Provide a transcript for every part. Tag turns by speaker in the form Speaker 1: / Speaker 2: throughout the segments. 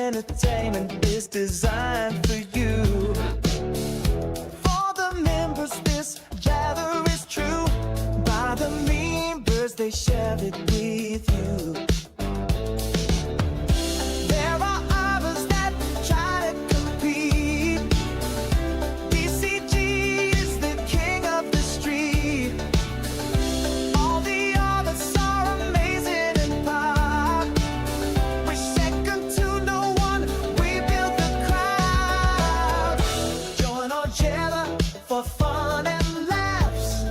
Speaker 1: DCG-Entertainment is designed for you. For the members, this gather is true. By the members, they share it with you. There are others that try to compete. DCG is the king of the street. All the others are amazing in pop. We're second to no one. We build the crowd. Join our together for fun and laughs.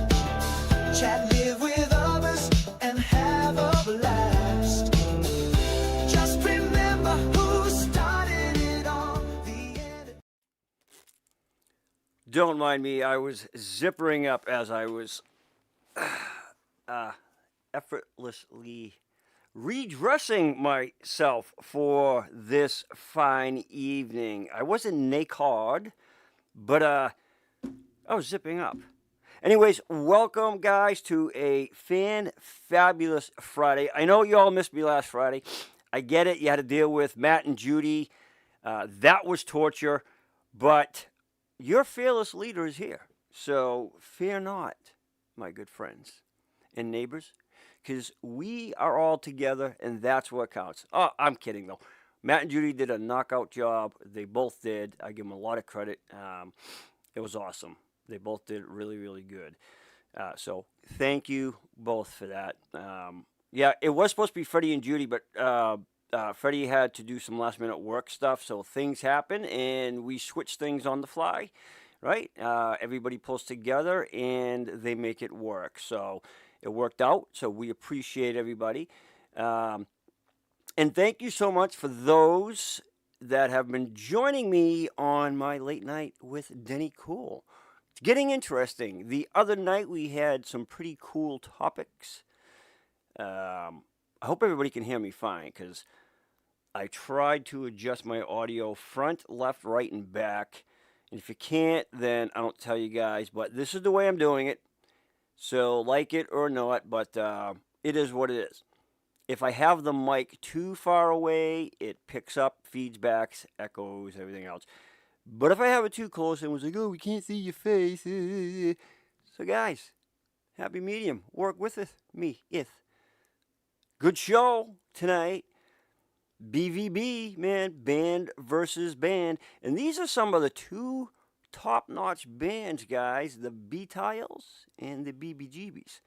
Speaker 1: Chat, live with others, and have a blast. Just remember who started it on the end.
Speaker 2: Don't mind me, I was zippering up as I was effortlessly redressing myself for this fine evening. I wasn't naked, but I was zipping up. Anyways, welcome guys to a fabulous Friday. I know you all missed me last Friday. I get it. You had to deal with Matt and Judy. That was torture, but your fearless leader is here. So fear not, my good friends and neighbors, because we are all together, and that's what counts. Oh, I'm kidding, though. Matt and Judy did a knockout job. They both did. I give them a lot of credit. It was awesome. They both did really, really good. So thank you both for that. Yeah, it was supposed to be Freddie and Judy, but Freddie had to do some last-minute work stuff, so things happen, and we switch things on the fly, right? Everybody pulls together, and they make it work. So it worked out, so we appreciate everybody. And thank you so much for those that have been joining me on my late night with Denny Cool. It's getting interesting. The other night we had some pretty cool topics. I hope everybody can hear me fine, because I tried to adjust my audio front, left, right, and back. And if you can't, then I don't tell you guys, but this is the way I'm doing it. So like it or not, but it is what it is. If I have the mic too far away, it picks up, feeds back, echoes, everything else. But if I have it too close, and was like, oh, we can't see your face. So guys, happy medium. Work with it. Me, it. Good show tonight. BVB, man, band versus band. And these are some of the two top-notch bands, guys. The Beatles and the BBGBs.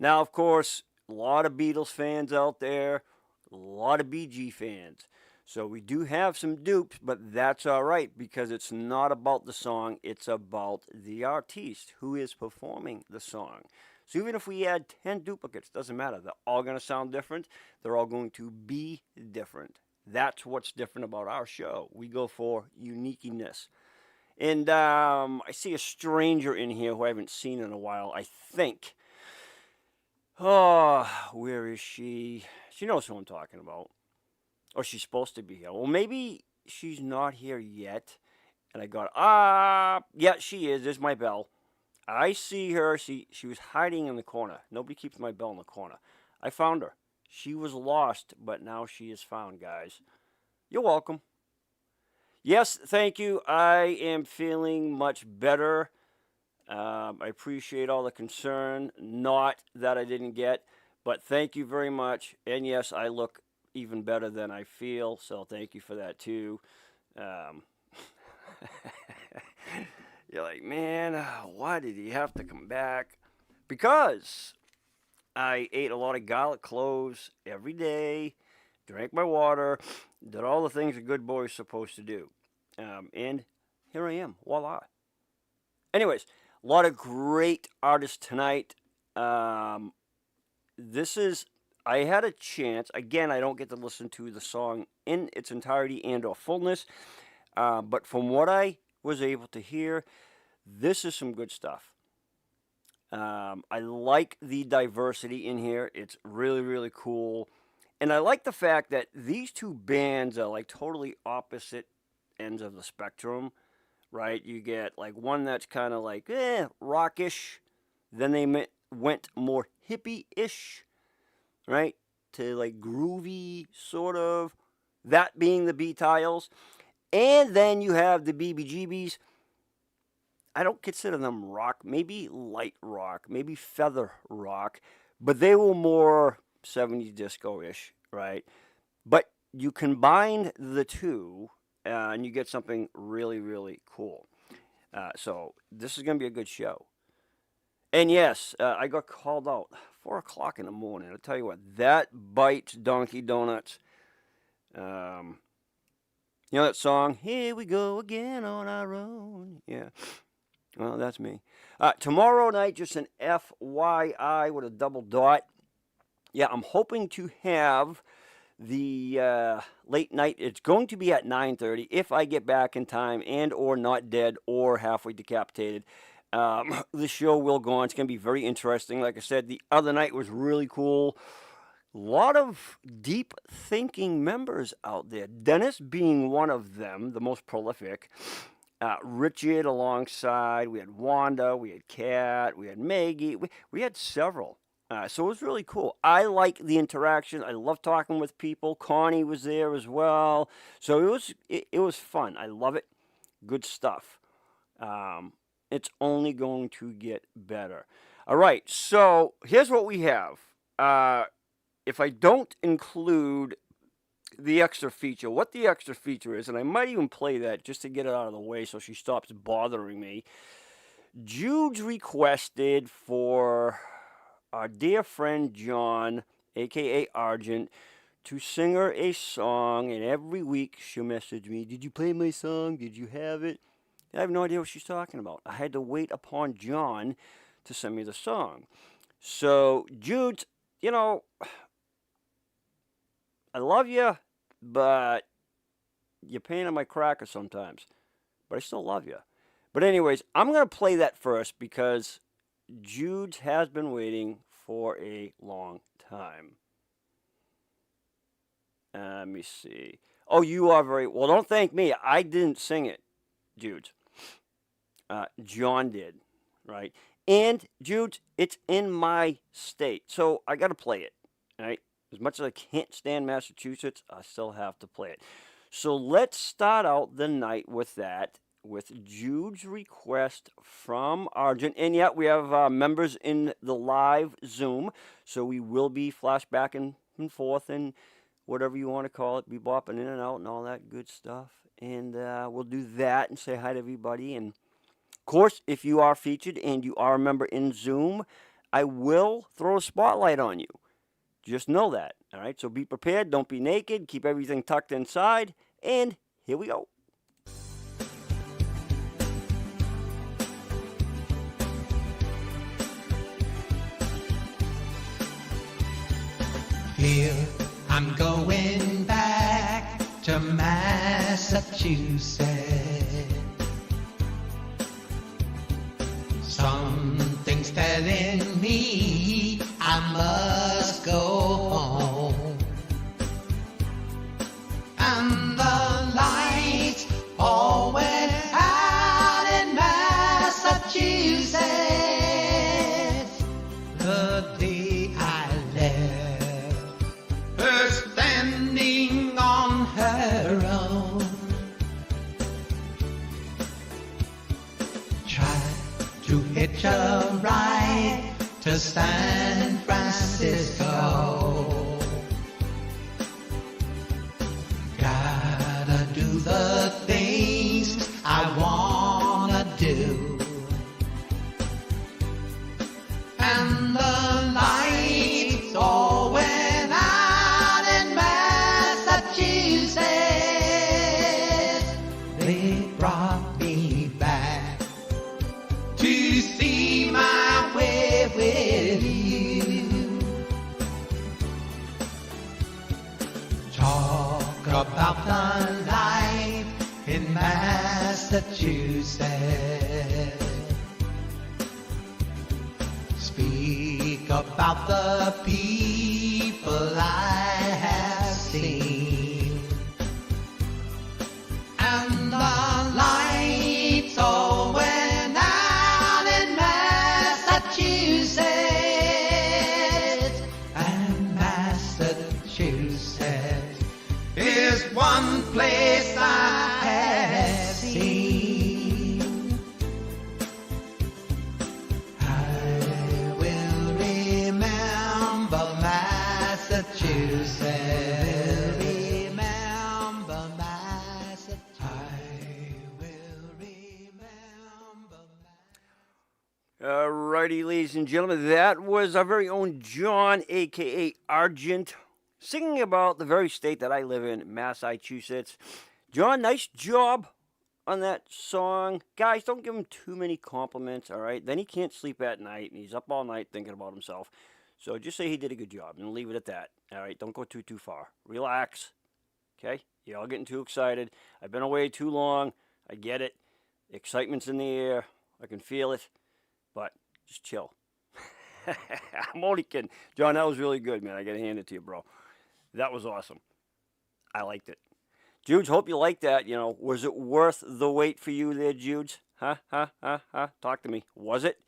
Speaker 2: Now, of course, a lot of Beatles fans out there. A lot of BG fans. So we do have some dupes, but that's all right, because it's not about the song. It's about the artiste who is performing the song. So even if we add 10 duplicates, doesn't matter. They're all going to sound different. They're all going to be different. That's what's different about our show. We go for uniqueness. And I see a stranger in here who I haven't seen in a while, I think. Oh, where is she? She knows who I'm talking about. Or she's supposed to be here. Well, maybe she's not here yet. And I got, yeah, she is. There's my bell. I see her. She was hiding in the corner. Nobody keeps my bell in the corner. I found her. She was lost, but now she is found, guys. You're welcome. Yes, thank you. I am feeling much better. I appreciate all the concern. Not that I didn't get, but thank you very much. And yes, I look even better than I feel, so thank you for that too. You're like, man, why did he have to come back? Because I ate a lot of garlic cloves every day, drank my water, did all the things a good boy is supposed to do. And here I am, voila. Anyways, a lot of great artists tonight. This is, I had a chance, again, I don't get to listen to the song in its entirety and or fullness, but from what I was able to hear, this is some good stuff. I like the diversity in here. It's really, really cool. And I like the fact that these two bands are like totally opposite ends of the spectrum, right? You get like one that's kind of like, rockish. Then they went more hippie-ish, right? To like groovy, sort of. that being the B-Tiles. And then you have the BBGBs. I don't consider them rock, maybe light rock, maybe feather rock, but they were more 70s disco-ish, right? But you combine the two, and you get something really, really cool. So this is going to be a good show. And yes, I got called out 4 o'clock in the morning. I'll tell you what, that bites Donkey Donuts. You know that song, Here We Go Again on Our Own? Yeah. Well, that's me. Tomorrow night, just an FYI with a double dot. Yeah, I'm hoping to have the late night. It's going to be at 9:30 if I get back in time and or not dead or halfway decapitated. The show will go on. It's going to be very interesting. Like I said, the other night was really cool. A lot of deep thinking members out there. Dennis being one of them, the most prolific. Richard alongside. We had Wanda. We had Kat. We had Maggie. We had several. So it was really cool. I like the interaction. I love talking with people. Connie was there as well. So it was fun. I love it. Good stuff. It's only going to get better. All right. So here's what we have. If I don't include the extra feature, what the extra feature is, and I might even play that just to get it out of the way so she stops bothering me. Judes requested for our dear friend John, a.k.a. Argent, to sing her a song, and every week she'll message me, did you play my song? Did you have it? I have no idea what she's talking about. I had to wait upon John to send me the song. So, Jude, you know, I love you, but you're pain in my cracker sometimes. But I still love you. But anyways, I'm going to play that first because Jude has been waiting for a long time. Let me see. Oh, you are very... Well, don't thank me. I didn't sing it, Jude. John did, right? And, Jude, it's in my state. So I got to play it, right? As much as I can't stand Massachusetts, I still have to play it. So let's start out the night with that, with Jude's request from Argent. And yet we have members in the live Zoom, so we will be flashbacking and forth and whatever you want to call it, be bopping in and out and all that good stuff. And we'll do that and say hi to everybody. And, of course, if you are featured and you are a member in Zoom, I will throw a spotlight on you. Just know that, all right? So be prepared. Don't be naked. Keep everything tucked inside. And here we go.
Speaker 3: Here I'm going back to Massachusetts. Something's telling me I must go home. And the lights all went out in Massachusetts the day I left her standing on her own. Tried to hitch a ride to San Francisco. Gotta do the things I wanna do. And the lights all went out in Massachusetts. They brought me back to see my way with you. Talk about the life in Massachusetts. Speak about the people I have seen. And the lights all went out in Massachusetts. And Massachusetts is There's one place I have seen. I will remember Massachusetts. I will remember Massachusetts. I will remember.
Speaker 2: Alrighty, ladies and gentlemen, that was our very own John, aka Argent, singing about the very state that I live in, Massachusetts. John, nice job on that song. Guys, don't give him too many compliments, all right? Then he can't sleep at night, and he's up all night thinking about himself. So just say he did a good job, and leave it at that, all right? Don't go too far. Relax, okay? You're all getting too excited. I've been away too long. I get it. Excitement's in the air. I can feel it. But just chill. I'm only kidding. John, that was really good, man. I got to hand it to you, bro. That was awesome. I liked it. Judes, hope you liked that. You know, was it worth the wait for you there, Judes? Huh? Talk to me. Was it?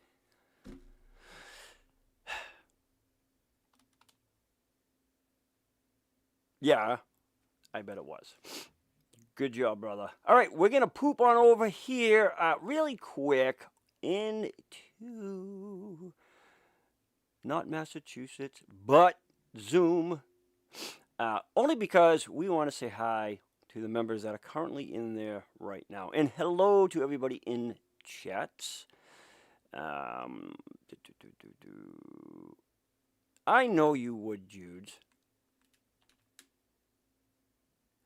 Speaker 2: Yeah, I bet it was. Good job, brother. All right, we're going to poop on over here really quick into not Massachusetts, but Zoom. Only because we want to say hi to the members that are currently in there right now. And hello to everybody in chats. I know you would, Judes.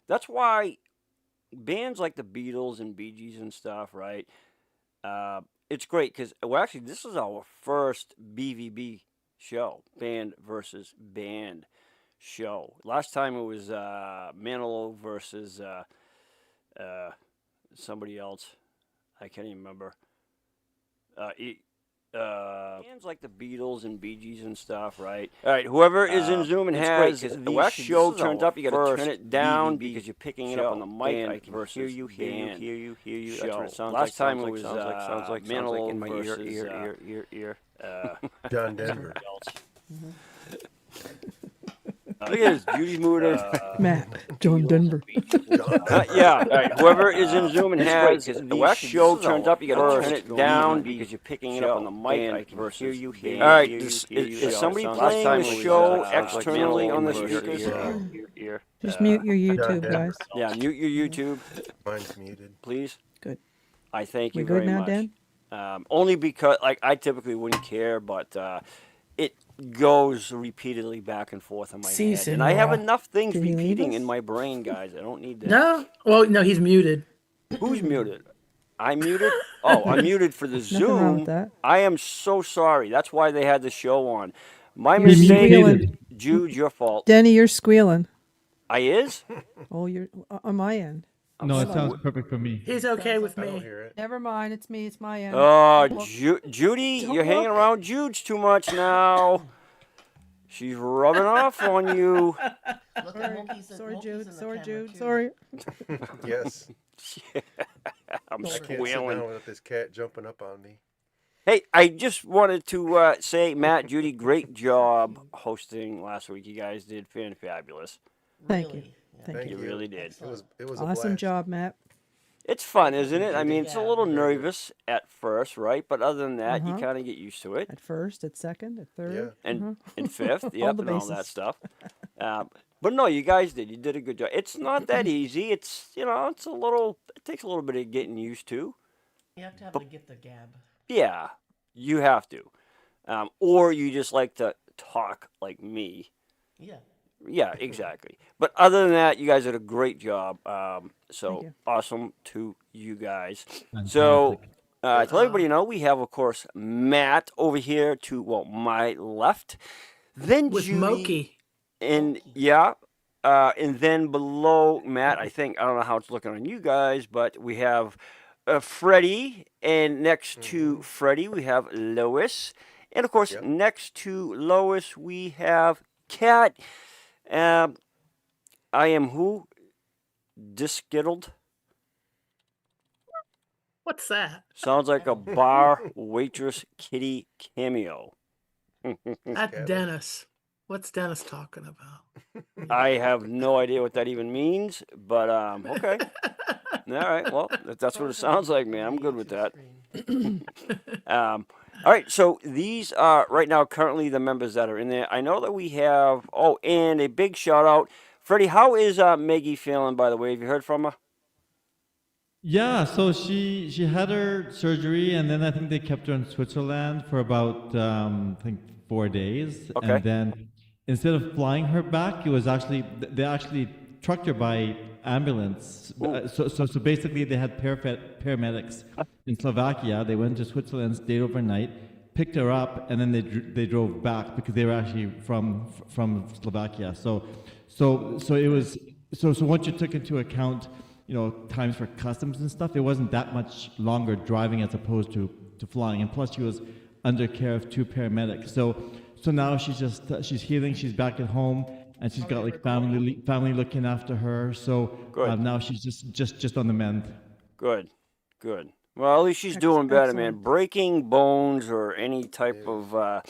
Speaker 2: That's why bands like the Beatles and Bee Gees and stuff, right? It's great because, well, actually, this is our first BVB show, band versus band show. Last time it was Manilow versus somebody else. I can't even remember. Bands like the Beatles and Bee Gees and stuff, right? All right, whoever is in Zoom and has the show turned up, you got to turn it down because you're picking it up on the mic. I can hear you. That's what it sounds Last time it was sounds like Manilow in my ear.
Speaker 4: John Denver.
Speaker 2: Look at this, Judy's muted.
Speaker 5: Matt, John Denver.
Speaker 2: Yeah, all right. Whoever is in Zoom and has the show turned up, you got to turn it down because you're picking it up on the mic. I can hear you. All right, is somebody playing the show externally on the speakers?
Speaker 5: Just mute your YouTube, guys.
Speaker 2: Yeah, mute your YouTube,
Speaker 4: Mine's muted.
Speaker 2: please.
Speaker 5: Good.
Speaker 2: I thank you
Speaker 5: We good
Speaker 2: very
Speaker 5: now,
Speaker 2: much.
Speaker 5: Dan?
Speaker 2: Only because, like, I typically wouldn't care, but it goes repeatedly back and forth in my head, and I have enough things
Speaker 5: Can you leave
Speaker 2: repeating
Speaker 5: us?
Speaker 2: in my brain, guys. I don't need that.
Speaker 6: No, well, no, he's muted.
Speaker 2: Who's muted? I'm muted? Oh, I'm muted for the
Speaker 5: Nothing wrong
Speaker 2: Zoom.
Speaker 5: with that.
Speaker 2: I am so sorry. That's why they had the show on. My
Speaker 5: You're
Speaker 2: mistake,
Speaker 5: squealing.
Speaker 2: Jude, your fault.
Speaker 5: Denny, you're squealing.
Speaker 2: I is?
Speaker 5: Oh, you're on my end.
Speaker 7: No, it sounds perfect for me.
Speaker 6: He's okay with
Speaker 4: I don't
Speaker 6: me.
Speaker 4: hear it.
Speaker 5: Never mind, it's me. It's my end.
Speaker 2: Oh, Judy,
Speaker 5: Don't
Speaker 2: you're hanging
Speaker 5: look.
Speaker 2: around Jude's too much now. She's rubbing off on you.
Speaker 5: Sorry, Jude. Sorry, Jude. Sorry.
Speaker 4: Yes.
Speaker 2: I'm
Speaker 4: I can't sit
Speaker 2: squealing.
Speaker 4: down without this cat jumping up on me.
Speaker 2: Hey, I just wanted to say, Matt, Judy, great job hosting last week. You guys did fabulous.
Speaker 5: Thank you.
Speaker 4: Thank
Speaker 5: Thank
Speaker 2: You
Speaker 5: you.
Speaker 2: really did.
Speaker 4: It was a
Speaker 5: Awesome
Speaker 4: blast.
Speaker 5: job, Matt.
Speaker 2: It's fun, isn't it? I mean, it's a little nervous at first, right? But other than that, you
Speaker 5: Uh-huh.
Speaker 2: kind of get used to it.
Speaker 5: At first, at second, at third.
Speaker 2: And fifth, yep,
Speaker 5: the
Speaker 2: and all that
Speaker 5: bases.
Speaker 2: stuff. But no, you guys did. You did a good job. It's not that easy. It's, it's it takes a little bit of getting used to.
Speaker 8: You have to have to get the gab.
Speaker 2: Yeah, you have to. Or you just like to talk like me.
Speaker 8: Yeah.
Speaker 2: Yeah, exactly. But other than that, you guys did a great job. So
Speaker 5: you.
Speaker 2: awesome to you guys. So to let everybody know, we have, of course, Matt over here to, my left. Then
Speaker 6: With
Speaker 2: Judy,
Speaker 6: Moki.
Speaker 2: and and then below Matt, I don't know how it's looking on you guys, but we have Freddie, and next to Freddie we have Lois, and of course next to Lois we have Kat. I am who? Diskittled?
Speaker 6: What's that?
Speaker 2: Sounds like a bar waitress kitty cameo.
Speaker 6: That's Dennis. What's Dennis talking about?
Speaker 2: I have no idea what that even means, but okay. All right, well, if that's what it sounds like, man, I'm good with that. All right, so these are right now currently the members that are in there. I know that we have, oh, and a big shout out. Freddie, how is Maggie feeling, by the way? Have you heard from her?
Speaker 7: Yeah, so she had her surgery, and then I think they kept her in Switzerland for about I think 4 days,
Speaker 2: Okay.
Speaker 7: and then instead of flying her back, it was actually they actually trucked her by ambulance. So basically, they had paramedics in Slovakia. They went to Switzerland, stayed overnight, picked her up, and then they drove back because they were actually from Slovakia. So it was so once you took into account, you know, times for customs and stuff, it wasn't that much longer driving as opposed to flying. And plus, she was under care of 2 paramedics. So now she's healing. She's back at home, and she's got like family looking after her. So now she's just on the mend.
Speaker 2: Good. Well, at least she's doing better, man. Breaking bones or any type of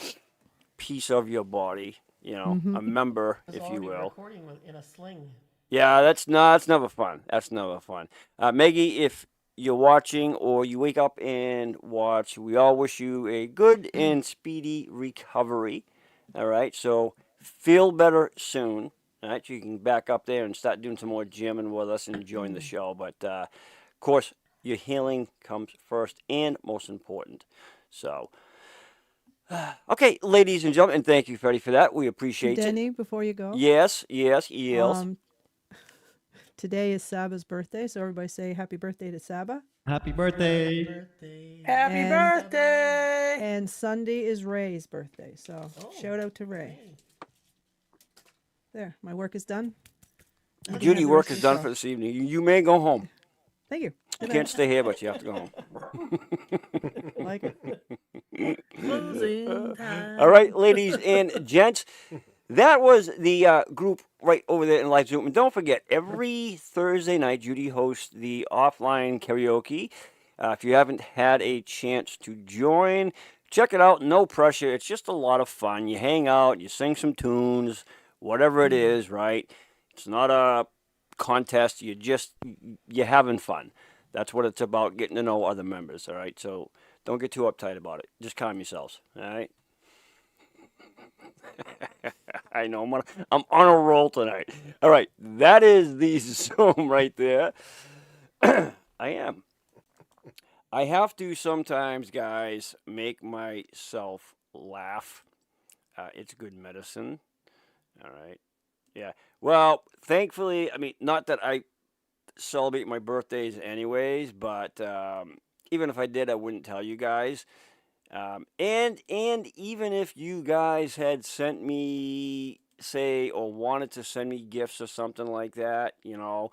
Speaker 2: piece of your body, you know, a member, if you will.
Speaker 8: Recording in a sling.
Speaker 2: Yeah, that's never fun. That's never fun. Maggie, if you're watching or you wake up and watch, we all wish you a good and speedy recovery. All right, so feel better soon. All right, you can back up there and start doing some more jamming with us and enjoying the show. But of course, your healing comes first and most important. So, okay, ladies and gentlemen, and thank you, Freddie, for that. We appreciate it.
Speaker 5: Denny, before you go.
Speaker 2: Yes.
Speaker 5: Today is Saba's birthday, so everybody say happy birthday to Saba.
Speaker 7: Happy birthday!
Speaker 6: Happy
Speaker 5: And-
Speaker 6: birthday!
Speaker 5: And Sunday is Ray's birthday, so shout out to Ray. There, my work is done.
Speaker 2: Judy, work is done for this evening. You may go home.
Speaker 5: Thank you.
Speaker 2: You can't stay here, but you have to go home.
Speaker 5: Like it.
Speaker 6: Closing time.
Speaker 2: All right, ladies and gents, that was the group right over there in live Zoom. And don't forget, every Thursday night, Judy hosts the offline karaoke. If you haven't had a chance to join, check it out. No pressure. It's just a lot of fun. You hang out, you sing some tunes, whatever it is, right? It's not a contest. You're having fun. That's what it's about, getting to know other members, all right? So don't get too uptight about it. Just calm yourselves, all right? I know, I'm on a roll tonight. All right, that is the Zoom right there. I am. I have to sometimes, guys, make myself laugh. It's good medicine. All right. Yeah. Well, thankfully, I mean, not that I celebrate my birthdays anyways, but even if I did, I wouldn't tell you guys. And even if you guys had sent me, say, or wanted to send me gifts or something like that, you know,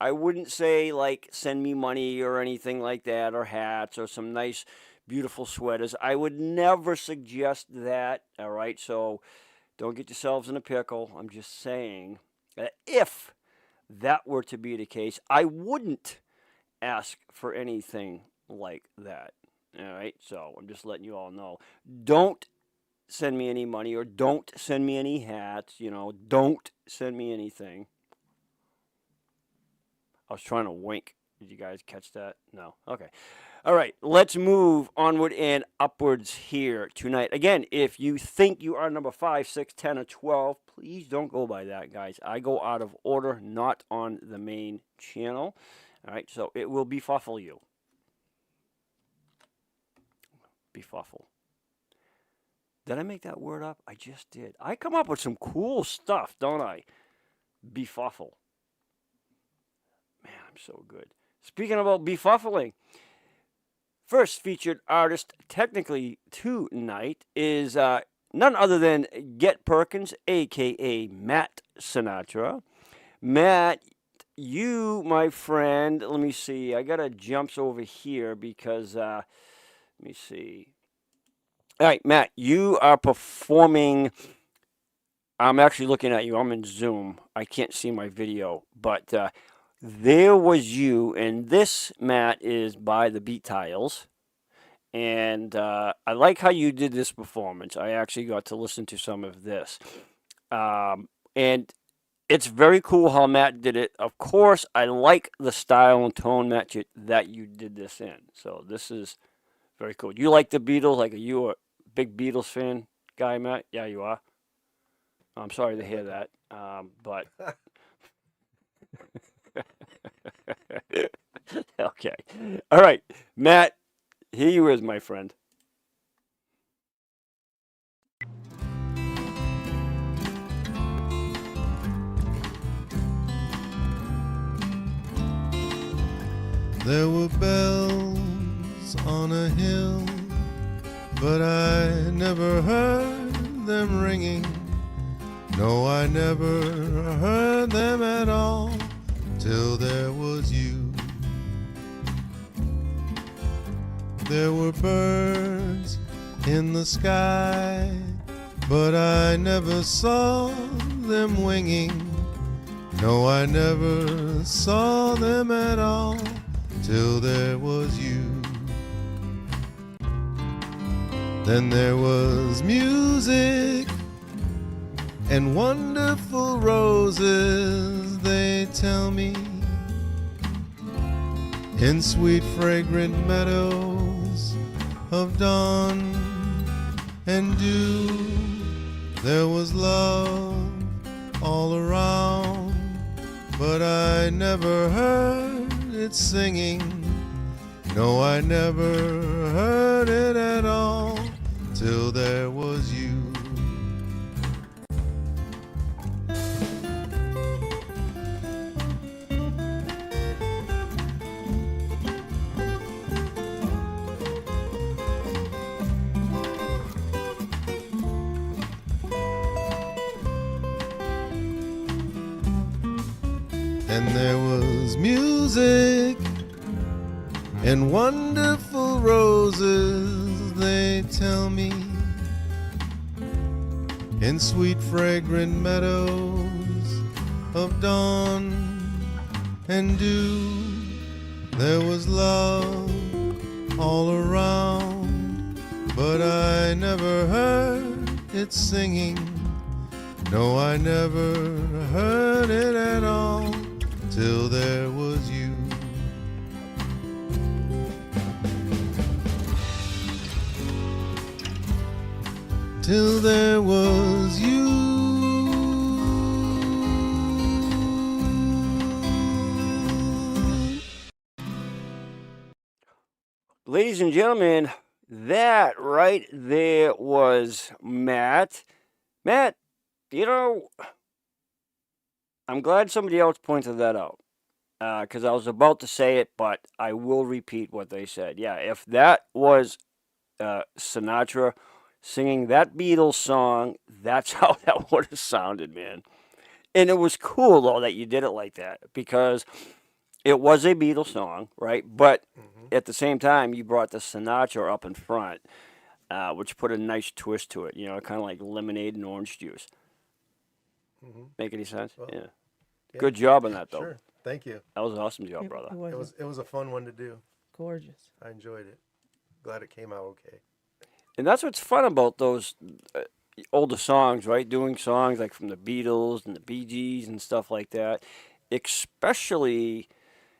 Speaker 2: I wouldn't say, like, send me money or anything like that, or hats or some nice, beautiful sweaters. I would never suggest that, all right? So don't get yourselves in a pickle. I'm just saying that if that were to be the case, I wouldn't ask for anything like that. All right, so I'm just letting you all know. Don't send me any money, or don't send me any hats, you know, don't send me anything. I was trying to wink. Did you guys catch that? No? Okay. All right, let's move onward and upwards here tonight. Again, if you think you are number 5, 6, 10, or 12, please don't go by that, guys. I go out of order, not on the main channel. All right, so it will befuffle you. Befuffle. Did I make that word up? I just did. I come up with some cool stuff, don't I? Befuffle. Man, I'm so good. Speaking about befuffling, first featured artist technically tonight is none other than Get Perkins, a.k.a. Matt Sinatra. Matt, you, my friend, let me see. I got to jump over here because, let me see. All right, Matt, you are performing. I'm actually looking at you. I'm in Zoom. I can't see my video, but there was you, and this, Matt, is by the Beat Tiles. And I like how you did this performance. I actually got to listen to some of this. And it's very cool how Matt did it. Of course, I like the style and tone that you did this in. So this is very cool. You like the Beatles? Like, are you a big Beatles fan guy, Matt? Yeah, you are. I'm sorry to hear that. But okay. All right, Matt, here you is, my friend.
Speaker 9: There were bells on a hill, but I never heard them ringing. No, I never heard them at all till there was you. There were birds in the sky, but I never saw them winging. No, I never saw them at all till there was you. Then there was music and wonderful roses, they tell me, in sweet fragrant meadows of dawn and dew. There was love all around, but I never heard it singing. No, I never heard it at all till there was you. And there was music and wonderful roses, they tell me, in sweet fragrant meadows of dawn and dew. There was love all around, but I never heard it singing. No, I never heard it at all till there was you. Till there was you.
Speaker 2: Ladies and gentlemen, that right there was Matt. Matt, you know, I'm glad somebody else pointed that out. Because I was about to say it, but I will repeat what they said. Yeah, if that was Sinatra singing that Beatles song, that's how that would have sounded, man. And it was cool, though, that you did it like that, because it was a Beatles song, right? But at the same time, you brought the Sinatra up in front, which put a nice twist to it, you know, kind of like lemonade and orange juice. Make any sense?
Speaker 4: Well,
Speaker 2: yeah.
Speaker 4: Yeah.
Speaker 2: Good job on that, though.
Speaker 4: Sure. Thank you.
Speaker 2: That was an awesome job, brother.
Speaker 4: It was a fun one to do.
Speaker 5: gorgeous.
Speaker 4: I enjoyed it. Glad it came out okay.
Speaker 2: And that's what's fun about those older songs, right? Doing songs like from the Beatles and the Bee Gees and stuff like that. Especially,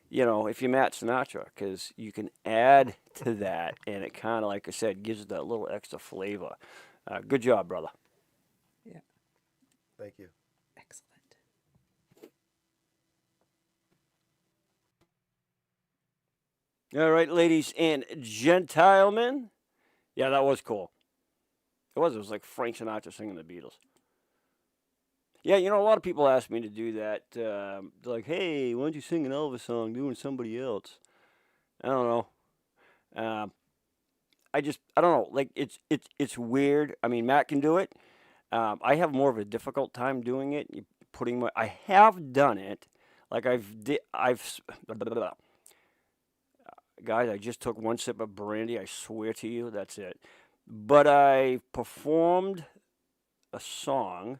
Speaker 2: you know, if you Matt Sinatra, because you can add to that, and it kind of, like I said, gives it that little extra flavor. Good job, brother.
Speaker 5: Yeah,
Speaker 4: Thank you.
Speaker 5: excellent.
Speaker 2: All right, ladies and gentlemen. Yeah, that was cool. It was like Frank Sinatra singing the Beatles. Yeah, you know, a lot of people ask me to do that. They're like, hey, why don't you sing an Elvis song doing somebody else? I don't know. I don't know. Like, it's weird. I mean, Matt can do it. I have more of a difficult time doing it. I have done it. Like, guys, I just took one sip of brandy. I swear to you, that's it. But I performed a song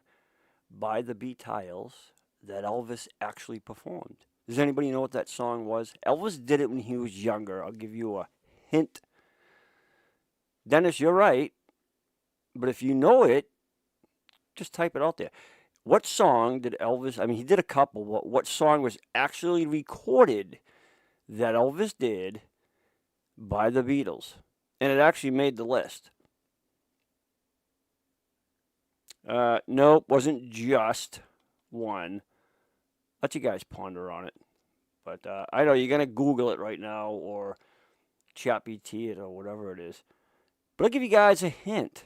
Speaker 2: by the Beatles that Elvis actually performed. Does anybody know what that song was? Elvis did it when he was younger. I'll give you a hint. Dennis, you're right. But if you know it, just type it out there. what song did Elvis, I mean, he did a couple. What song was actually recorded that Elvis did by the Beatles? And it actually made the list. Nope, wasn't just one. Let you guys ponder on it. But I know you're going to Google it right now or ChatGPT it or whatever it is. But I'll give you guys a hint.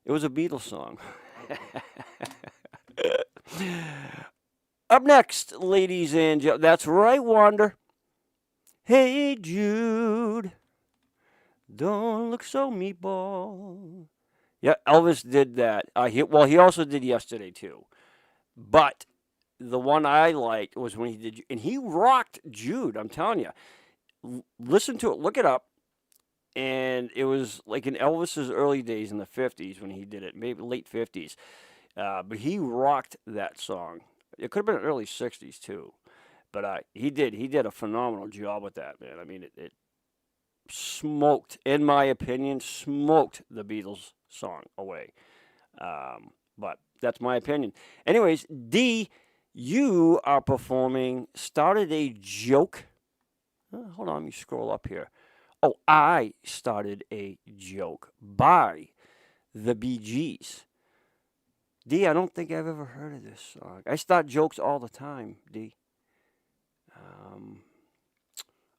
Speaker 2: It was a Beatles song. Up next, ladies and gentlemen, that's right, Wander. Hey, Jude, don't look so meatball. Yeah, Elvis did that. He also did Yesterday, too. But the one I liked was when he did, and he rocked Jude, I'm telling you. Listen to it, look it up. And it was like in Elvis's early days in the 50s when he did it, maybe late 50s. But he rocked that song. It could have been early 60s, too. But he did a phenomenal job with that, man. I mean, it smoked, in my opinion, smoked the Beatles song away. But that's my opinion. Anyways, D, you are performing Started a Joke. Hold on, let me scroll up here. Oh, I Started a Joke by the Bee Gees. D, I don't think I've ever heard of this song. I start jokes all the time, D.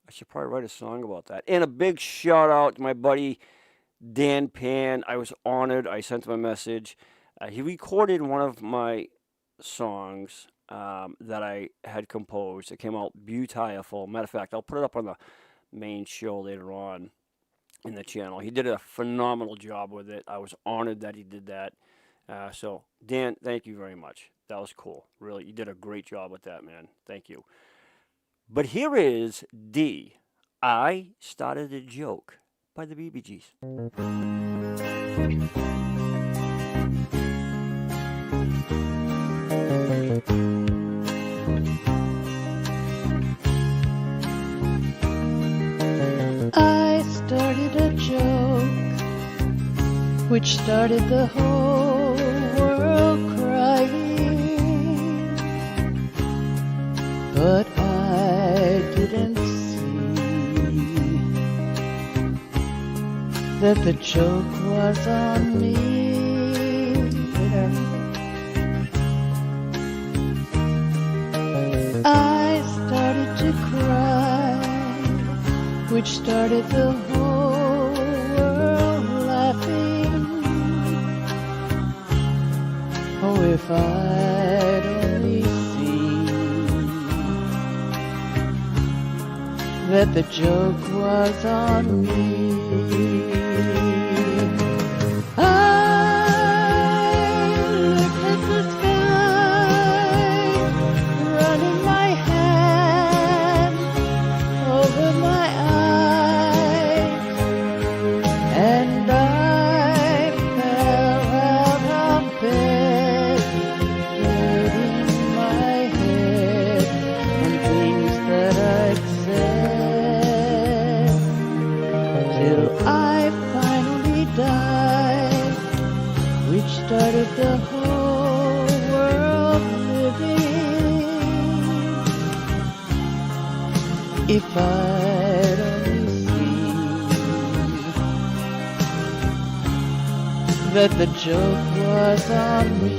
Speaker 2: I should probably write a song about that. And a big shout out to my buddy Dan Pan. I was honored. I sent him a message. He recorded one of my songs that I had composed. It came out beautiful. Matter of fact, I'll put it up on the main show later on in the channel. He did a phenomenal job with it. I was honored that he did that. So, Dan, thank you very much. That was cool. Really, you did a great job with that, man. Thank you. But here is D, I Started a Joke by the Bee Gees.
Speaker 10: I started a joke which started the whole world crying, but I didn't see that the joke was on me. I started to cry, which started the whole world laughing. Oh, if I'd only seen that the joke was on me. Started the whole world living. If I'd only seen that the joke was on me.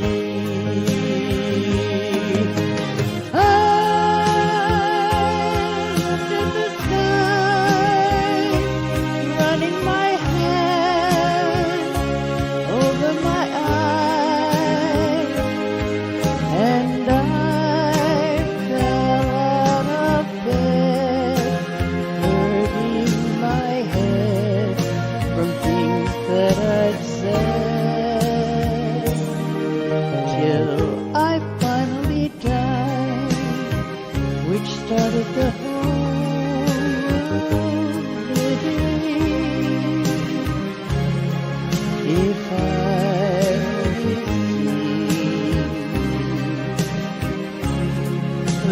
Speaker 10: Started the whole world living. If I only seen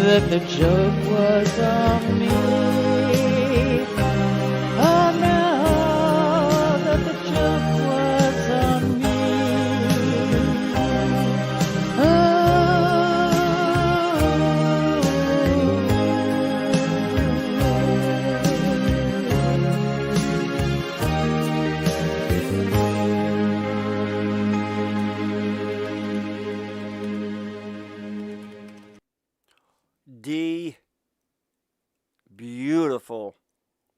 Speaker 10: that the joke was on me. Oh no, that the joke was on me. Oh,
Speaker 2: beautiful,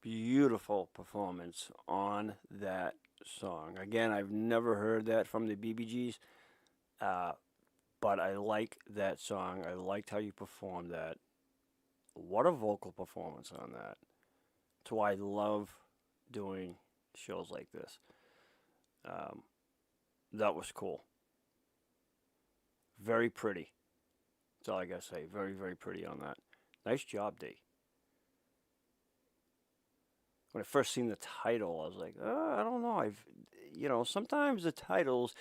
Speaker 2: beautiful performance on that song. Again, I've never heard that from the BBGs, but I like that song. I liked how you performed that. What a vocal performance on that. That's why I love doing shows like this. That was cool. Very pretty. That's all I gotta say. Very, very pretty on that. Nice job, D. When I first seen the title, I was like, I don't know. Sometimes the titles,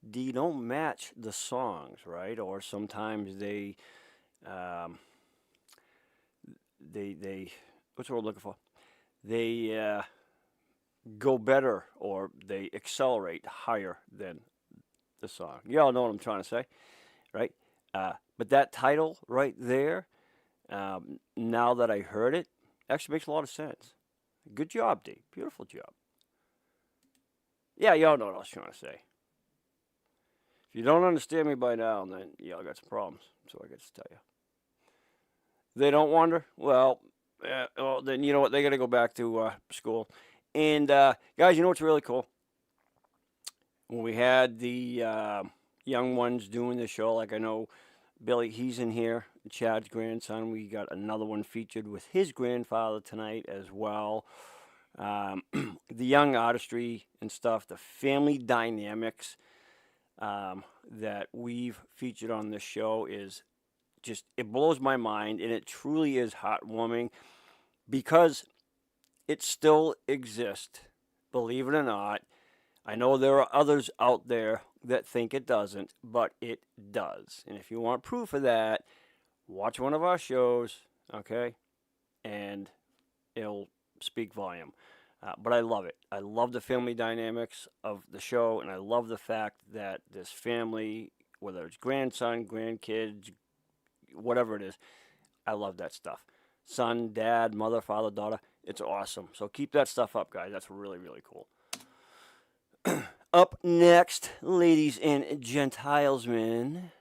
Speaker 2: D, don't match the songs, right? Or sometimes they what's the word I'm looking for? They go better, or they accelerate higher than the song. Y'all know what I'm trying to say, right? But that title right there, now that I heard it, actually makes a lot of sense. Good job, D. Beautiful job. Yeah, y'all know what I was trying to say. If you don't understand me by now, then y'all got some problems. That's what I got to tell you. They don't wonder? Well, then you know what? They got to go back to school. And, guys, you know what's really cool? When we had the young ones doing the show, like I know Billy, he's in here, Chad's grandson. We got another one featured with his grandfather tonight as well. The young artistry and stuff, the family dynamics that we've featured on this show is just, it blows my mind, and it truly is heartwarming because it still exists, believe it or not. I know there are others out there that think it doesn't, but it does. And if you want proof of that, watch one of our shows, okay? And it'll speak volume. But I love it. I love the family dynamics of the show, and I love the fact that this family, whether it's grandson, grandkids, whatever it is, I love that stuff. Son, dad, mother, father, daughter, it's awesome. So keep that stuff up, guys. That's really, really cool. Up next, ladies and gentilesmen,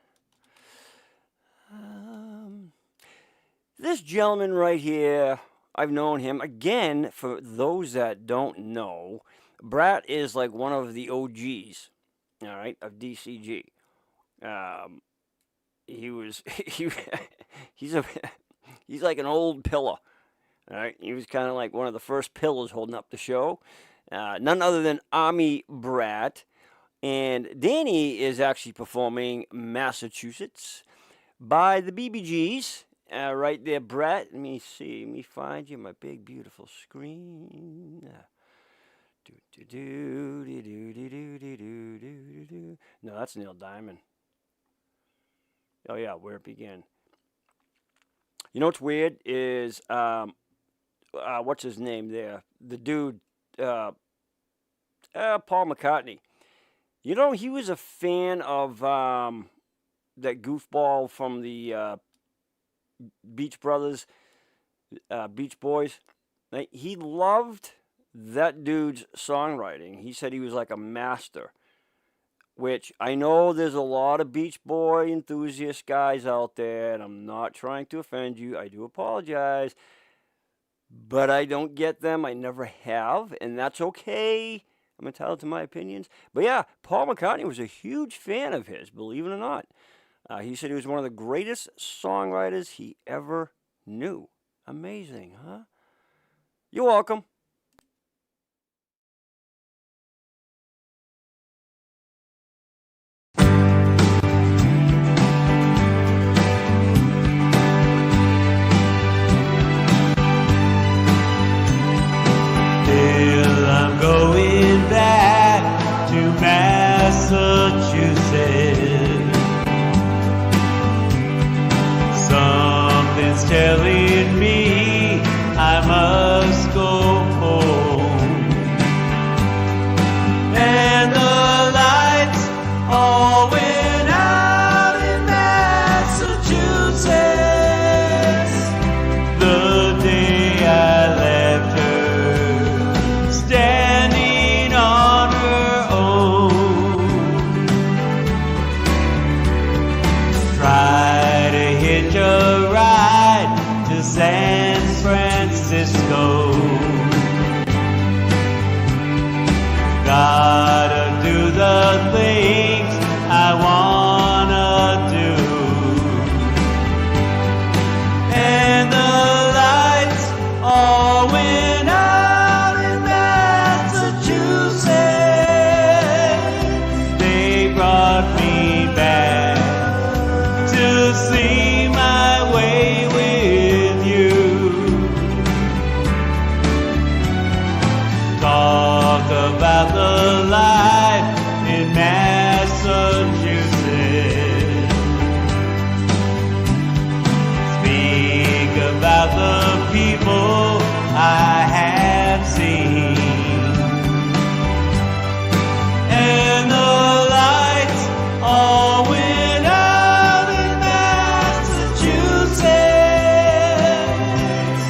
Speaker 2: this gentleman right here, I've known him. Again, for those that don't know, Brat is like one of the OGs, all right, of DCG. He's like an old pillar, all right? He was kind of like one of the first pillars holding up the show. None other than Army Brat. And Danny is actually performing Massachusetts by the BBGs. Right there, Brat. Let me see. Let me find you my big, beautiful screen. No, that's Neil Diamond. Oh, yeah, Where It Began. You know what's weird is, what's his name there? The dude, Paul McCartney. You know, he was a fan of that goofball from the Beach Brothers, Beach Boys. He loved that dude's songwriting. He said he was like a master, which I know there's a lot of Beach Boy enthusiast guys out there, and I'm not trying to offend you. I do apologize. But I don't get them. I never have, and that's okay. I'm entitled to my opinions. But yeah, Paul McCartney was a huge fan of his, believe it or not. He said he was one of the greatest songwriters he ever knew. Amazing, huh? You're welcome.
Speaker 11: I'm going back to Massachusetts. Something's telling me I must go Francisco. Gotta do the things I wanna do. And the lights all went out in Massachusetts. They brought me back to see my way with you. Talk about the life in Massachusetts. Speak about the people I have seen. And the lights all went out in Massachusetts.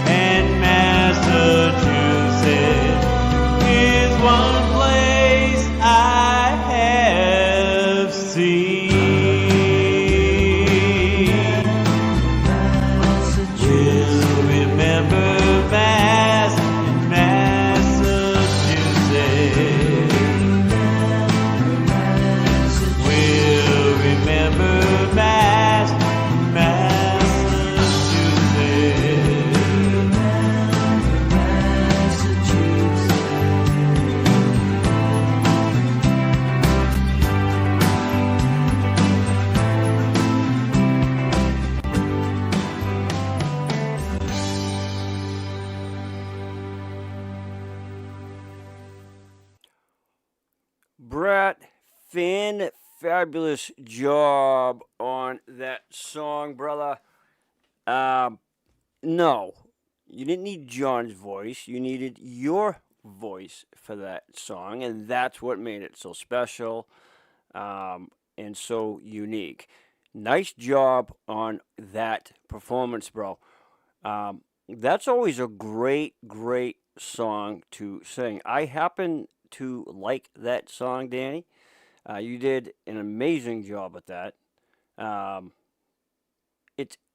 Speaker 11: And Massachusetts is one place I have seen. We'll remember Mass in Massachusetts. We'll remember Mass in
Speaker 2: Brett, fabulous job on that song, brother. No, you didn't need John's voice. You needed your voice for that song, and that's what made it so special and so unique. Nice job on that performance, bro. That's always a great, great song to sing. I happen to like that song, Danny. You did an amazing job at that.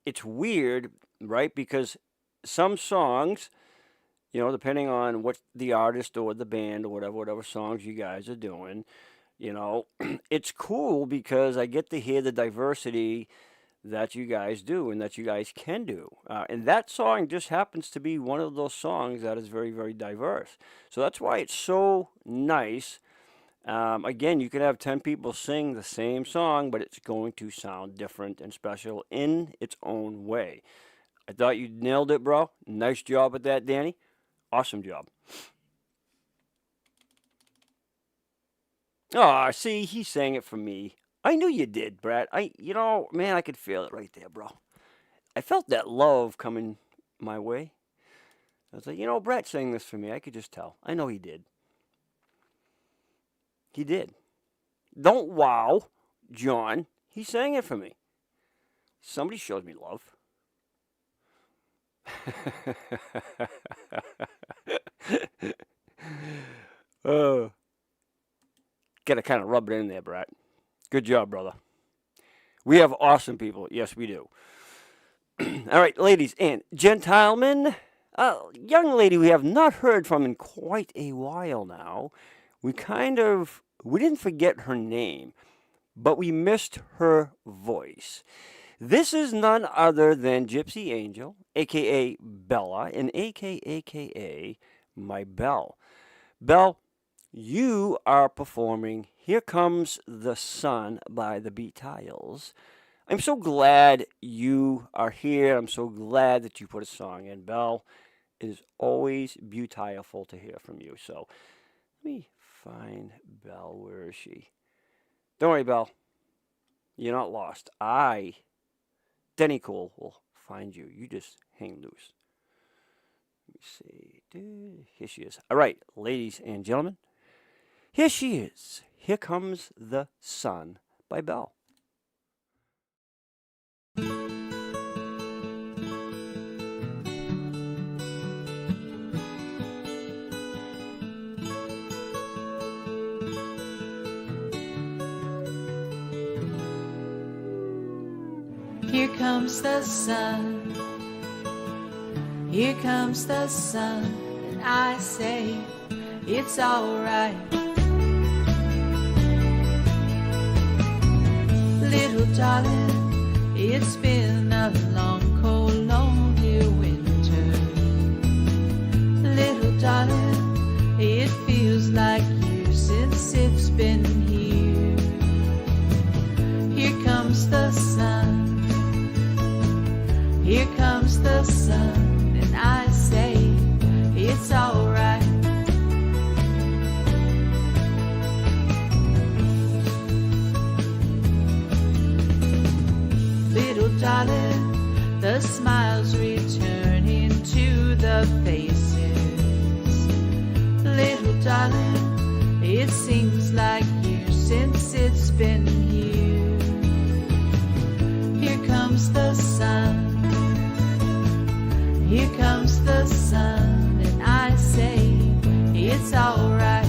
Speaker 2: It's weird, right? Because some songs, you know, depending on what the artist or the band or whatever songs you guys are doing, you know, it's cool because I get to hear the diversity that you guys do and that you guys can do. And that song just happens to be one of those songs that is very, very diverse. So that's why it's so nice. Again, you can have 10 people sing the same song, but it's going to sound different and special in its own way. I thought you nailed it, bro. Nice job at that, Danny. Awesome job. Oh, see, he sang it for me. I knew you did, Brad. You know, man, I could feel it right there, bro. I felt that love coming my way. I was like, you know, Brad sang this for me. I could just tell. I know he did. He did. Don't wow, John. He sang it for me. Somebody showed me love. Oh. Gotta kind of rub it in there, Brad. Good job, brother. We have awesome people. Yes, we do. All right, ladies and gentlemen. A young lady we have not heard from in quite a while now. We didn't forget her name, but we missed her voice. This is none other than Gypsy Angel, a.k.a. Bella, and a.k.a. my Belle. Belle, you are performing Here Comes the Sun by the Beatles. I'm so glad you are here. I'm so glad that you put a song in, Belle. It is always beautiful to hear from you. So let me find Belle. Where is she? Don't worry, Belle. You're not lost. Denny Cool, will find you. You just hang loose. Let me see. Here she is. All right, ladies and gentlemen. Here she is. Here Comes the Sun by Belle.
Speaker 10: Here comes the sun. Here comes the sun, and I say it's alright. Little darling, it's been a long, cold, lonely winter. Little darling, it feels like years since it's been here. Here comes the sun. Here comes the sun, and I say it's alright. Little darling, the smiles returning to the faces. Little darling, it seems like years since it's been here. Here comes the sun. Here comes the sun, and I say it's alright.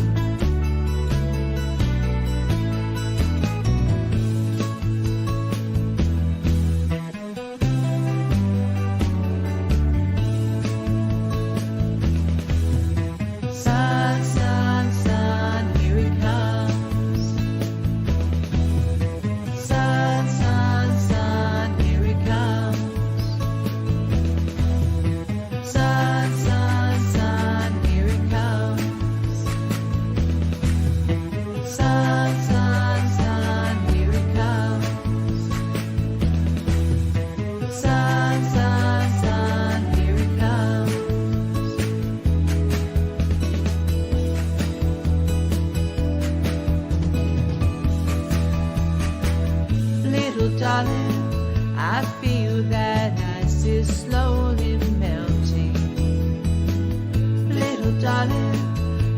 Speaker 10: Sun, sun, sun, here it comes. Sun, sun, sun, here it comes. Sun, sun, sun, here it comes. Sun, sun, sun, here it comes. Sun, sun, sun, here it comes. Little darling, I feel that ice is slowly melting. Little darling,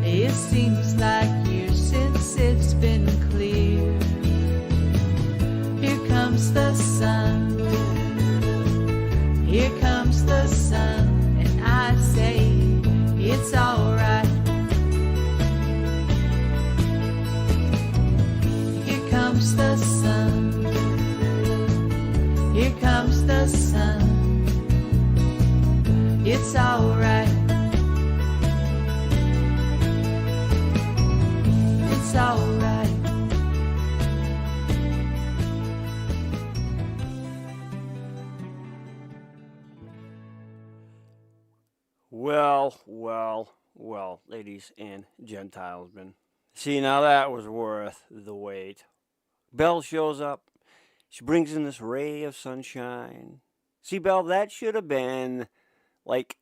Speaker 10: it seems like years since it's been clear. Here comes the sun. Here comes the sun, and I say it's alright. Here comes the sun. Here comes the sun. It's alright. It's alright.
Speaker 2: Well, ladies and gentilesmen. See, now that was worth the wait. Belle shows up. She brings in this ray of sunshine. See, Belle, that should have been like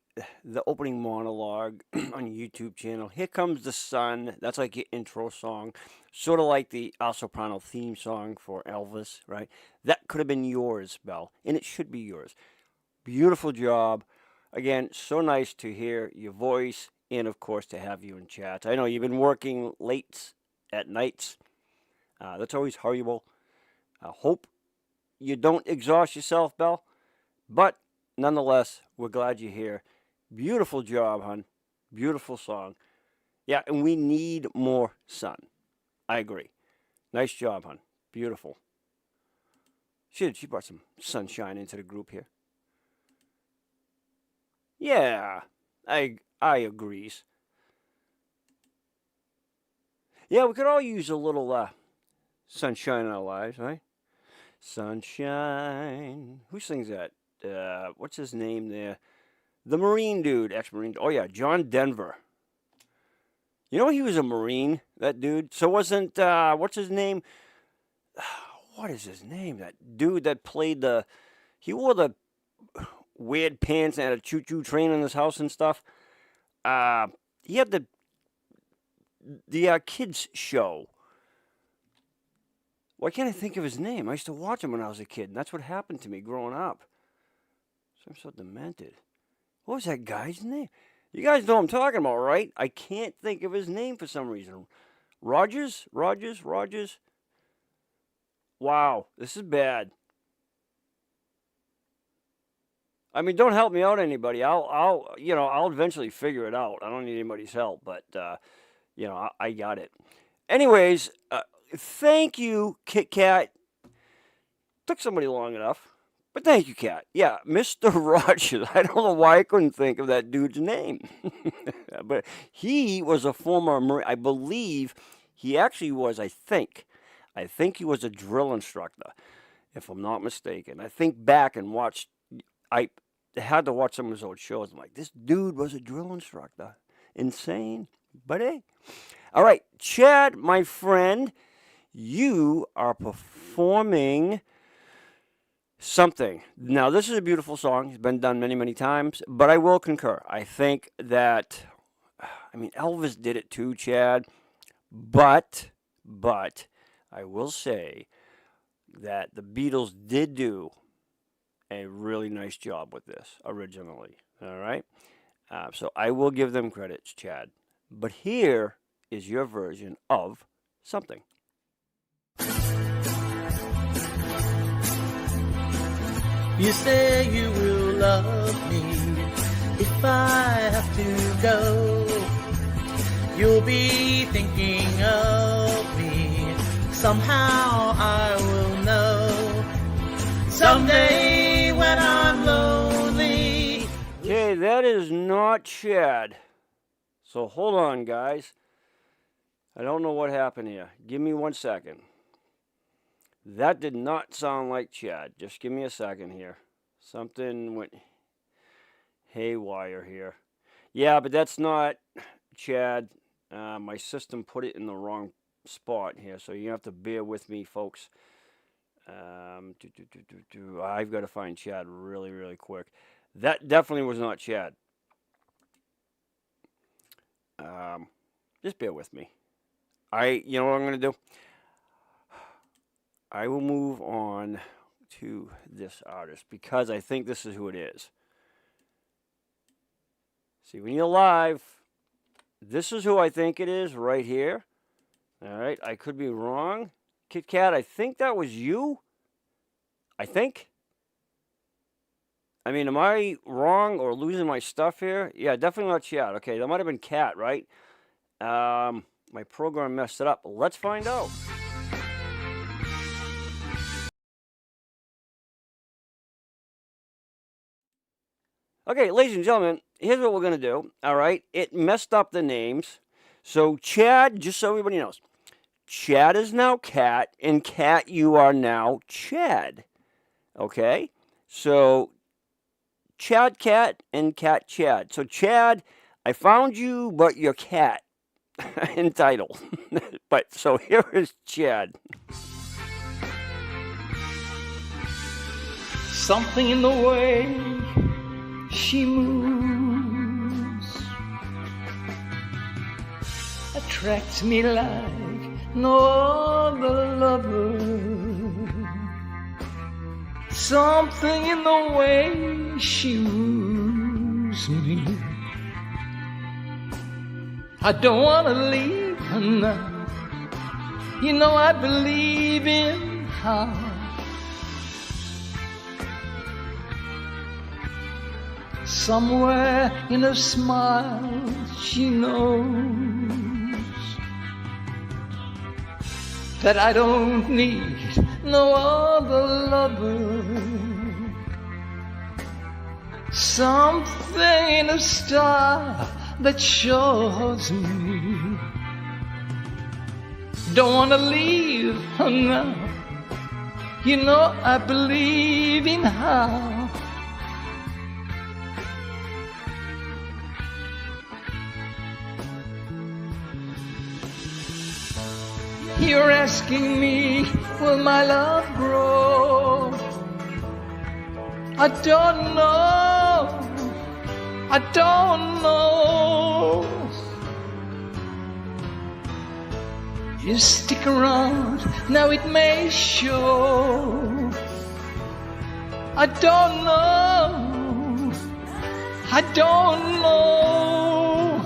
Speaker 2: the opening monologue on your YouTube channel. Here comes the sun. That's like your intro song. Sort of like the Al Soprano theme song for Elvis, right? That could have been yours, Belle, and it should be yours. Beautiful job. Again, so nice to hear your voice and, of course, to have you in chat. I know you've been working late at nights. That's always horrible. I hope you don't exhaust yourself, Belle. But nonetheless, we're glad you're here. Beautiful job, hon. Beautiful song. Yeah, and we need more sun. I agree. Nice job, hon. Beautiful. She brought some sunshine into the group here. Yeah, I agrees. Yeah, we could all use a little sunshine in our lives, right? Sunshine. Who sings that? What's his name there? The Marine dude, ex-Marine. Oh, yeah, John Denver. You know he was a Marine, that dude? So wasn't, what's his name? What is his name? That dude that played he wore the weird pants and had a choo-choo train in his house and stuff. He had the kids show. Why can't I think of his name? I used to watch him when I was a kid, and that's what happened to me growing up. So I'm so demented. What was that guy's name? You guys know what I'm talking about, right? I can't think of his name for some reason. Rogers? Wow, this is bad. I mean, don't help me out, anybody. I'll eventually figure it out. I don't need anybody's help, but I got it. Anyways, thank you, Kit Kat. Took somebody long enough, But thank you, Kat. Yeah, Mr. Rogers. I don't know why I couldn't think of that dude's name. But he was a former Marine. I believe he actually was, I think he was a drill instructor, if I'm not mistaken. I think back and watched, I had to watch some of his old shows. I'm like, this dude was a drill instructor. Insane. But hey. All right, Chad, my friend, you are performing something. Now, this is a beautiful song. It's been done many, many times, but I will concur. I think that, I mean, Elvis did it too, Chad, but I will say that the Beatles did do a really nice job with this originally, all right? So I will give them credits, Chad. But here is your version of something.
Speaker 6: You say you will love me if I have to go. You'll be thinking of me. Somehow I will know. Someday when I'm lonely.
Speaker 2: Okay, that is not Chad. So hold on, guys. I don't know what happened here. Give me 1 second. That did not sound like Chad. Just give me a second here. Something went haywire here. Yeah, but that's not Chad. My system put it in the wrong spot here, so you have to bear with me, folks. I've got to find Chad really, really quick. That definitely was not Chad. Just bear with me. You know what I'm going to do? I will move on to this artist because I think this is who it is. See, when you're live, this is who I think it is right here. All right, I could be wrong. Kit Kat, I think that was you. I think. I mean, am I wrong or losing my stuff here? Yeah, definitely not Chad. Okay, that might have been Kat, right? My program messed it up. Let's find out. Okay, ladies and gentlemen, here's what we're going to do. All right, it messed up the names. So Chad, just so everybody knows, Chad is now Kat, and Kat, you are now Chad. Okay, so Chad Kat and Kat Chad. So Chad, I found you, but you're Kat in title. But so here is Chad.
Speaker 11: Something in the way she moves attracts me like no other lover. Something in the way she woos me. I don't want to leave her now. You know I believe in her. Somewhere in her smile she knows that I don't need no other lover. Something in a star that shows me. Don't wanna leave her now. You know I believe in her. You're asking me, will my love grow? I don't know. I don't know. You stick around, now it may show. I don't know. I don't know.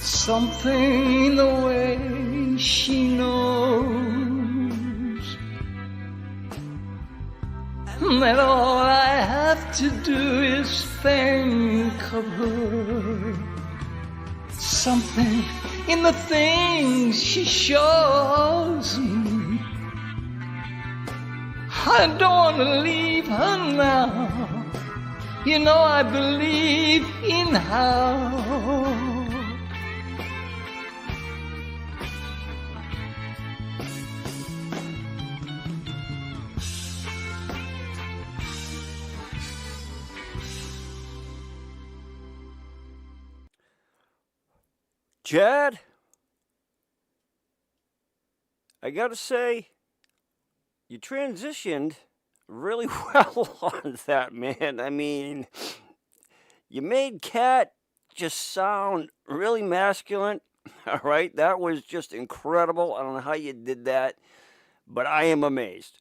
Speaker 11: Something in the way she knows that all I have to do is think of her. Something in the things she shows me. I don't want to leave her now. You know I believe in her.
Speaker 2: Chad, I gotta say, you transitioned really well on that, man. I mean, you made Cat just sound really masculine. All right, that was just incredible. I don't know how you did that, but I am amazed.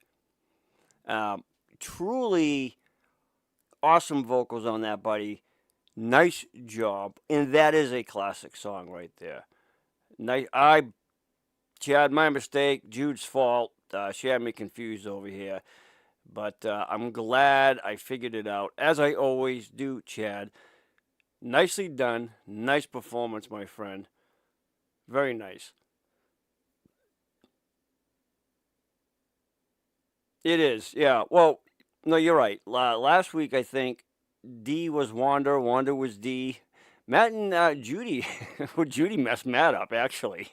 Speaker 2: Truly awesome vocals on that, buddy. Nice job. And that is a classic song right there. Nice. Chad, my mistake. Jude's fault. She had me confused over here. But I'm glad I figured it out, as I always do, Chad. Nicely done. Nice performance, my friend. Very nice. It is, yeah. Well, no, you're right. Last week, I think, D was Wander, Wander was D. Matt and Judy, well, Judy messed Matt up, actually.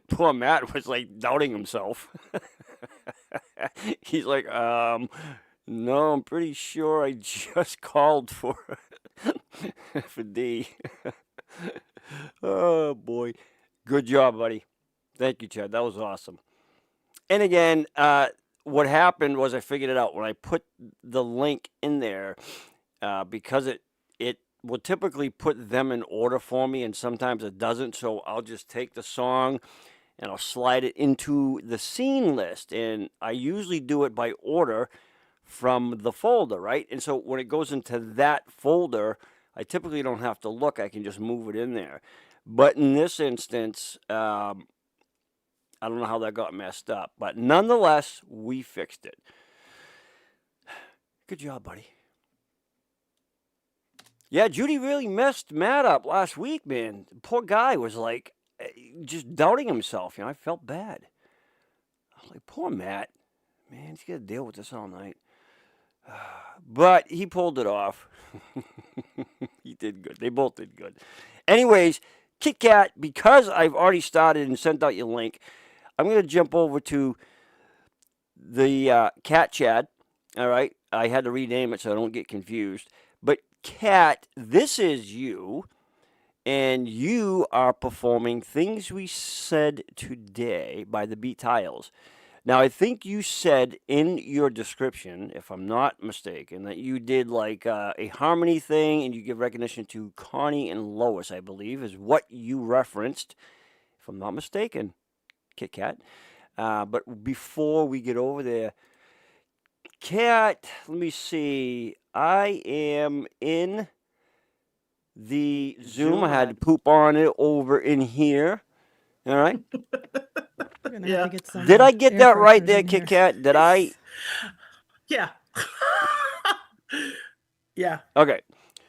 Speaker 2: Poor Matt was, like, doubting himself. He's like, no, I'm pretty sure I just called for D. Oh, boy. Good job, buddy. Thank you, Chad. That was awesome. And again, what happened was I figured it out when I put the link in there. Because it will typically put them in order for me, and sometimes it doesn't. So I'll just take the song and I'll slide it into the scene list. And I usually do it by order from the folder, right? And so when it goes into that folder, I typically don't have to look. I can just move it in there. But in this instance, I don't know how that got messed up. But nonetheless, we fixed it. Good job, buddy. Yeah, Judy really messed Matt up last week, man. The poor guy was like, just doubting himself. You know, I felt bad. I was like, poor Matt. Man, he's got to deal with this all night. But he pulled it off. He did good. They both did good. Anyways, Kit Kat, because I've already started and sent out your link, I'm going to jump over to the Cat Chad. All right. I had to rename it so I don't get confused. But Kat, this is you, and you are performing Things We Said Today by the Beatles. Now, I think you said in your description, if I'm not mistaken, that you did like a harmony thing, and you give recognition to Connie and Lois, I believe, is what you referenced, if I'm not mistaken, Kit Kat. But before we get over there, Kat, let me see. I am in the Zoom. I had to poop on it over in here. All right.
Speaker 5: We're gonna have to get some
Speaker 2: Did I get
Speaker 5: air
Speaker 2: that right
Speaker 5: fresheners
Speaker 2: there,
Speaker 5: in
Speaker 2: Kit
Speaker 5: here.
Speaker 2: Kat? Did I?
Speaker 8: Yeah. Yeah.
Speaker 2: Okay.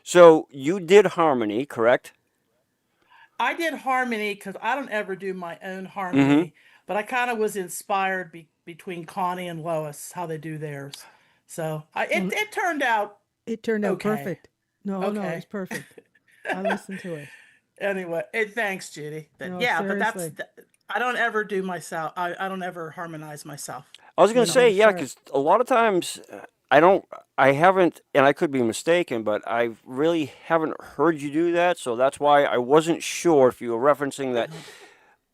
Speaker 2: So you did harmony, correct?
Speaker 8: I did harmony because I don't ever do my own harmony, but I kind of was inspired between Connie and Lois, how they do theirs. So it turned out.
Speaker 5: It turned out
Speaker 8: Okay.
Speaker 5: perfect. No, it
Speaker 8: Okay.
Speaker 5: was perfect. I listened to it.
Speaker 8: Anyway, thanks, Judy.
Speaker 5: No,
Speaker 8: Yeah, but
Speaker 5: seriously.
Speaker 8: I don't ever do myself. I don't ever harmonize myself.
Speaker 2: I was going to
Speaker 5: No,
Speaker 2: say, yeah,
Speaker 5: sure.
Speaker 2: because a lot of times I haven't, and I could be mistaken, but I really haven't heard you do that. So that's why I wasn't sure if you were referencing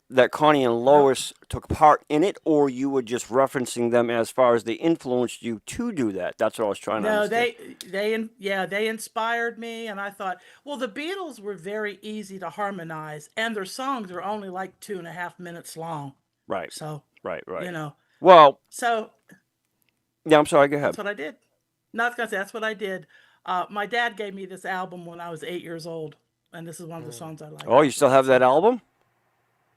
Speaker 2: that Connie and Lois took part in it, or you were just referencing them as far as they influenced you to do that. That's what I was trying to
Speaker 8: No,
Speaker 2: understand.
Speaker 8: they inspired me, and I thought, well, the Beatles were very easy to harmonize, and their songs are only like 2.5 minutes long.
Speaker 2: Right,
Speaker 8: So,
Speaker 2: right.
Speaker 8: you know,
Speaker 2: Well,
Speaker 8: so
Speaker 2: yeah, I'm sorry, go ahead.
Speaker 8: that's what I did. No, I was gonna say that's what I did. My dad gave me this album when I was 8 years old. and this is one of the songs I like.
Speaker 2: Oh, you still have that album?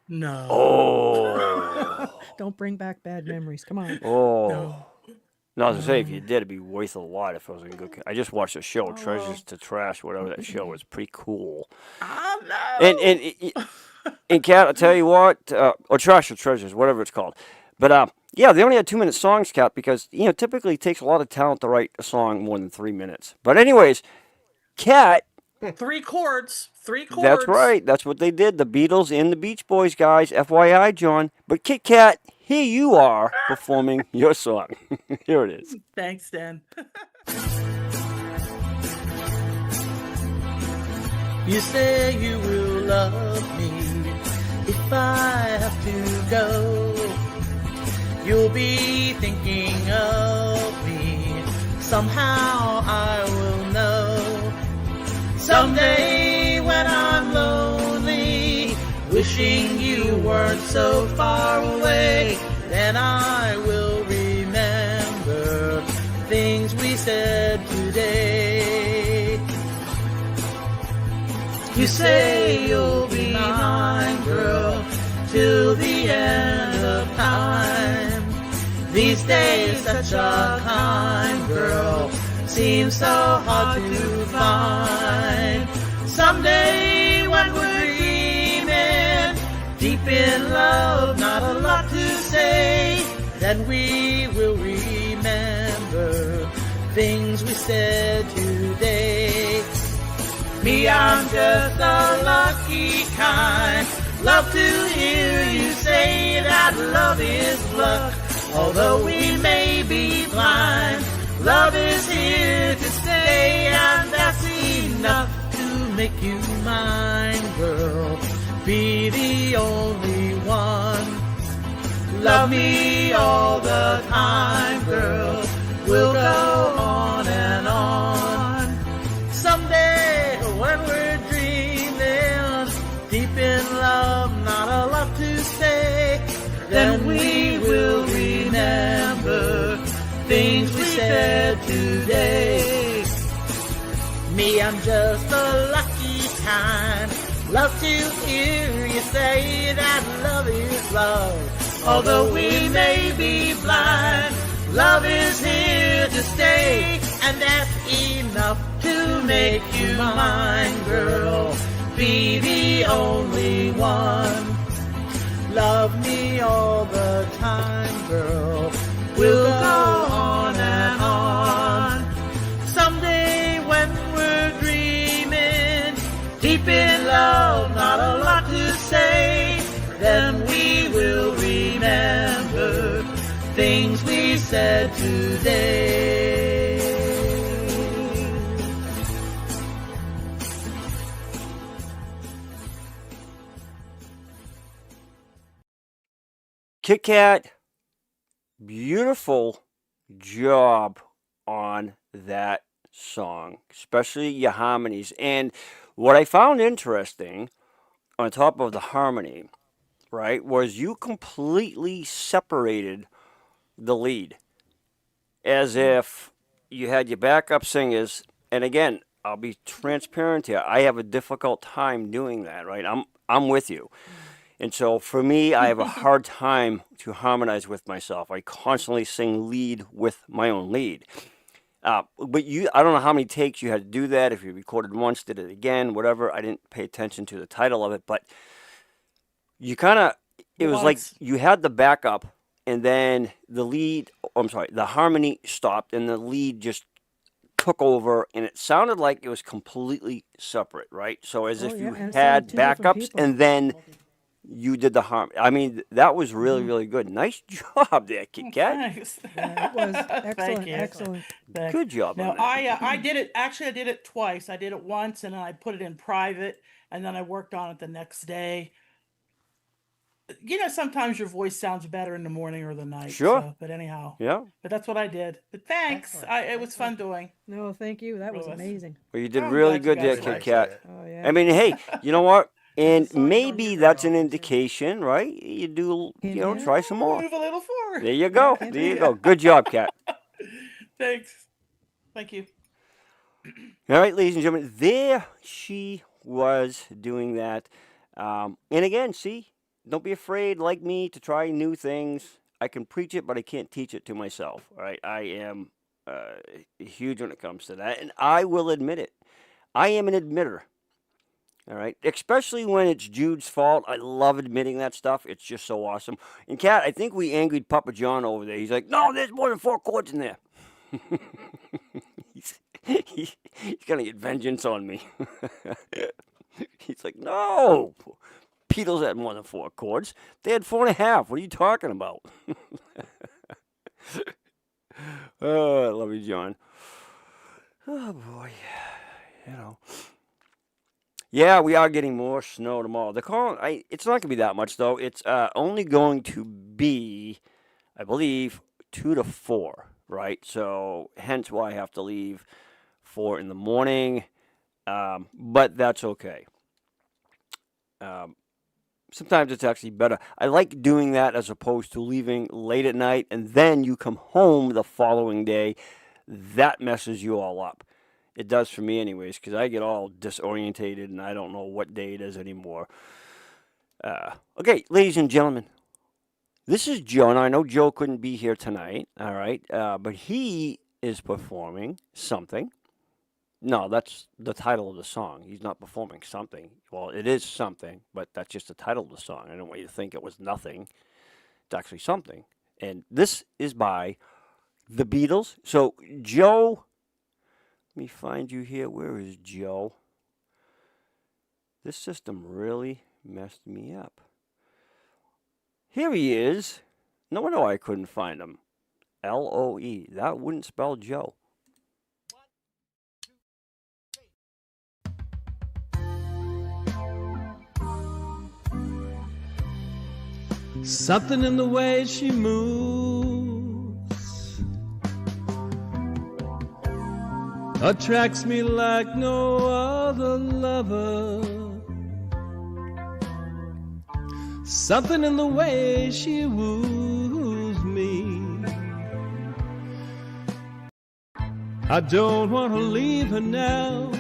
Speaker 8: No.
Speaker 2: Oh.
Speaker 5: Don't bring back bad memories. Come on.
Speaker 2: Oh.
Speaker 8: No.
Speaker 2: No, I was gonna say if you did, it'd be worth a lot if it was in good. I just watched a show, Treasures to Trash, whatever that show was. Pretty cool.
Speaker 8: Oh no.
Speaker 2: And Kat, I'll tell you what, or Trash or Treasures, whatever it's called. But yeah, they only had 2-minute songs, Kat, because typically it takes a lot of talent to write a song more than 3 minutes. But anyways, Kat.
Speaker 8: 3 chords. 3 chords.
Speaker 2: That's right. That's what they did. The Beatles and the Beach Boys, guys. FYI, John. But Kit Kat, here you are performing your song. Here it is.
Speaker 8: Thanks, Dan.
Speaker 6: You say you will love me if I have to go. You'll be thinking of me. Somehow I will know. Someday when I'm lonely, wishing you weren't so far away, then I will remember things we said today. You say you'll be mine, girl, till the end of time. These days such a kind girl seems so hard to find. Someday when we're dreaming, deep in love, not a lot to say, then we will remember things we said today. Me, I'm just a lucky kind, love to hear you say that love is luck. Although we may be blind, love is here to stay, and that's enough to make you mine, girl. Be the only one. Love me all the time, girl. We'll go on and on. Someday when we're dreaming, deep in love, not a lot to say, then we will remember things we said today. Me, I'm just a lucky kind, love to hear you say that love is love. Although we may be blind, love is here to stay, and that's enough to make you mine, girl. Be the only one. Love me all the time, girl. We'll go on and on. Someday when we're dreaming, deep in love, not a lot to say, then we will remember things we said today.
Speaker 2: Kit Kat, beautiful job on that song, especially your harmonies. And what I found interesting, on top of the harmony, right, was you completely separated the lead, as if you had your backup singers. And again, I'll be transparent here. I have a difficult time doing that, right? I'm with you. And so for me, I have a hard time to harmonize with myself. I constantly sing lead with my own lead. But I don't know how many takes you had to do that. If you recorded once, did it again, whatever. I didn't pay attention to the title of it, but you kind of, it was like you had the backup, and then the harmony stopped, and the lead just took over, and it sounded like it was completely separate, right? So as if you had backups, and then you did the harmony. I mean, that was really, really good. Nice job there, Kit Kat.
Speaker 8: Thanks.
Speaker 5: Yeah, it was excellent.
Speaker 8: Thank you.
Speaker 5: Excellent.
Speaker 2: Good job.
Speaker 8: No,
Speaker 2: on that.
Speaker 8: I did it. Actually, I did it twice. I did it once, and then I put it in private, and then I worked on it the next day. You know, sometimes your voice sounds better in the morning or the night.
Speaker 2: Sure.
Speaker 8: So, but anyhow.
Speaker 2: Yeah.
Speaker 8: But that's what I did. But thanks. It was fun doing.
Speaker 5: No, thank you. That was
Speaker 8: Really was.
Speaker 5: amazing.
Speaker 2: Well, you did
Speaker 8: I'm
Speaker 2: really
Speaker 8: glad you
Speaker 2: good there,
Speaker 8: guys
Speaker 2: Kit
Speaker 8: liked
Speaker 2: Kat.
Speaker 5: Oh yeah.
Speaker 2: I mean, hey, you know what? And maybe that's an indication, right? You do, try some more.
Speaker 8: Move a little forward.
Speaker 2: There you go. There you go. Good job, Kat.
Speaker 8: Thanks. Thank you.
Speaker 2: All right, ladies and gentlemen, there she was doing that. And again, see, don't be afraid, like me, to try new things. I can preach it, but I can't teach it to myself. All right, I am huge when it comes to that, and I will admit it. I am an admitter. All right, especially when it's Jude's fault. I love admitting that stuff. It's just so awesome. And Kat, I think we angered Papa John over there. He's like, no, there's more than 4 chords in there. he's gonna get vengeance on me. He's like, no, Beatles had more than 4 chords. They had 4.5. What are you talking about? Oh, I love you, John. Oh boy, you know. Yeah, we are getting more snow tomorrow. They're calling. It's not going to be that much though. It's only going to be, I believe, 2 to 4. Right. So hence why I have to leave 4 in the morning. But that's okay. Sometimes it's actually better. I like doing that as opposed to leaving late at night and then you come home the following day. That messes you all up. It does for me anyways, because I get all disorientated and I don't know what day it is anymore. Okay, ladies and gentlemen, this is Joe, and I know Joe couldn't be here tonight, all right, but he is performing something. No, that's the title of the song. He's not performing something. Well, it is something, but that's just the title of the song. I don't want you to think it was nothing. It's actually something. And this is by the Beatles. So, Joe... Let me find you here. Where is Joe? This system really messed me up. Here he is. No wonder I couldn't find him. L-O-E. That wouldn't spell Joe.
Speaker 6: Something in the way she moves attracts me like no other lover. Something in the way she woos me. I don't want to leave her now.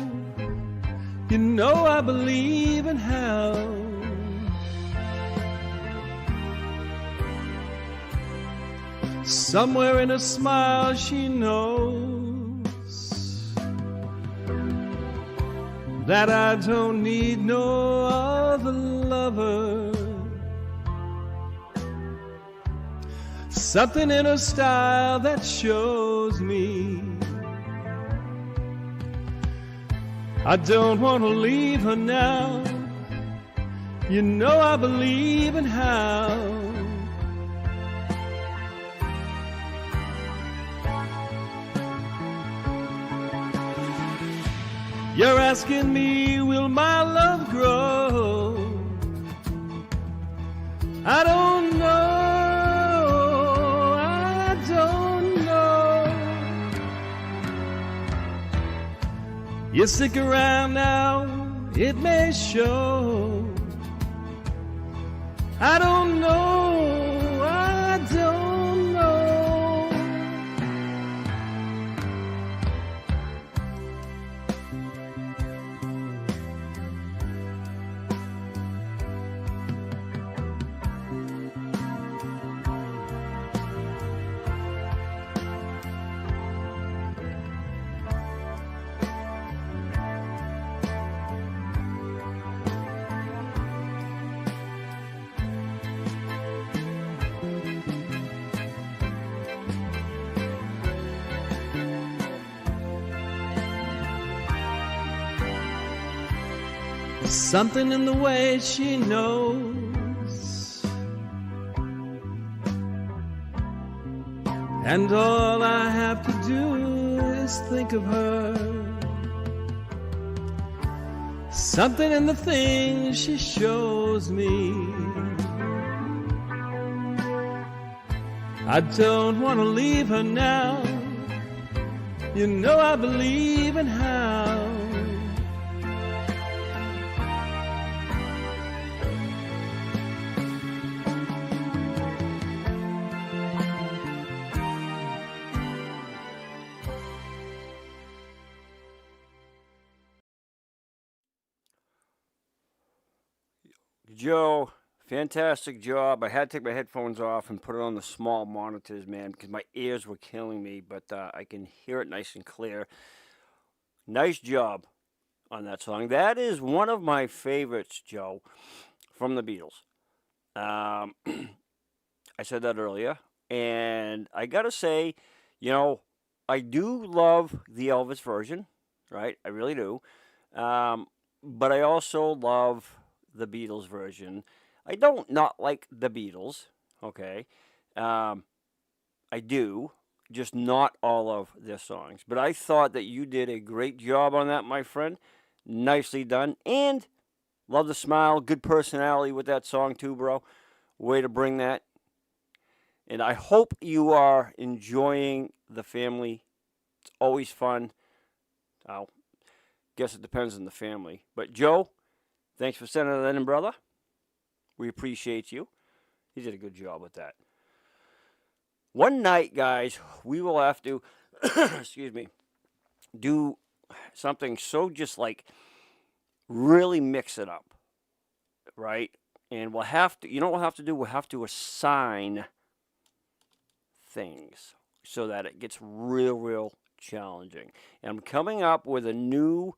Speaker 6: You know I believe in how. Somewhere in her smile she knows that I don't need no other lover. Something in her style that shows me I don't want to leave her now. You know I believe in how. You're asking me, will my love grow? I don't know, I don't know. You stick around now, it may show. I don't know, I don't know. Something in the way she knows, and all I have to do is think of her. Something in the things she shows me. I don't want to leave her now. You know I believe in how.
Speaker 2: Joe, fantastic job. I had to take my headphones off and put it on the small monitors, man, because my ears were killing me, but I can hear it nice and clear. Nice job on that song. That is one of my favorites, Joe, from the Beatles. I said that earlier, and I gotta say, you know, I do love the Elvis version, right? I really do. But I also love the Beatles version. I don't not like the Beatles, okay? I do, just not all of their songs. But I thought that you did a great job on that, my friend. Nicely done. And love the smile, good personality with that song too, bro. Way to bring that. And I hope you are enjoying the family. It's always fun. I guess it depends on the family. But Joe, thanks for sending that in, brother. We appreciate you. You did a good job with that. One night, guys, we will have to, excuse me, do something so just like really mix it up, right? And we'll have to, you know what we'll have to do? We'll have to assign things so that it gets real challenging. And I'm coming up with a new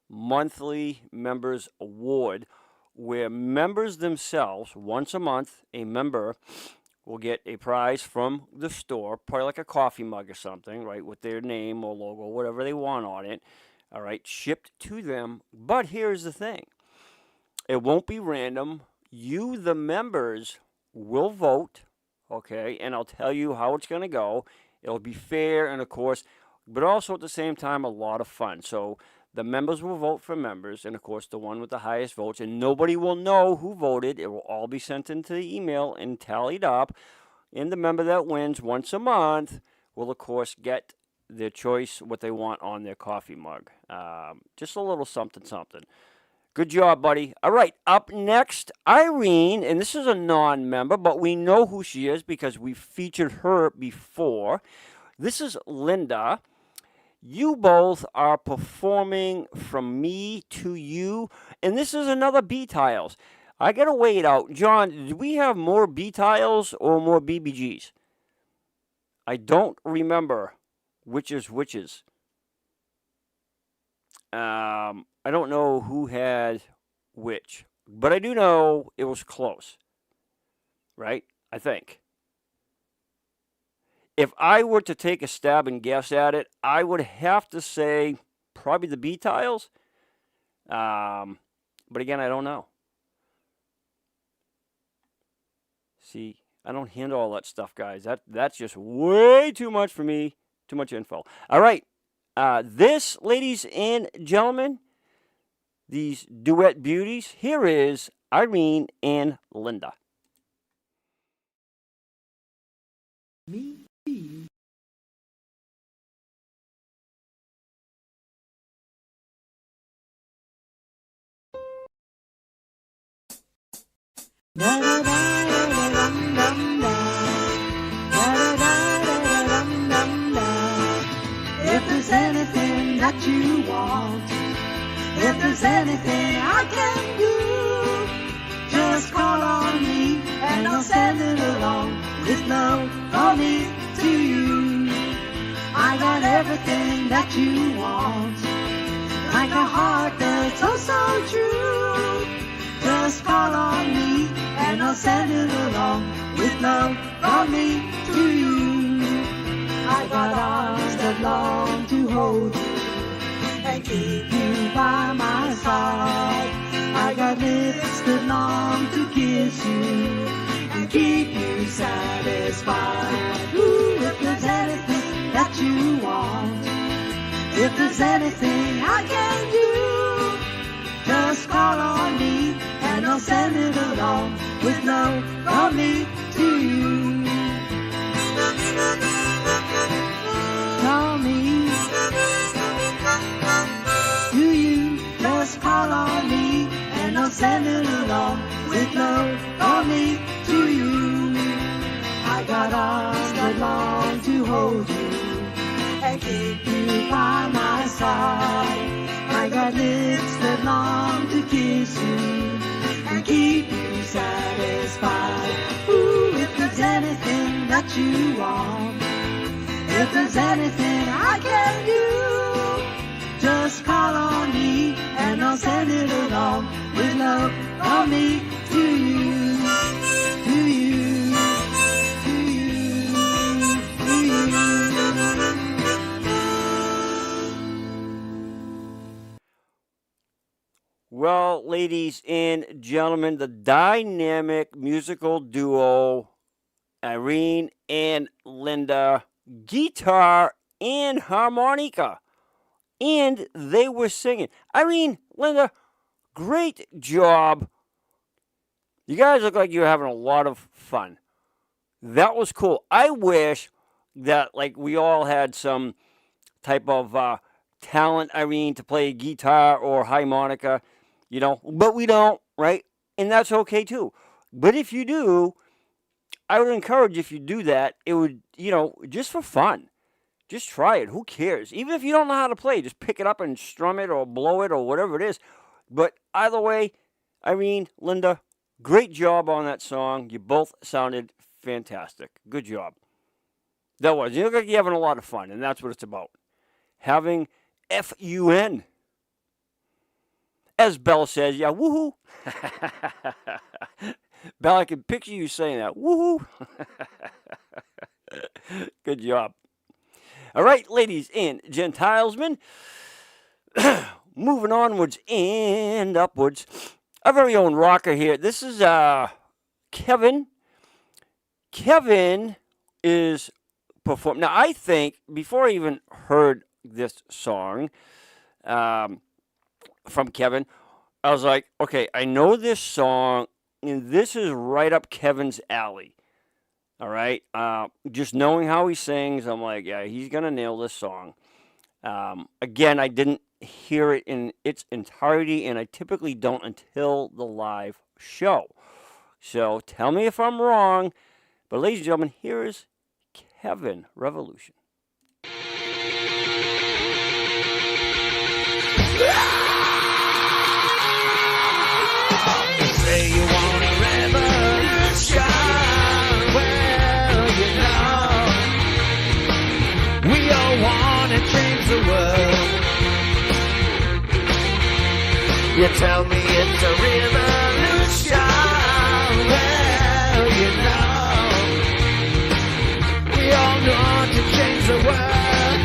Speaker 2: monthly members award where members themselves, once a month, a member will get a prize from the store, probably like a coffee mug or something, right, with their name or logo, whatever they want on it, all right, shipped to them. But here's the thing. It won't be random. You, the members, will vote, okay, and I'll tell you how it's going to go. It'll be fair and, of course, but also at the same time, a lot of fun. So the members will vote for members, and, of course, the one with the highest votes, and nobody will know who voted. It will all be sent into the email and tallied up, and the member that wins once a month will, of course, get their choice, what they want on their coffee mug. Just a little something. Good job, buddy. All right, up next, Irene, and this is a non-member, but we know who she is because we've featured her before. This is Linda. You both are performing From Me to You, and this is another B-Tiles. I got to wait out. John, do we have more B-Tiles or more BBGs? I don't remember which is whiches. I don't know who had which, but I do know it was close, right? I think. If I were to take a stab and guess at it, I would have to say probably the B-Tiles. But again, I don't know. See, I don't handle all that stuff, guys. That's just way too much for me. Too much info. All right. This, ladies and gentlemen, these duet beauties, here is Irene and Linda.
Speaker 6: Me. Da da da da dum dum da. Da da da da dum dum da. If there's anything that you want, if there's anything I can do, just call on me and I'll send it along with love from me to you. I got everything that you want, like a heart that's oh so true. Just call on me and I'll send it along with love from me to you. I got arms that long to hold you and keep you by my side. I got lips that long to kiss you and keep you satisfied. Ooh, if there's anything that you want, if there's anything I can do, just call on me and I'll send it along with love from me to you. Call me. Do you just call on me and I'll send it along with love from me to you. I got arms that long to hold you and keep you by my side. I got lips that long to kiss you and
Speaker 10: keep you satisfied. Ooh, if there's anything that you want, if there's anything I can do, just call on me and I'll send it along with love from me to you, to you, to you, to you.
Speaker 2: Well, ladies and gentlemen, the dynamic musical duo, Irene and Linda, guitar and harmonica. And they were singing. Irene, Linda, great job. You guys look like you're having a lot of fun. That was cool. I wish that, like, we all had some type of talent, Irene, to play guitar or harmonica, you know, but we don't, right? And that's okay too. But if you do, I would encourage, if you do that, it would, you know, just for fun. Just try it. Who cares? Even if you don't know how to play, just pick it up and strum it or blow it or whatever it is. But either way, Irene, Linda, great job on that song. You both sounded fantastic. Good job. That was. You look like you're having a lot of fun, and that's what it's about. Having fun. As Belle says, yeah, woohoo. Belle, I can picture you saying that. Woohoo. Good job. All right, ladies and gentilesmen, moving onwards and upwards. Our very own rocker here. This is Kevin. Kevin is performing. Now, I think, before I even heard this song from Kevin, I was like, okay, I know this song, and this is right up Kevin's alley. All right? Just knowing how he sings, I'm like, yeah, he's going to nail this song. Again, I didn't hear it in its entirety, and I typically don't until the live show. So tell me if I'm wrong. But ladies and gentlemen, here is Kevin Revolution.
Speaker 6: Say you want a revolution, well, you know, we all want to change the world. You tell me it's a revolution, well, you know, we all want to change the world.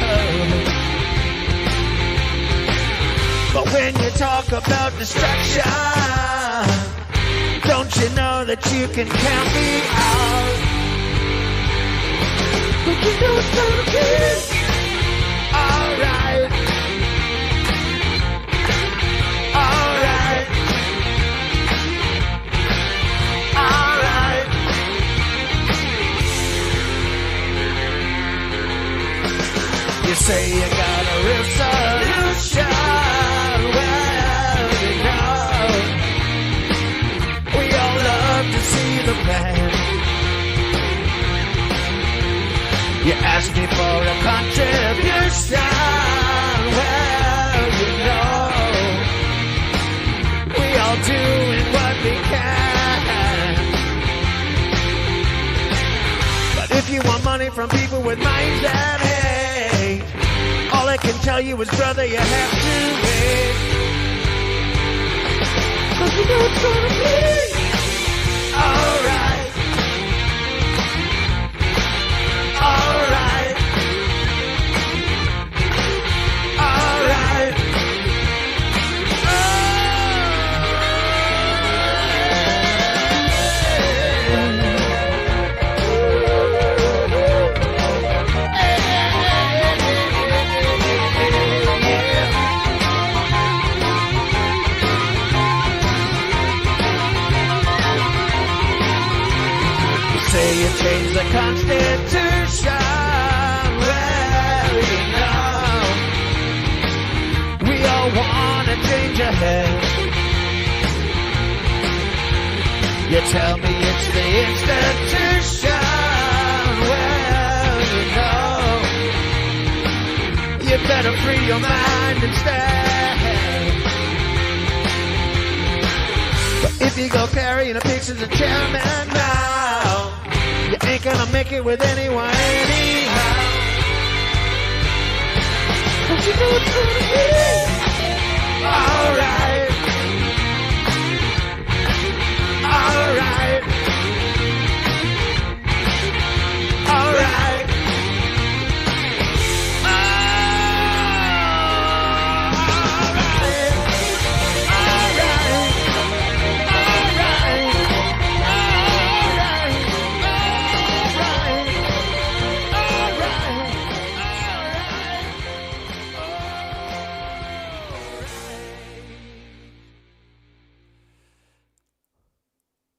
Speaker 6: But when you talk about destruction, don't you know that you can count me out? But you know it's gonna be alright. Alright. Alright. You say you got a real solution. Well, you know, we all love to see the plan. You ask me for a contribution. Well, you know, we all doing what we can. But if you want money from people with minds that hate, all I can tell you is, brother, you have to wait. 'Cause you know it's gonna be alright. Alright. Alright. Say you change the Constitution, well, you know, we all want to change ahead. You tell me it's the institution, well, you know, you better free your mind instead. But if If you go carrying the pictures of chairman now, you ain't gonna make it with anyone anyhow. But you know it's gonna be alright. Alright. Alright.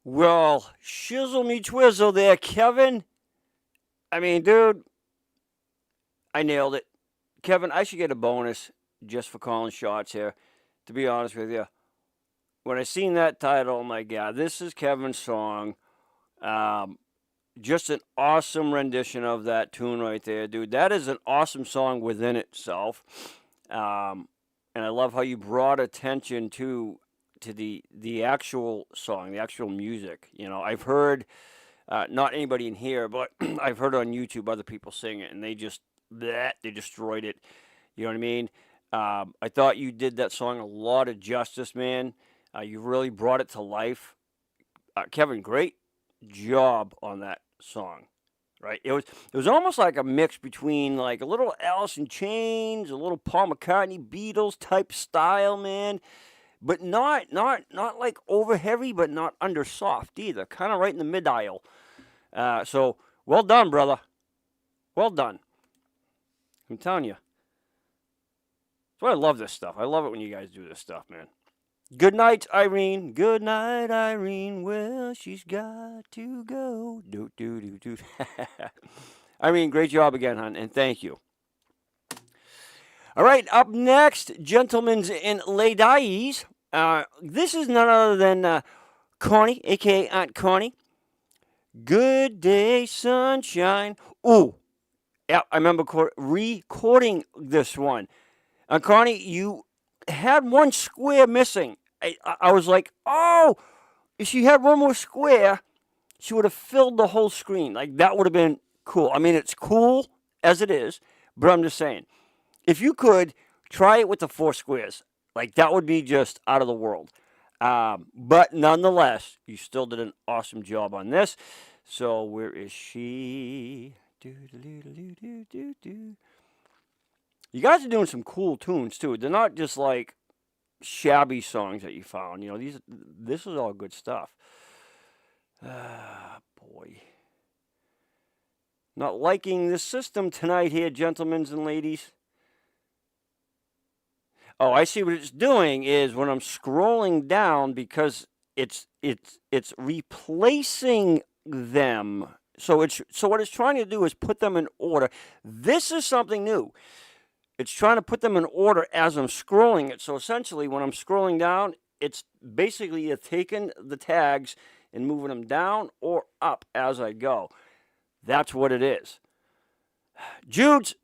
Speaker 2: Well, shizzle me twizzle there, Kevin. I mean, dude, I nailed it. Kevin, I should get a bonus just for calling shots here, to be honest with you. When I seen that title, oh my God, this is Kevin's song. Just an awesome rendition of that tune right there, dude. That is an awesome song within itself. And I love how you brought attention to the actual song, the actual music. You know, I've heard, not anybody in here, but I've heard on YouTube other people sing it, and they just, they destroyed it. You know what I mean? I thought you did that song a lot of justice, man. You really brought it to life. Kevin, great job on that song, right? It was almost like a mix between like a little Alice in Chains, a little Paul McCartney, Beatles type style, man. But not like over heavy, but not under soft either. Kind of right in the mid-aisle. So, well done, brother. Well done. I'm telling you. That's why I love this stuff. I love it when you guys do this stuff, man. Good night, Irene. Good night, Irene. Well, she's got to go. Do. Irene, great job again, hon, and thank you. All right, up next, gentlemen and ladies, this is none other than Connie, a.k.a. Aunt Connie. Good day, sunshine. Ooh, yeah, I remember recording this one. Connie, you had one square missing. I was like, oh, if she had one more square, she would have filled the whole screen. Like, that would have been cool. I mean, it's cool as it is, but I'm just saying. If you could, try it with the 4 squares. Like, that would be just out of the world. But nonetheless, you still did an awesome job on this. So, where is she? You guys are doing some cool tunes, too. They're not just, like, shabby songs that you found. You know, this is all good stuff. Boy. Not liking the system tonight here, gentlemen and ladies. Oh, I see what it's doing is when I'm scrolling down, because it's replacing them. So what it's trying to do is put them in order. This is something new. It's trying to put them in order as I'm scrolling it. So essentially, when I'm scrolling down, it's basically taking the tags and moving them down or up as I go. That's what it is. Judes,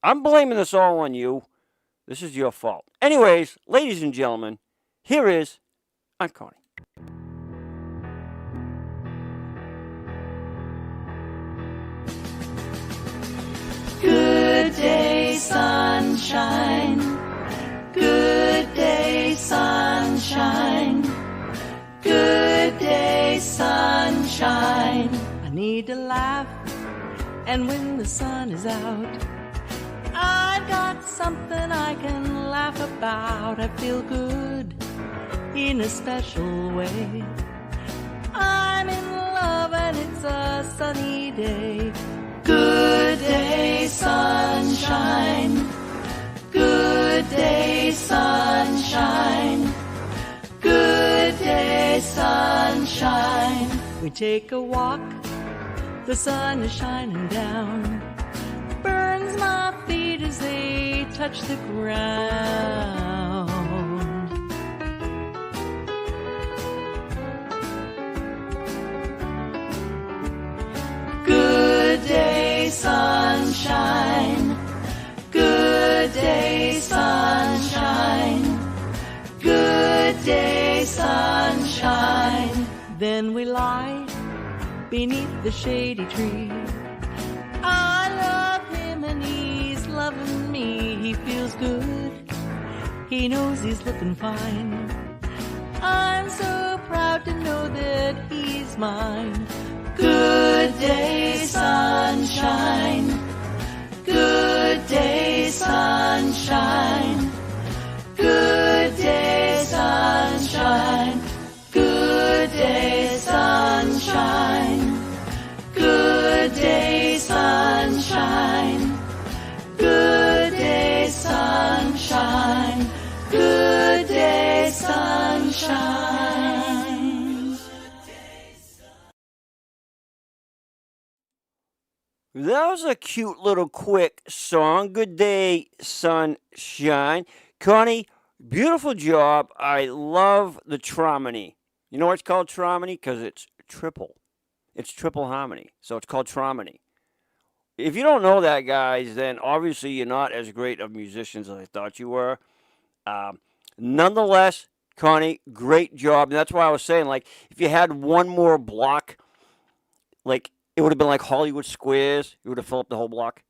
Speaker 2: I'm blaming this all on you. This is your fault. Anyways, ladies and gentlemen, here is Aunt Connie.
Speaker 10: Good day, sunshine. Good day, sunshine. Good day, sunshine. I need to laugh, and when the sun is out, I've got something I can laugh about. I feel good in a special way. I'm in love and it's a sunny day. Good day, sunshine. Good day, sunshine. Good day, sunshine. We take a walk, the sun is shining down. Burns my feet as they touch the ground. Good day, sunshine. Good day, sunshine. Good day, sunshine.
Speaker 6: lie beneath the shady tree. I love him and he's loving me. He feels good. He knows he's looking fine. I'm so proud to know that he's mine. Good day, sunshine. Good day, sunshine. Good day, sunshine. Good day, sunshine. Good day, sunshine. Good day, sunshine. Good day, sunshine.
Speaker 2: That was a cute little quick song. Good day, sunshine. Connie, beautiful job. I love the Tramini. You know why it's called Tramini? Because it's triple. It's triple harmony. So it's called Tramini. If you don't know that, guys, then obviously you're not as great of musicians as I thought you were. Nonetheless, Connie, great job. And that's why I was saying, like, if you had one more block, like, it would have been like Hollywood Squares. You would have filled up the whole block.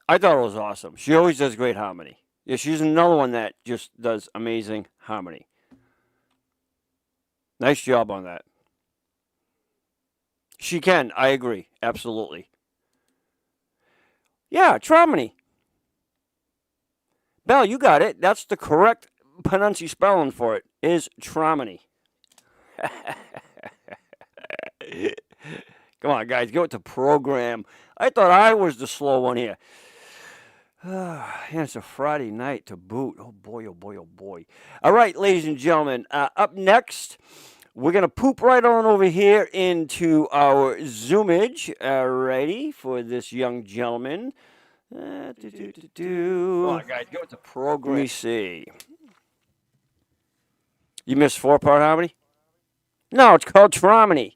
Speaker 2: I thought it was awesome. She always does great harmony. Yeah, she's another one that just does amazing harmony. Nice job on that. She can. I agree. Absolutely. Yeah, Tramini. Belle, you got it. That's the correct pronunciation spelling for it. Is Tramini. Come on, guys. Go with the program. I thought I was the slow one here. Yeah, it's a Friday night to boot. Oh, boy, oh, boy, oh, boy. All right, ladies and gentlemen. Up next, we're going to poop right on over here into our Zoomage. Ready for this young gentleman. Come on, guys. Go with the program. Let me see. You missed 4-part harmony? No, it's called Tramini.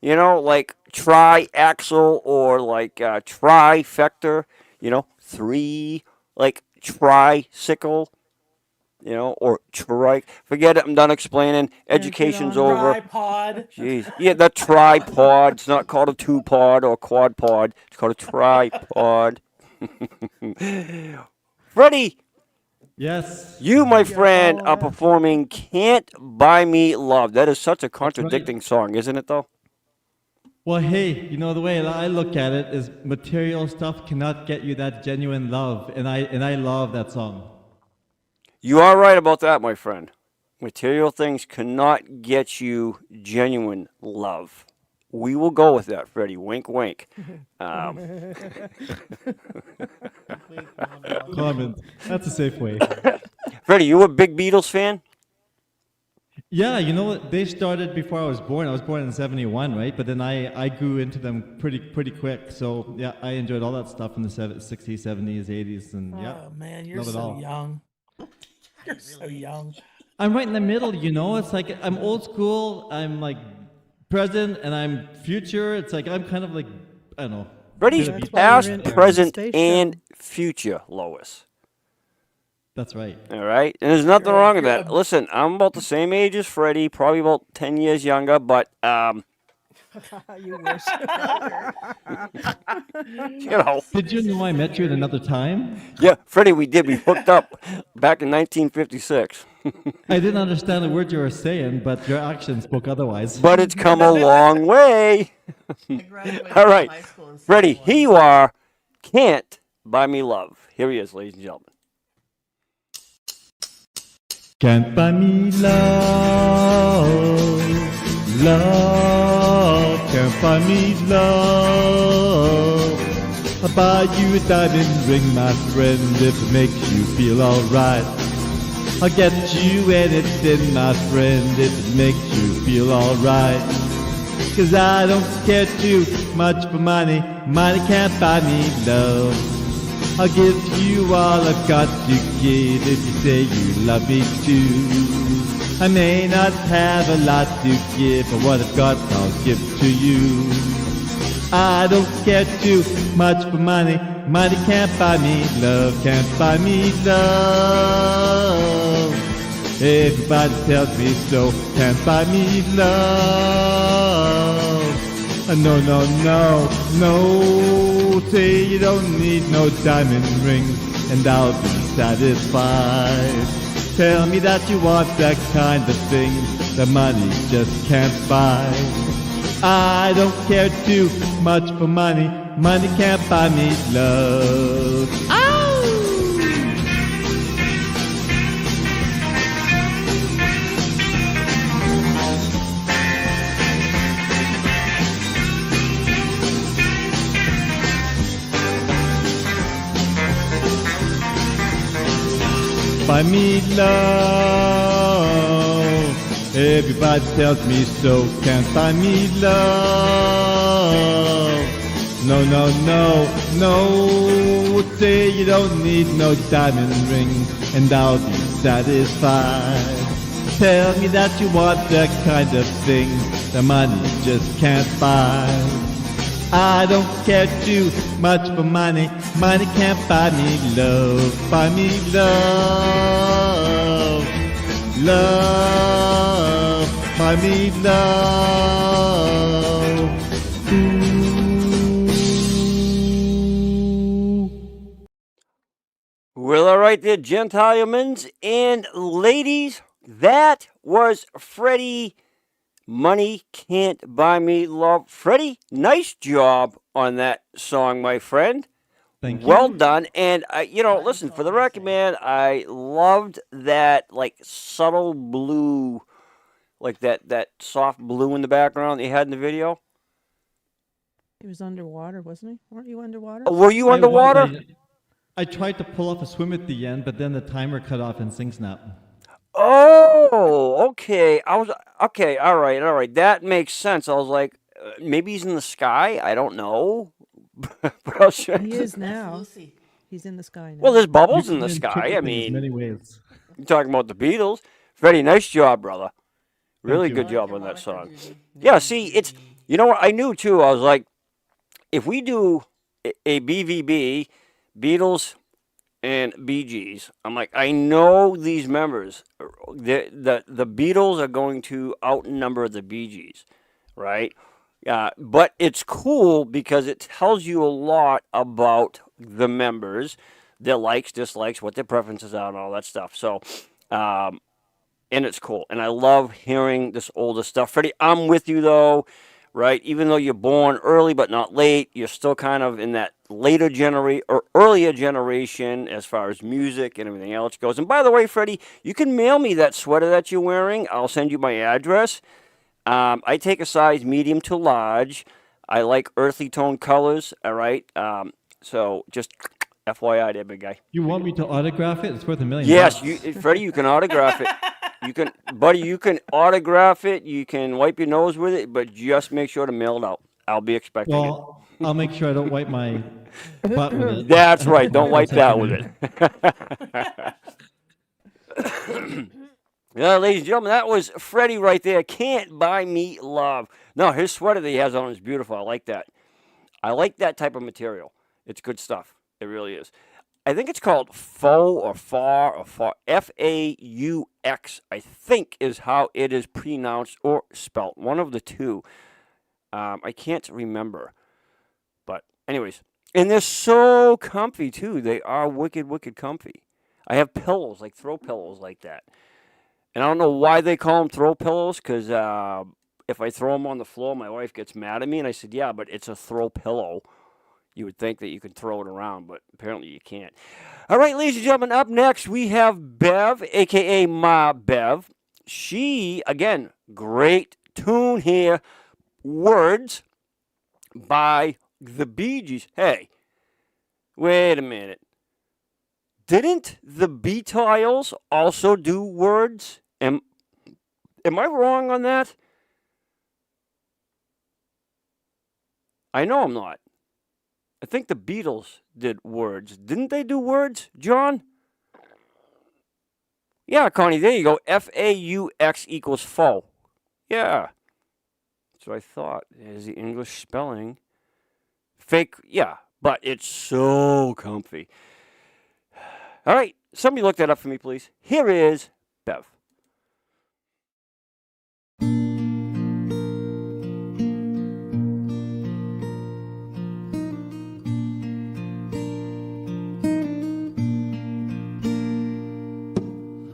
Speaker 2: You know, like triaxle or like trifecta. You know, 3, like tricycle. You know, or trike. Forget it. I'm done explaining. Education's over.
Speaker 8: Tripod.
Speaker 2: Jeez. Yeah, the tripod. It's not called a 2-pod or quad pod. It's called a tripod. Freddie.
Speaker 7: Yes.
Speaker 2: You, my friend, are performing Can't Buy Me Love. That is such a contradicting song, isn't it, though?
Speaker 7: Well, hey, you know, the way I look at it is material stuff cannot get you that genuine love, and I love that song.
Speaker 2: You are right about that, my friend. Material things cannot get you genuine love. We will go with that, Freddie. Wink, wink.
Speaker 7: Comment. That's a safe way.
Speaker 2: Freddie, you a big Beatles fan?
Speaker 7: Yeah, you know what? They started before I was born. I was born in '71, right? But then I grew into them pretty quick. So yeah, I enjoyed all that stuff in the 60s, 70s, 80s, and yeah.
Speaker 8: Oh man, you're so young. You're so young.
Speaker 7: I'm right in the middle, you know. It's like I'm old school. I'm like present, and I'm future. It's like I'm kind of like I don't know.
Speaker 2: Freddie's past, present, and future, Lois.
Speaker 7: That's right.
Speaker 2: All right. And there's nothing wrong with that. Listen, I'm about the same age as Freddie, probably about 10 years younger, but,
Speaker 5: You wish.
Speaker 2: you know.
Speaker 7: Did you know I met you at another time?
Speaker 2: Yeah, Freddie, we did. We hooked up back in 1956.
Speaker 7: I didn't understand the word you were saying, but your actions spoke otherwise.
Speaker 2: But it's come a long way. All right. Freddie, here you are. Can't Buy Me Love. Here he is, ladies and gentlemen.
Speaker 7: Can't buy me love, love, can't buy me love. I'll buy you a diamond ring, my friend, if it makes you feel alright. I'll get you anything, my friend, if it makes you feel alright. 'Cause I don't care too much for money, money can't buy me love. I'll give you all I've got to give if you say you love me too. I may not have a lot to give, but what I've got I'll give to you. I don't care too much for money, money can't buy me love, can't buy me love. Everybody tells me so, can't buy me love. No, no, no, no. Say you don't need no diamond ring, and I'll be satisfied. Tell me that you want that kind of thing that money just can't buy. I don't care too much for money. Money can't buy me love. Buy me love. Everybody tells me so, can't buy me love. No, no, no, no. Say you don't need no diamond ring, and I'll be satisfied. Tell me that you want that kind of thing that money just can't buy. I don't care too much for money. Money can't buy me love. Buy me love. Love. Buy me love.
Speaker 2: Well, all right there, gentlemen and ladies. That was Freddie. Money Can't Buy Me Love. Freddie, nice job on that song, my friend.
Speaker 7: Thank you.
Speaker 2: Well done. And, listen, for the record, man, I loved that, like, subtle blue, like that soft blue in the background that you had in the video.
Speaker 5: He was underwater, wasn't he? Weren't you underwater?
Speaker 2: Oh, were you underwater?
Speaker 7: I tried to pull off a swim at the end, but then the timer cut off in SingSnap.
Speaker 2: Oh, okay. Okay, all right. That makes sense. I was like, maybe he's in the sky. I don't know. But I was trying
Speaker 5: He
Speaker 2: to-
Speaker 5: is now. He's in the sky now.
Speaker 2: Well, there's bubbles
Speaker 7: You
Speaker 2: in the
Speaker 7: can
Speaker 2: sky.
Speaker 7: interpret
Speaker 2: I
Speaker 7: it in
Speaker 2: mean,
Speaker 7: many ways.
Speaker 2: you're talking about the Beatles. Freddie, nice job, brother. Really
Speaker 7: you.
Speaker 2: good job on that song. Yeah, see, it's, you know what, I knew too. I was like, if we do a BVB, Beatles and Bee Gees, I'm like, I know these members, the Beatles are going to outnumber the Bee Gees, right? But it's cool because it tells you a lot about the members, their likes, dislikes, what their preferences are, and all that stuff. So, and it's cool. And I love hearing this older stuff. Freddie, I'm with you, though, right? Even though you're born early but not late, you're still kind of in that later generation or earlier generation as far as music and everything else goes. And by the way, Freddie, you can mail me that sweater that you're wearing. I'll send you my address. I take a size medium to large. I like earthy tone colors, all right? So just FYI there, big guy.
Speaker 7: You want me to autograph it? It's worth $1 million.
Speaker 2: Yes, Freddie, you can autograph it. You can autograph it. You can wipe your nose with it, but just make sure to mail it out. I'll be expecting
Speaker 7: Well, I'll make sure I don't wipe my butt with
Speaker 2: it.
Speaker 7: it.
Speaker 2: That's right. Don't wipe that with it. Yeah, ladies and gentlemen, that was Freddie right there. Can't Buy Me Love. No, his sweater that he has on is beautiful. I like that. I like that type of material. It's good stuff. It really is. I think it's called faux or far or far. F-A-U-X, I think, is how it is pronounced or spelt. One of the two. I can't remember. But anyways. And they're so comfy, too. They are wicked, wicked comfy. I have pillows, like throw pillows like that. And I don't know why they call them throw pillows, because if I throw them on the floor, my wife gets mad at me. And I said, yeah, but it's a throw pillow. You would think that you could throw it around, but apparently you can't. All right, ladies and gentlemen, up next we have Bev, a.k.a. Ma Bev. She, again, great tune here. Words by the Bee Gees. Hey, wait a minute. Didn't the Beatles also do words? Am I wrong on that? I know I'm not. I think the Beatles did words. Didn't they do words, John? Yeah, Connie, there you go. F-A-U-X equals faux. Yeah. That's what I thought. There's the English spelling. Fake, yeah. but it's so comfy. All right, somebody look that up for me, please. Here is Bev.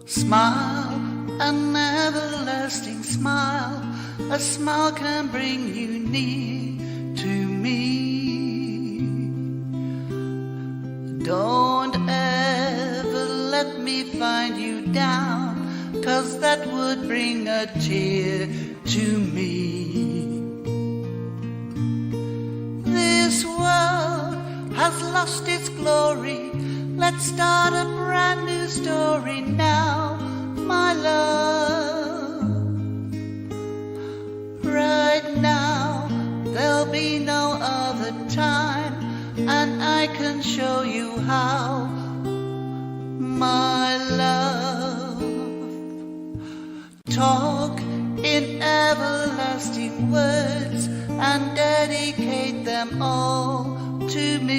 Speaker 6: Smile, an everlasting smile. A smile can bring you near to me. Don't ever let me find you down, 'cause that would bring a tear to me. This world has lost its glory. Let's start a brand new story now, my love. Right now, there'll be no other time, and I can show you how, my love. Talk in everlasting words and dedicate them all to me.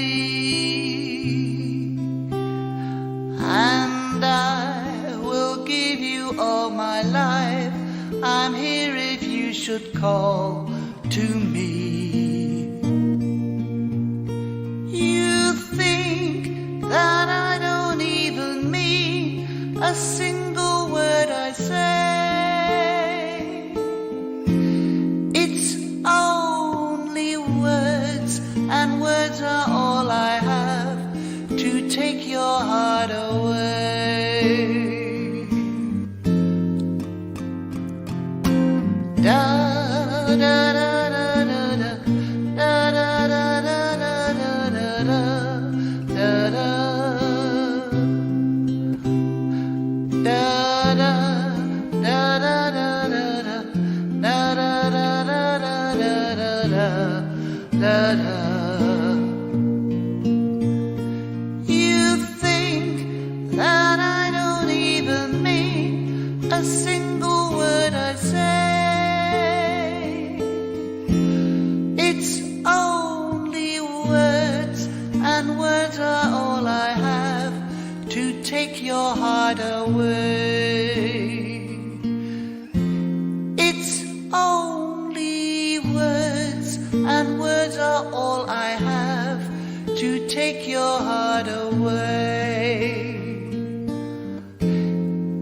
Speaker 6: And I will give you all my life. I'm here if you should call to me. You think that I don't even mean a single word I say. It's only words, and words are all I have to take your heart away. Da da da da da da da da da da da da da. You think that I don't even mean a single word I say. It's only words, and words are all I have to take your heart away. It's only words, and words are all I have to take your heart away.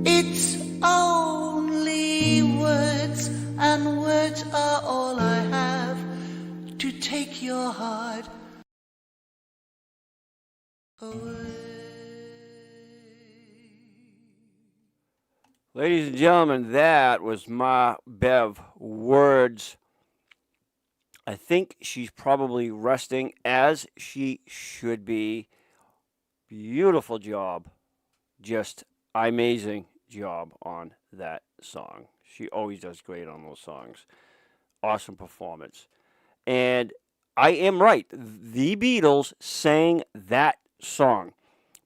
Speaker 6: It's only words, and words are all I have to take your heart away.
Speaker 2: Ladies and gentlemen, that was my Bev words. I think she's probably resting, as she should be. Beautiful job. Just amazing job on that song. She always does great on those songs. Awesome performance. And I am right. The Beatles sang that song.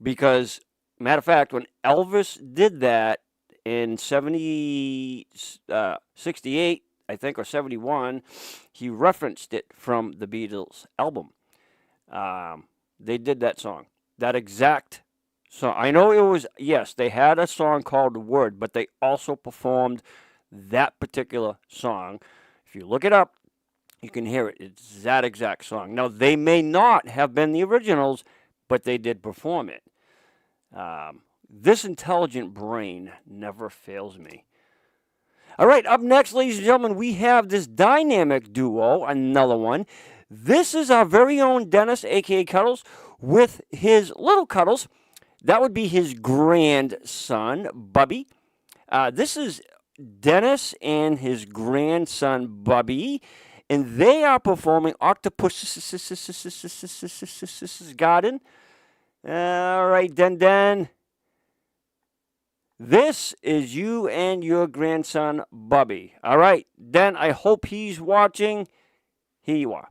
Speaker 2: Because, matter of fact, when Elvis did that in 68, I think, or 71, he referenced it from the Beatles album. They did that song. That exact song. I know it was, yes, they had a song called Word, but they also performed that particular song. If you look it up, you can hear it. It's that exact song. Now, they may not have been the originals, but they did perform it. This intelligent brain never fails me. All right, up next, ladies and gentlemen, we have this dynamic duo, another one. This is our very own Dennis, a.k.a. Cuddles, with his little Cuddles. That would be his grandson, Bubby. This is Dennis and his grandson, Bubby, and they are performing Octopus's Garden. All right, Den. This is you and your grandson, Bubby. All right, Den, I hope he's watching. Here you are.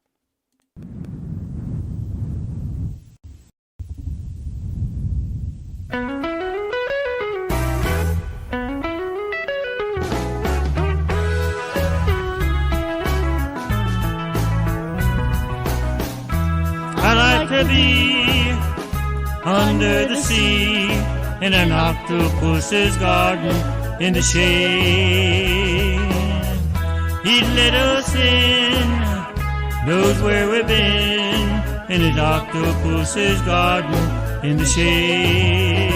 Speaker 12: I like
Speaker 11: to be under the sea in an octopus's garden in the shade. He'd let us in, knows where we've been, in an octopus's garden in the shade.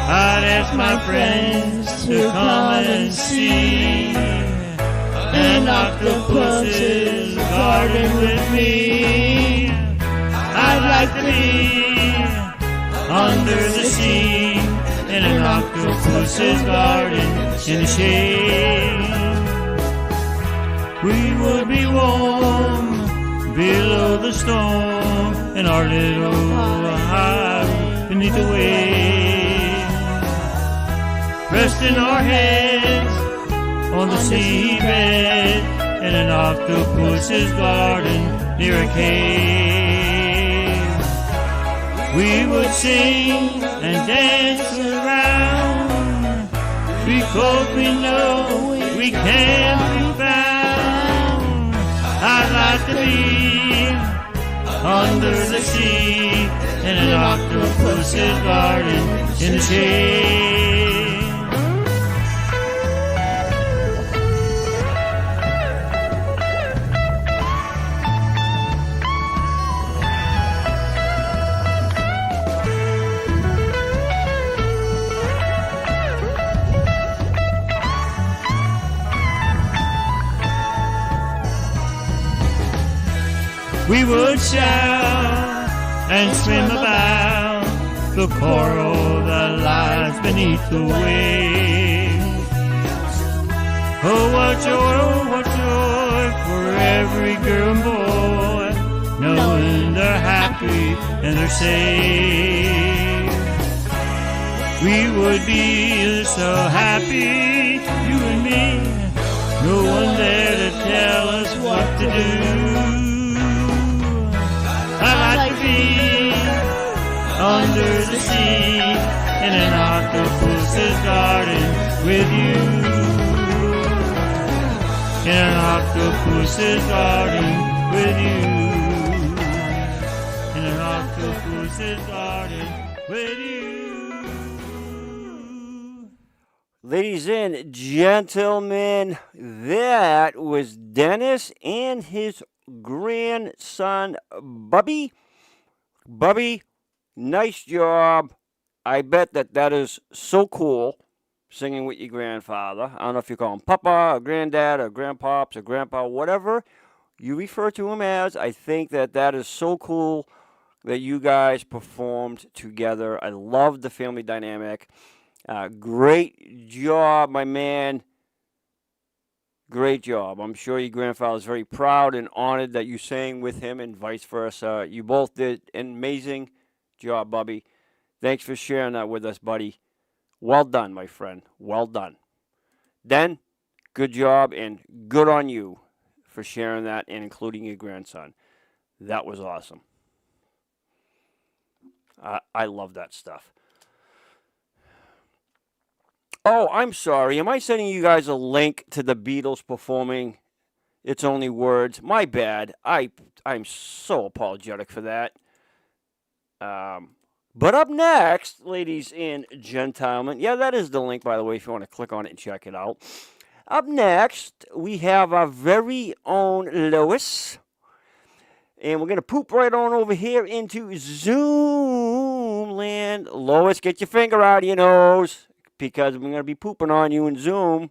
Speaker 11: I'd ask my friends to come and see an octopus's garden with me. I'd like to be under the sea in an octopus's garden in the shade. We would be warm below the storm in our little hive beneath the waves, resting our heads on the seabed in an octopus's garden near a cave. We would sing and dance around because we know we can't be found. I'd like to be under the sea in an octopus's garden in the shade. We would shout and swim about the coral that lies beneath the waves. Oh, what joy for every girl and boy, knowing they're happy and they're safe. We would be so happy, you and me, no one there to tell us what to do. I'd like to be under the sea in an octopus's garden with you. In an octopus's garden with you. In an octopus's garden with you.
Speaker 2: Ladies and gentlemen, that was Dennis and his grandson, Bubby. Bubby, nice job. I bet that is so cool, singing with your grandfather. I don't know if you call him Papa or Granddad or Grandpops or Grandpa, whatever you refer to him as. I think that is so cool that you guys performed together. I love the family dynamic. Great job, my man. Great job. I'm sure your grandfather is very proud and honored that you sang with him and vice versa. You both did an amazing job, Bubby. Thanks for sharing that with us, buddy. Well done, my friend. Well done. Den, good job and good on you for sharing that and including your grandson. That was awesome. I love that stuff. Oh, I'm sorry. Am I sending you guys a link to the Beatles performing It's Only Words? My bad. I'm so apologetic for that. But up next, ladies and gentlemen, yeah, that is the link, by the way, if you want to click on it and check it out. Up next, we have our very own Lois. And we're going to poop right on over here into Zoom land. Lois, get your finger out of your nose, because we're going to be pooping on you in Zoom.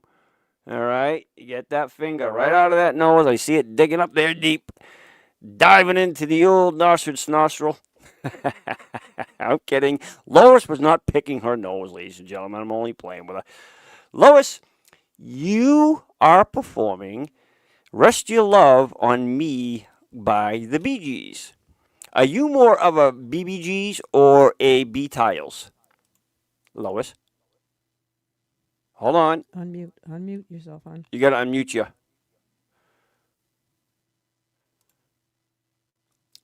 Speaker 2: All right? Get that finger right out of that nose. I see it digging up there deep. Diving into the old nostril. I'm kidding. Lois was not picking her nose, ladies and gentlemen. I'm only playing with her. Lois, you are performing Rest Your Love on Me by the Bee Gees. Are you more of a BBGs or a B-Tiles? Lois? Hold on.
Speaker 5: Unmute yourself, hon.
Speaker 2: You got to unmute you.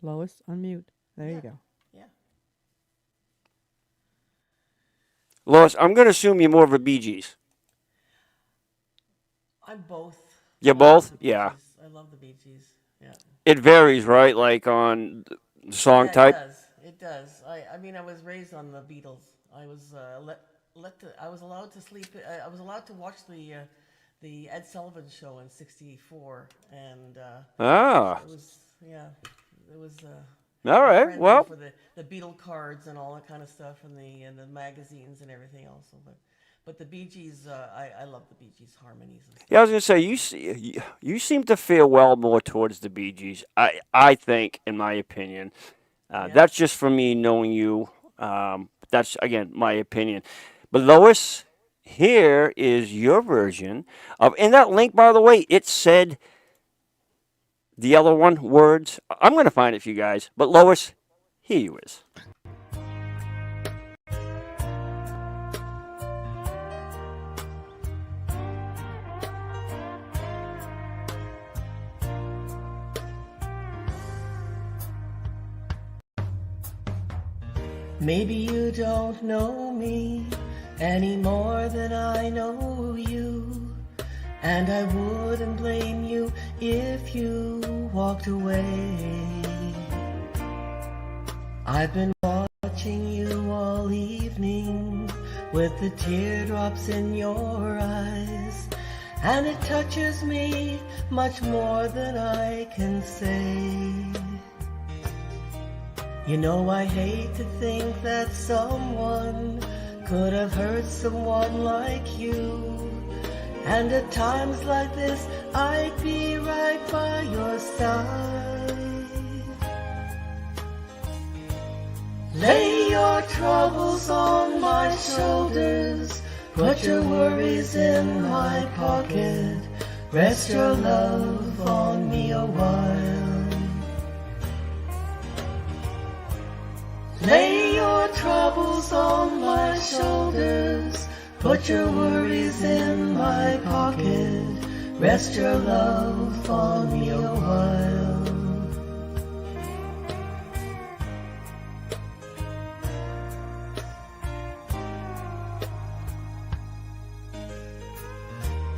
Speaker 5: Lois, unmute. There you go.
Speaker 8: Yeah.
Speaker 2: Lois, I'm going to assume you're more of a Bee Gees.
Speaker 8: I'm both.
Speaker 2: You're both? Yeah.
Speaker 8: I love the Bee Gees. Yeah.
Speaker 2: It varies, right? Like on song
Speaker 6: Yeah,
Speaker 2: type?
Speaker 6: It does. It does. I mean, I was raised on the Beatles. I was I was allowed to sleep. I was allowed to watch the Ed Sullivan Show in '64, and
Speaker 2: Ah,
Speaker 6: it was it was.
Speaker 2: all
Speaker 6: My
Speaker 2: right.
Speaker 6: friends
Speaker 2: Well,
Speaker 6: were for the Beatle cards and all that kind of stuff, and the magazines and everything else. But the Bee Gees, I love the Bee Gees harmonies. And stuff.
Speaker 2: yeah, I was gonna say you seem to feel well more towards the Bee Gees. I think, in my opinion, that's just for me knowing you. That's again my opinion. But Lois, here is your version of. In that link, by the way, it said the other one words. I'm gonna find it for you guys. But Lois, here you is.
Speaker 6: Maybe you don't know me any more than I know you, and I wouldn't blame you if you walked away. I've been watching you all evening with the teardrops in your eyes, and it touches me much more than I can say. You know, I hate to think that someone could have hurt someone like you, and at times like this I'd be right by your side. Lay your troubles on my shoulders, put your worries in my pocket, rest your love on me a while. Lay your troubles on my shoulders, put your worries in my pocket, rest your love on me a while.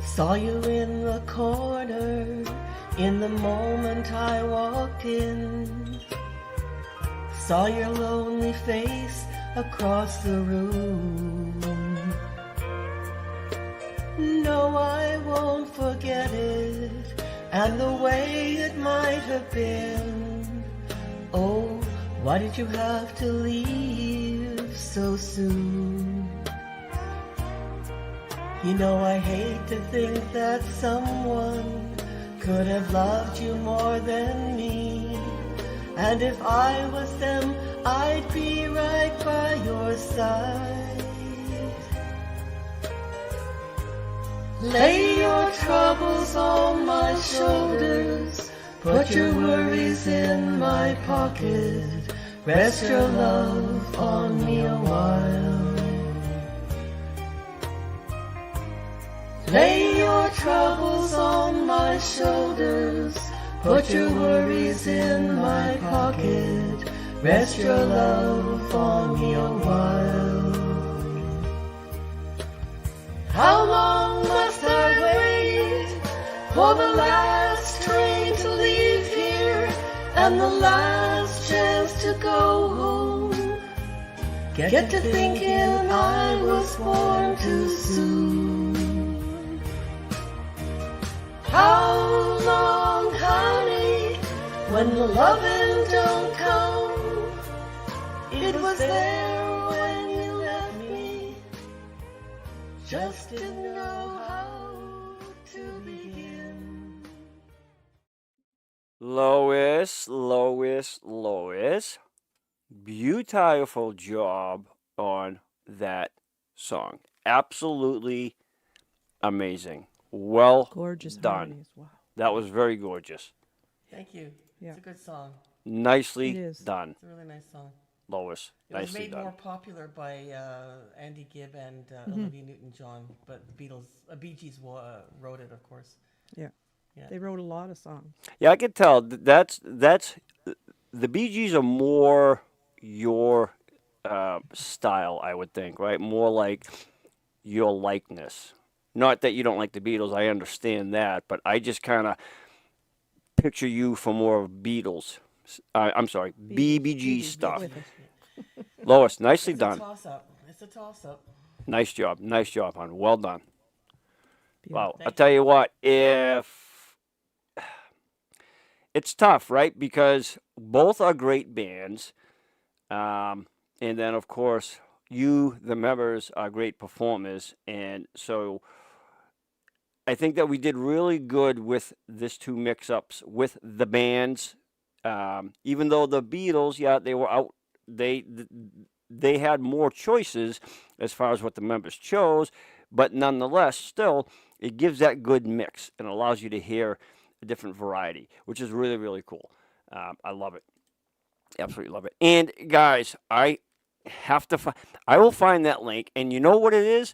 Speaker 6: Saw you in the corner in the moment I walked in. Saw your lonely face across the room. No, I won't forget it, and the way it might have been. Oh, why did you have to leave so soon? You know, I hate to think that someone could have loved you more than me, and if I was them, I'd be right by your side. Lay your troubles on my shoulders, put your worries in my pocket, rest your love on me a while. Lay your troubles on my shoulders, put your worries in my pocket, rest your love on me a while. How long must I wait for the last train to leave here and the last chance to go home? Get to thinking I was born too soon. How long, honey, when the loving don't come? It was there when you left me, just didn't know how to begin.
Speaker 2: Lois, beautiful job on that song. Absolutely amazing. Well
Speaker 5: Gorgeous
Speaker 2: done.
Speaker 5: harmonies. Wow.
Speaker 2: That was very gorgeous.
Speaker 6: Thank you.
Speaker 5: Yeah.
Speaker 6: It's a good song.
Speaker 2: Nicely
Speaker 5: It is.
Speaker 2: done,
Speaker 6: It's a really nice song.
Speaker 2: Lois.
Speaker 6: It was
Speaker 2: Nicely
Speaker 6: made
Speaker 2: done.
Speaker 6: more popular by Andy Gibb and
Speaker 5: Mm-hmm.
Speaker 6: Olivia Newton-John, but the Beatles, Bee Gees wrote it, of course.
Speaker 5: Yeah.
Speaker 6: Yeah.
Speaker 5: They wrote a lot of songs.
Speaker 2: Yeah, I could tell. That's the Bee Gees are more your style, I would think, right? More like your likeness. Not that you don't like the Beatles, I understand that, but I just kind of picture you for more of Beatles I'm sorry, BBG stuff.
Speaker 5: with it.
Speaker 2: Lois, nicely
Speaker 8: It's a
Speaker 2: done.
Speaker 8: toss-up. It's a toss-up.
Speaker 2: Nice job, hon. Well done. Wow, I'll
Speaker 8: Thank
Speaker 2: tell you what, if it's tough, right? Because both are great bands, and then of course you, the members, are great performers, and so I think that we did really good with this two mix-ups with the bands. Even though the Beatles, yeah, they were out, they had more choices as far as what the members chose, but nonetheless, still, it gives that good mix and allows you to hear a different variety, which is really, really cool. I love it. Absolutely love it. And guys, I will find that link, and you know what it is?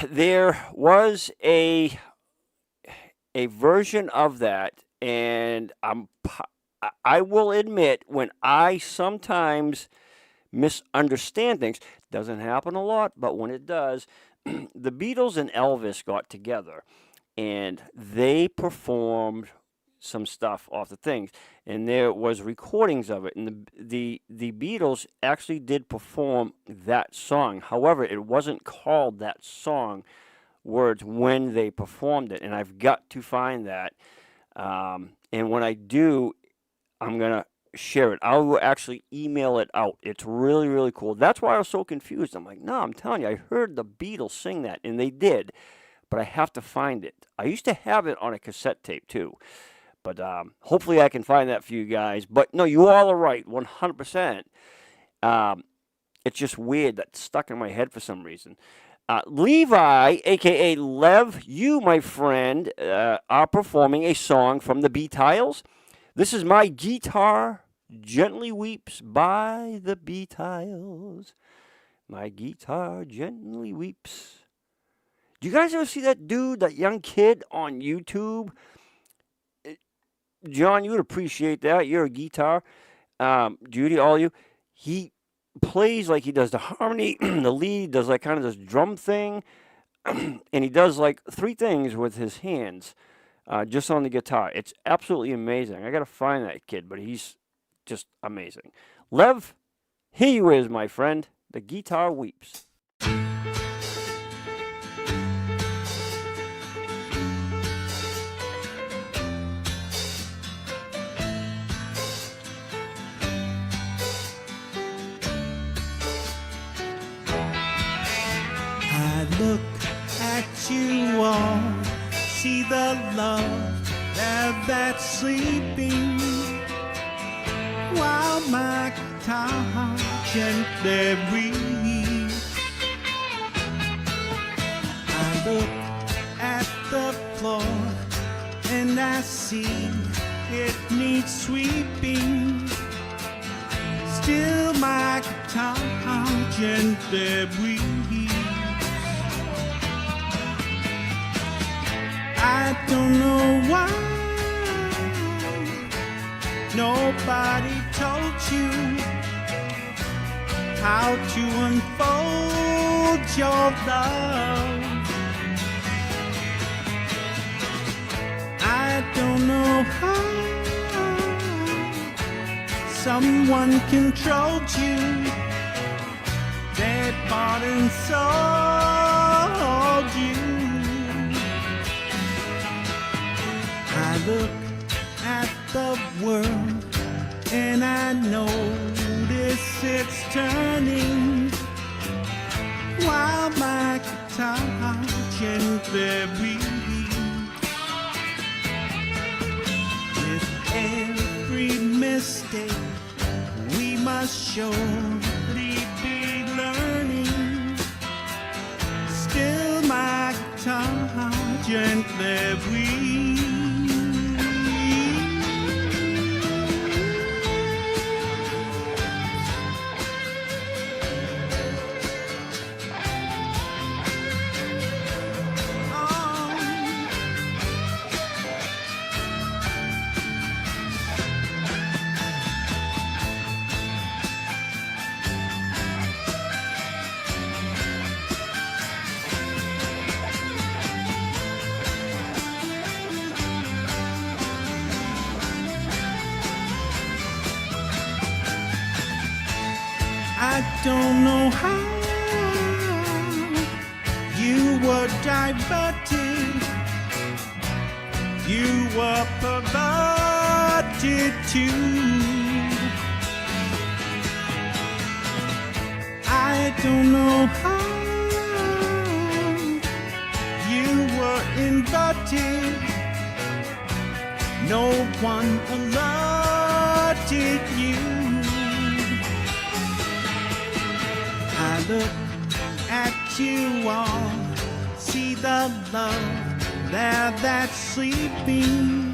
Speaker 2: There was a version of that, and I will admit, when I sometimes misunderstand things, doesn't happen a lot, but when it does, the Beatles and Elvis got together, and they performed some stuff off the things, and there was recordings of it, and the Beatles actually did perform that song. However, it wasn't called that song words when they performed it, and I've got to find that, and when I do, I'm gonna share it. I'll actually email it out. It's really, really cool. That's why I was so confused. I'm like, no, I'm telling you, I heard the Beatles sing that, and they did, but I have to find it. I used to have it on a cassette tape too, but hopefully I can find that for you guys. But no, you all are right, 100%. It's just weird. That's stuck in my head for some reason. Levi, a.k.a. Lev, you, my friend, are performing a song from the Beatles. This is My Guitar Gently Weeps by the Beatles. My guitar gently weeps. Do you guys ever see that dude, that young kid on YouTube? John, you would appreciate that. You're a guitar. Judy, all you. He plays like he does the harmony, the lead, does like kind of this drum thing, and he does like 3 things with his hands. Just on the guitar. It's absolutely amazing. I got to find that kid, but he's just amazing. Lev, here you is, my friend. The guitar weeps.
Speaker 1: I look at you all, see the love that's sleeping, while my guitar gently weeps. I look at the floor and I see it needs sweeping, still my guitar gently weeps. I don't know why nobody told you how to unfold your love. I don't know how someone controlled you, they bought and sold you. I look at the world and I notice it's turning, while my guitar gently weeps. With every mistake we must surely be learning, still my guitar gently weeps.
Speaker 6: I don't know how you were diverted, you were perverted too. I don't know how you were inverted, no one alerted you. I look at you all, see the love there that's sleeping,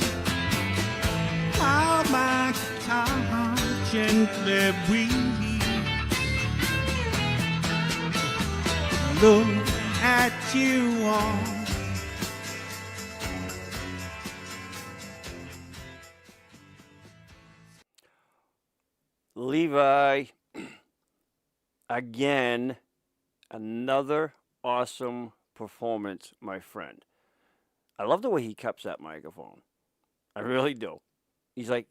Speaker 6: while my guitar gently breathes. Look at you all.
Speaker 2: Levi, again, another awesome performance, my friend. I love the way he cups that microphone. I really do. He's like,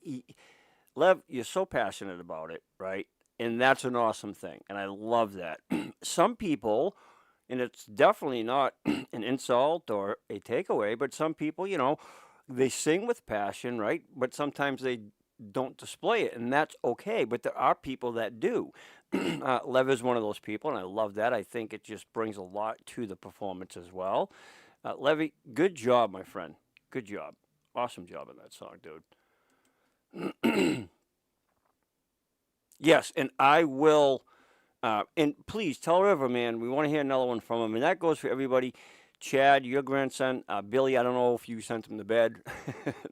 Speaker 2: Lev, you're so passionate about it, right? And that's an awesome thing. And I love that. Some people, and it's definitely not an insult or a takeaway, but some people, you know, they sing with passion, right? But sometimes they don't display it, and that's okay. But there are people that do. Lev is one of those people, and I love that. I think it just brings a lot to the performance as well. Levy, good job, my friend. Good job. Awesome job in that song, dude. Yes, and I will, and please tell River, man, we want to hear another one from him, and that goes for everybody. Chad, your grandson, Billy, I don't know if you sent him to bed,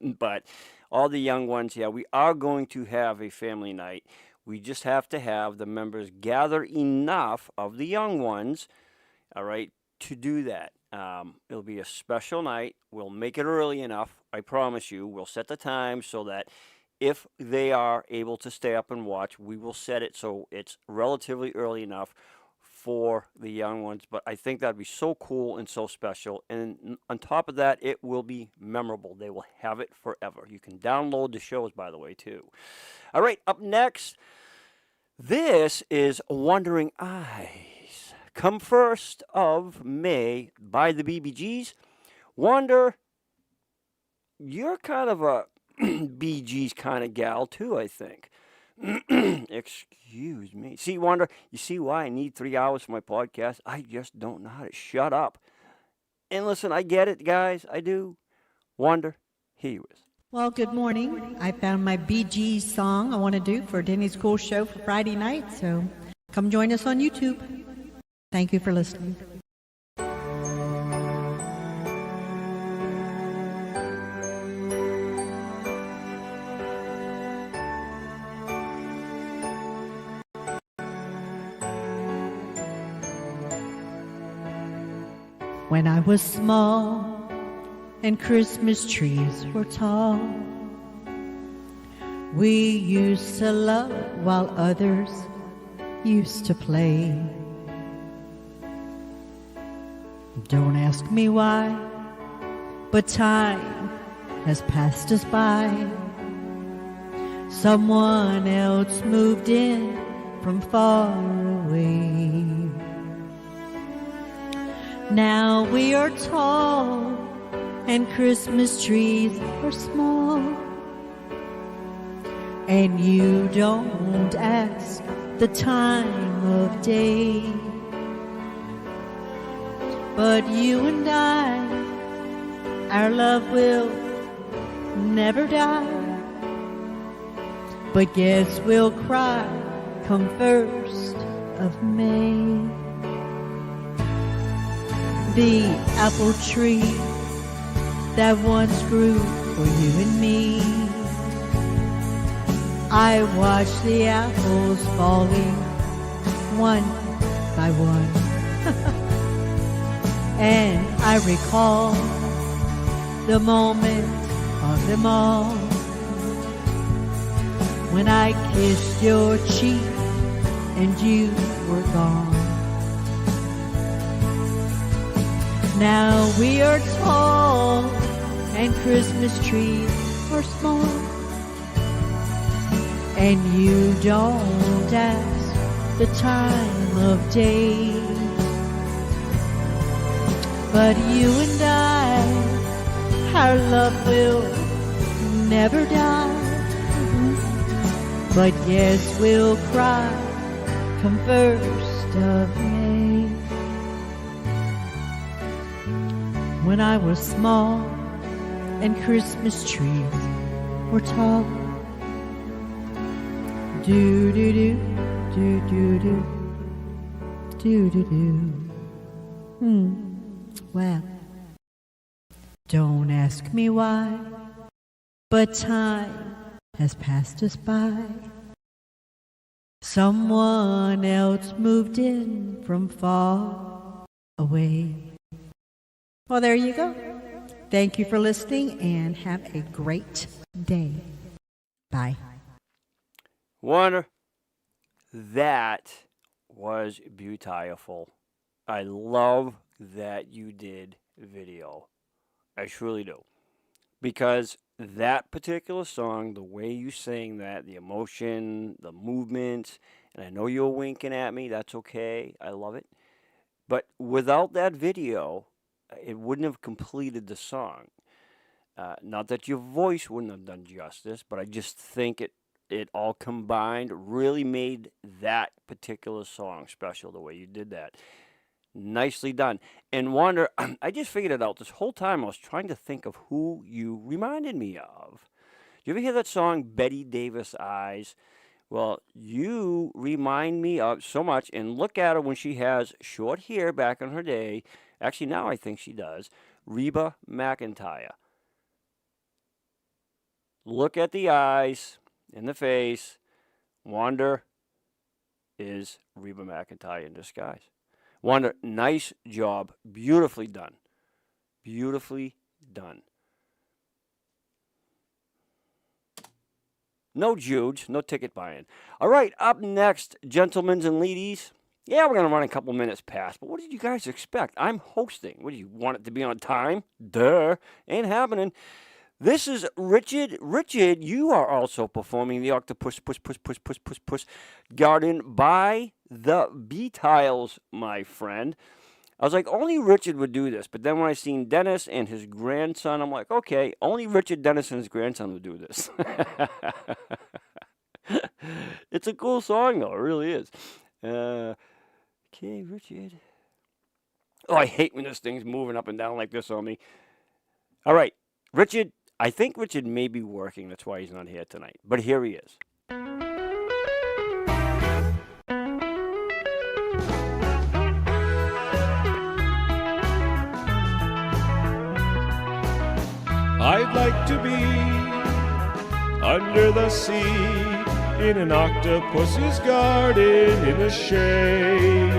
Speaker 2: but all the young ones, yeah, we are going to have a family night. We just have to have the members gather enough of the young ones, all right, to do that. It'll be a special night. We'll make it early enough, I promise you. We'll set the time so that if they are able to stay up and watch, we will set it so it's relatively early enough for the young ones. But I think that'd be so cool and so special. And on top of that, it will be memorable. They will have it forever. You can download the shows, by the way, too. All right, up next, this is Wandering Eyes. Come 1st of May by the BBGs. Wander, you're kind of a Bee Gees kind of gal too, I think. Excuse me. See, Wander, you see why I need 3 hours for my podcast? I just don't know how to shut up. And listen, I get it, guys. I do. Wander, here you is.
Speaker 12: Well, good morning. I found my Bee Gees song I want to do for Denny's Cool Show for Friday night, so come join us on YouTube. Thank you for listening. When I was small and Christmas trees were tall, we used to love while others used to play. Don't ask me why, but time has passed us by. Someone else moved in from far away. Now we are tall and Christmas trees are small, and you don't ask the time of day. But you and I, our love will never die. But guess we'll cry come 1st of May. The apple tree that once grew for you and me, I watched the apples falling one by one. And I recall the moment of them all, when I kissed your cheek and you were gone. Now we are tall and Christmas trees are small, and you don't ask the time of day. But you and I, our love will never die. But yes, we'll cry come 1st of May. When I was small and Christmas trees were tall, do do do do do do do do do. Well, don't ask me why, but time has passed us by. Someone else moved in from far away. Well, there you go. Thank you for listening and have a great day. Bye.
Speaker 2: Wonder, that was beautiful. I love that you did video. I truly do. Because that particular song, the way you sang that, the emotion, the movement, and I know you're winking at me, that's okay. I love it. But without that video, it wouldn't have completed the song. Not that your voice wouldn't have done justice, but I just think it all combined really made that particular song special the way you did that. Nicely done. And Wanda, I just figured it out. This whole time I was trying to think of who you reminded me of. You ever hear that song, Betty Davis Eyes? Well, you remind me of so much, and look at her when she has short hair back in her day. Actually, now I think she does. Reba McEntire. Look at the eyes and the face. Wanda is Reba McEntire in disguise. Wanda, nice job. Beautifully done. Beautifully done. No Judes, no ticket buying. All right, up next, gentlemen and ladies. Yeah, we're going to run a couple minutes past, but what did you guys expect? I'm hosting. What do you want it to be on time? Duh, ain't happening. This is Richard. Richard, you are also performing the Octopus Push Garden by the Beatles, my friend. I was like, only Richard would do this. But then when I seen Dennis and his grandson, I'm like, okay, only Richard, Dennis, and his grandson would do this. It's a cool song, though. It really is. Okay, Richard. Oh, I hate when this thing's moving up and down like this on me. All right, Richard. I think Richard may be working. That's why he's not here tonight. But here he is.
Speaker 9: I'd like to be under the sea in an octopus's garden in the shade.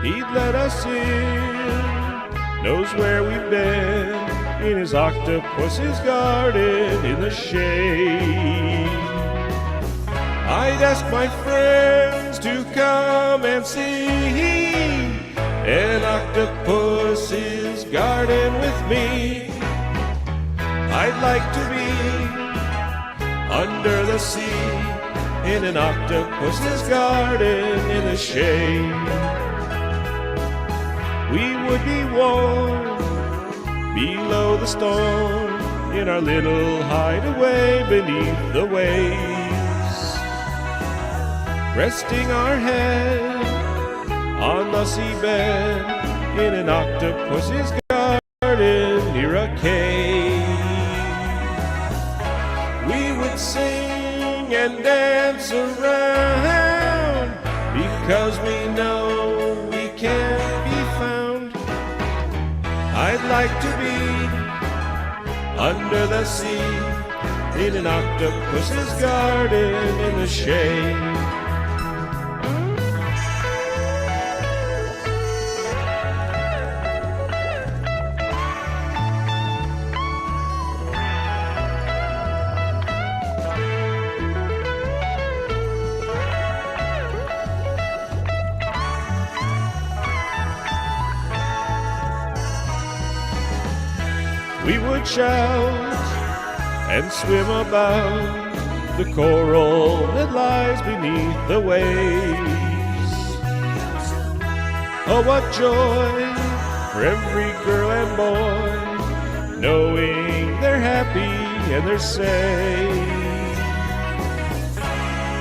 Speaker 9: He'd let us in, knows where we've been, in his octopus's garden in the shade. I'd ask my friends to come and see an octopus's garden with me. I'd like to be under the sea in an octopus's garden in the shade. We would be warm below the storm in our little hideaway beneath the waves, resting our head on the seabed in an octopus's garden near a cave. We would sing and dance around because we know we can't be found. I'd like to be under the sea in an octopus's garden in the shade. We would shout and swim about the coral that lies beneath the waves. Oh, what joy for every girl and boy, knowing they're happy and they're safe.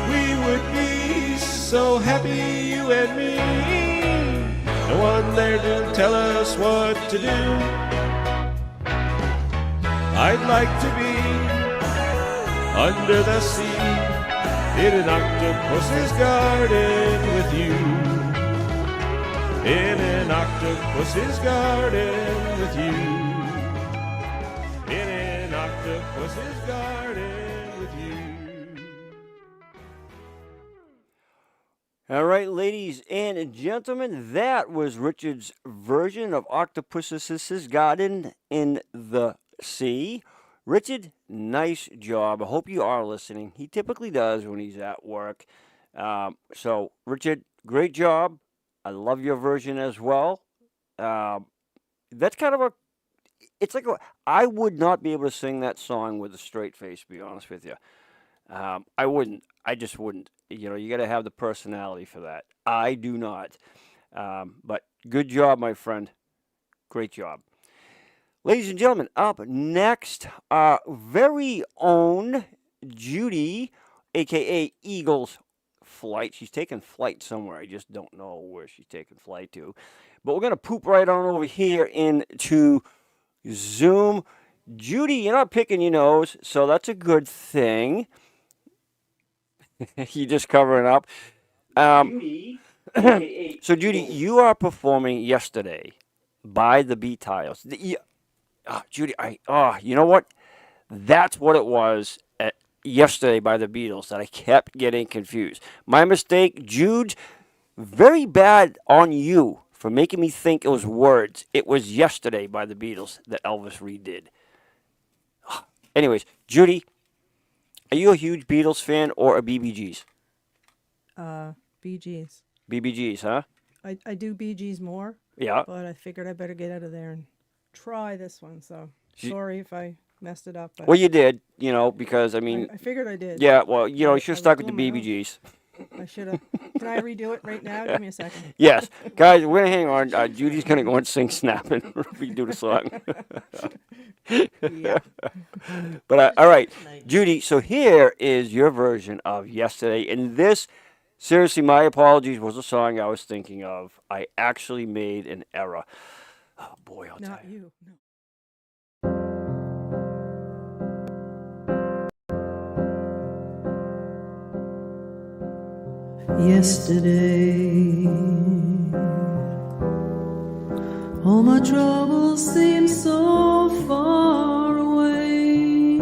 Speaker 9: We would be so happy, you and me, no one there to tell us what to do. I'd like to be under the sea in an octopus's garden with you. In an octopus's garden with you. In an octopus's garden with you.
Speaker 2: All right, ladies and gentlemen, that was Richard's version of Octopus's Garden in the Sea. Richard, nice job. I hope you are listening. He typically does when he's at work. So, Richard, great job. I love your version as well. That's kind of it's like I would not be able to sing that song with a straight face, to be honest with you. I wouldn't. I just wouldn't. You know, you got to have the personality for that. I do not. But good job, my friend. Great job. Ladies and gentlemen, up next, our very own Judy, a.k.a. Eagles Flight. She's taking flight somewhere. I just don't know where she's taking flight to. But we're going to poop right on over here into Zoom. Judy, you're not picking your nose, so that's a good thing. You're just covering up. So, Judy, you are performing yesterday by the Beatles. Judy, you know what? That's what it was yesterday by the Beatles that I kept getting confused. My mistake, Jude. Very bad on you for making me think it was Words. It was Yesterday by the Beatles that Elvis redid. Anyways, Judy, are you a huge Beatles fan or a BBGs?
Speaker 5: Bee Gees.
Speaker 2: BBGs, huh?
Speaker 5: I do Bee Gees more.
Speaker 2: Yeah.
Speaker 5: But I figured I better get out of there and try this one. So sorry if I messed it up. But
Speaker 2: Well, you did, you know, because, I mean...
Speaker 5: I figured I did.
Speaker 2: Yeah, well, you know, you should have
Speaker 5: I
Speaker 2: stuck
Speaker 5: was
Speaker 2: with the
Speaker 5: doing my own.
Speaker 2: BBGs.
Speaker 5: I should have. Can I redo it right now? Give me a second.
Speaker 2: Yes. Guys, we're going to hang on. Judy's going to go and sing Snap and redo the song.
Speaker 5: Yeah.
Speaker 2: But, all right, Judy, so here is your version of Yesterday. And this, seriously, my apologies, was a song I was thinking of. I actually made an error. Oh, boy, I'll tell
Speaker 5: Not
Speaker 2: you.
Speaker 5: you. No.
Speaker 10: Yesterday, all my troubles seem so far away.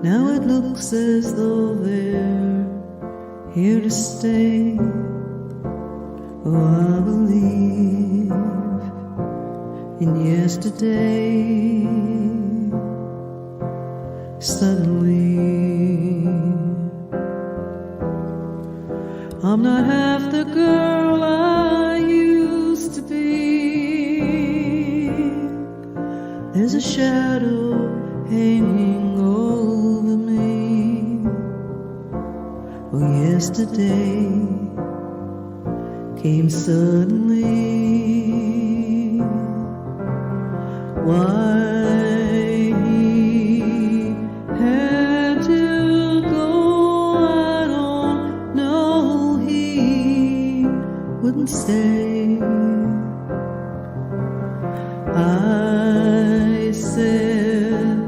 Speaker 10: Now it looks as though they're here to stay. Oh, I believe in yesterday. Suddenly, I'm not half the girl I used to be. There's a shadow hanging over me. Oh, yesterday came suddenly. Why he had to go, I don't know. He wouldn't say. I said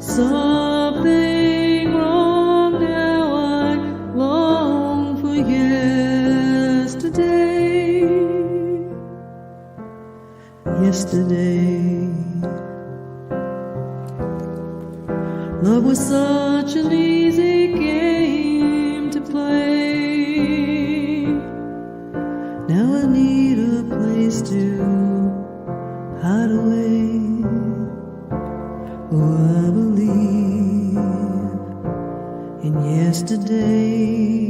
Speaker 10: something wrong. Now I long for yesterday. Yesterday, love was such an easy game to play. Now I need a place to hide away. Oh, I believe in yesterday.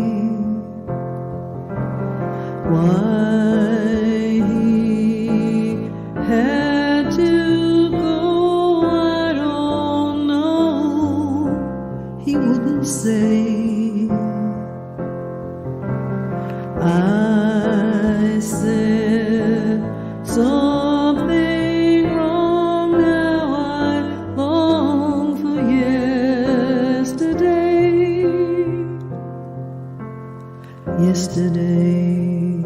Speaker 10: Why he had to go, I don't know. say. I said something wrong. Now I long for yesterday. Yesterday,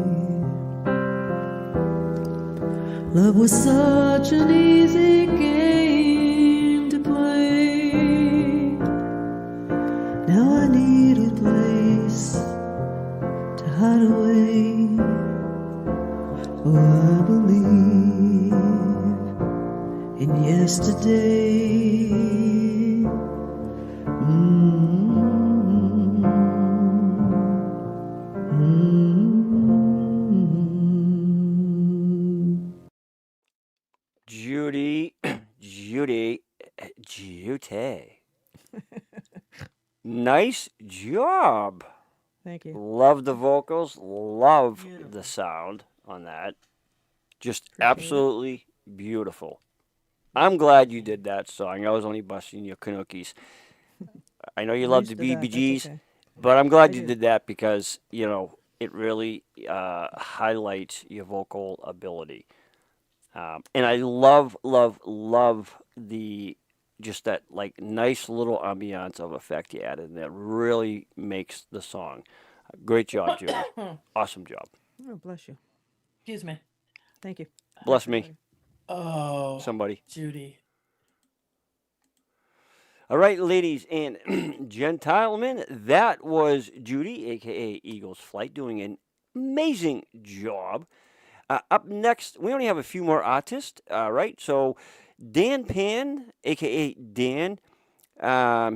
Speaker 10: love was such an easy game to play. Now I need a place to hide away. Oh, I believe in yesterday.
Speaker 2: Judy, Judy. Nice job.
Speaker 5: Thank you.
Speaker 2: Love the vocals. Love the sound on that. Just absolutely beautiful. I'm glad you did that song. I was only busting your kanookies. I know you love the
Speaker 5: used to that, that's
Speaker 2: BBGs,
Speaker 5: okay.
Speaker 2: but I'm glad
Speaker 5: I
Speaker 2: you
Speaker 5: do.
Speaker 2: did that because, you know, it really highlights your vocal ability. And I love the just that like nice little ambiance of effect you added in there. Really makes the song. Great job, Judy. Awesome job.
Speaker 5: Oh, bless you.
Speaker 8: Excuse me.
Speaker 5: Thank you.
Speaker 2: Bless me.
Speaker 8: Oh,
Speaker 2: Somebody.
Speaker 8: Judy.
Speaker 2: All right, ladies and gentlemen, that was Judy, aka Eagles Flight, doing an amazing job. Up next, we only have a few more artists, right? So Dan Pan, aka Dan,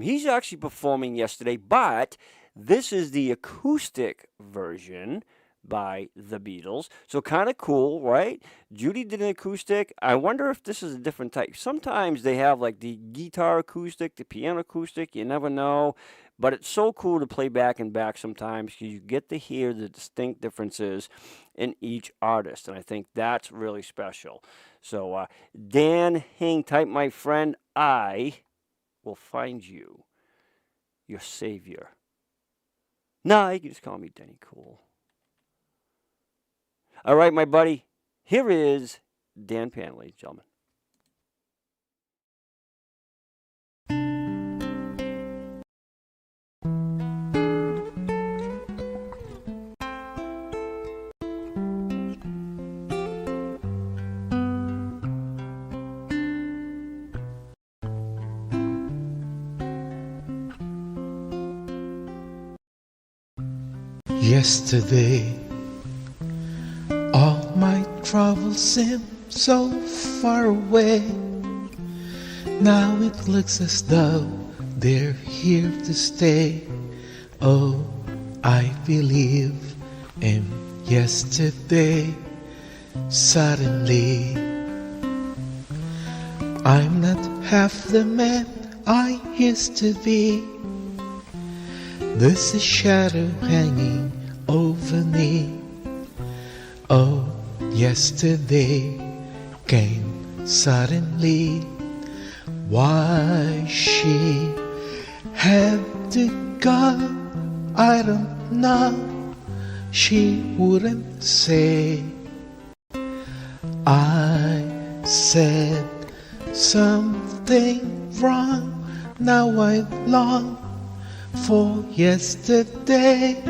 Speaker 2: he's actually performing yesterday, but this is the acoustic version by the Beatles. So kind of cool, right? Judy did an acoustic. I wonder if this is a different type. Sometimes they have like the guitar acoustic, the piano acoustic, you never know. But it's so cool to play back and back sometimes because you get to hear the distinct differences in each artist. And I think that's really special. So, Dan, hang tight, my friend. I will find you, your savior. Nah, you can just call me Denny Cool. All right, my buddy. Here is Dan Pan, ladies and gentlemen.
Speaker 13: Yesterday, all my troubles seem so far away. Now it looks as though they're here to stay. Oh, I believe in yesterday. Suddenly, I'm not half the man I used to be. There's a shadow hanging over me. Oh, yesterday came suddenly. Why she had to go, I don't know. She wouldn't say. I said something wrong. Now I long for yesterday.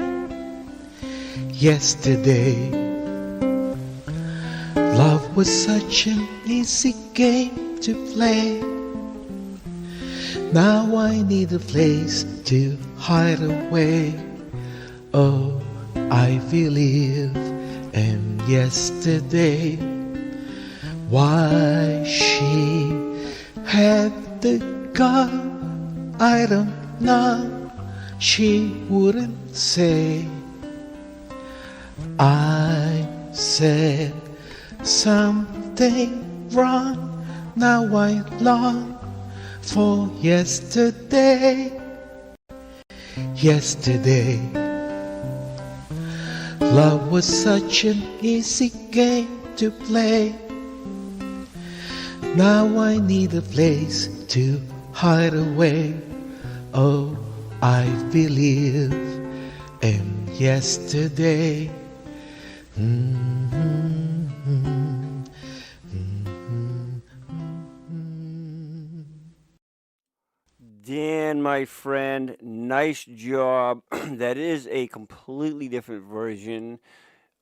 Speaker 13: Yesterday, love was such an easy game to play. Now I need a place to hide away. Oh, I believe in yesterday. Why she had to go, I don't know. She wouldn't say. I said something wrong. Now I long for yesterday. Yesterday, love was such an easy game to play. Now I need a place to hide away. Oh, I believe in yesterday.
Speaker 2: Dan, my friend, nice job. That is a completely different version,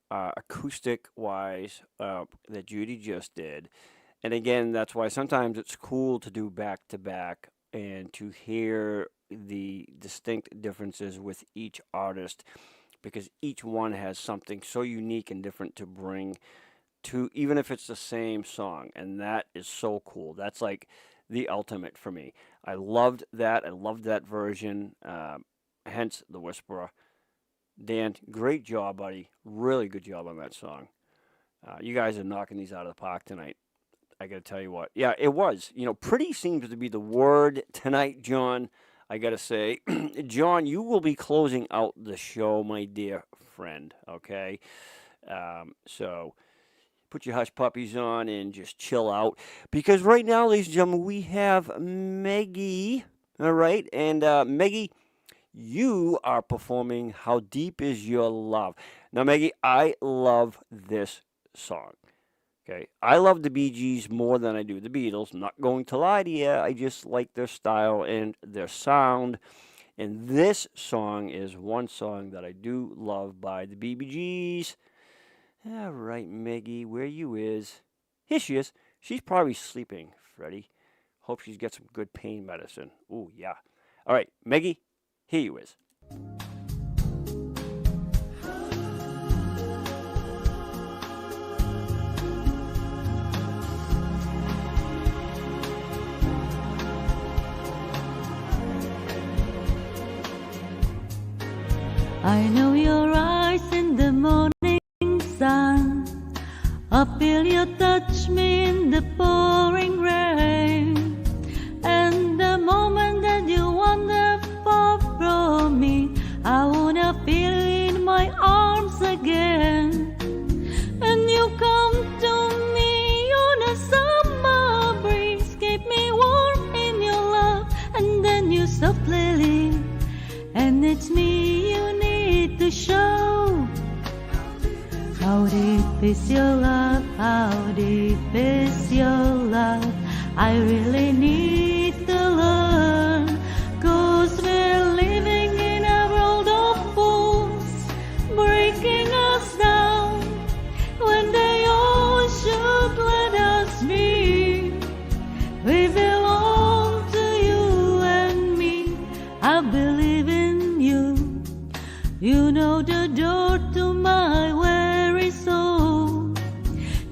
Speaker 2: acoustic-wise, that Judy just did. And again, that's why sometimes it's cool to do back-to-back and to hear the distinct differences with each artist, because each one has something so unique and different to bring to, even if it's the same song. And that is so cool. That's like the ultimate for me. I loved that. I loved that version. Hence the Whisperer. Dan, great job, buddy. Really good job on that song. You guys are knocking these out of the park tonight. I got to tell you what. Yeah, it was. You know, pretty seems to be the word tonight, John. I got to say, John, you will be closing out the show, my dear friend. Okay? So put your hush puppies on and just chill out. Because right now, ladies and gentlemen, we have Maggie. All right? And Maggie, you are performing How Deep Is Your Love. Now, Maggie, I love this song. Okay, I love the Bee Gees more than I do the Beatles. I'm not going to lie to you. I just like their style and their sound. And this song is one song that I do love by the Bee Gees. All right, Maggie, where you is? Here she is. She's probably sleeping, Freddie. Hope she's got some good pain medicine. Ooh, yeah. All right, Maggie, here you is.
Speaker 14: I know your eyes in the morning sun. I feel you touch me in the pouring rain. And the moment that you wander far from me, I wanna feel you in my arms again. And you come to me on a summer breeze, keep me warm in your love, and then you softly leave. And it's me you need to show. How deep is your love? How deep is your love? I really need to learn. 'Cause we're living in a world of fools, breaking us down. When they all should let us be. We belong to you and me. I believe in you. You know the door to my weary soul.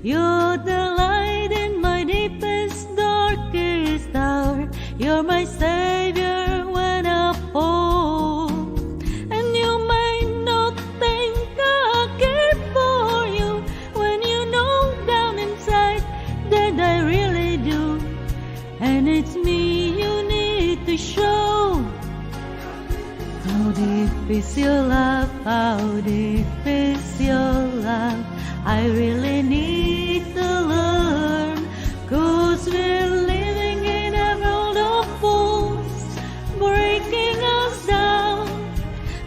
Speaker 14: You're the light in my deepest, darkest hour. You're my savior when I fall. And you may not think I care for you, when you know down inside that I really do. And it's me you need to show. How deep is your love? How deep is your love? I really need to learn. 'Cause we're living in a world of fools, breaking us down.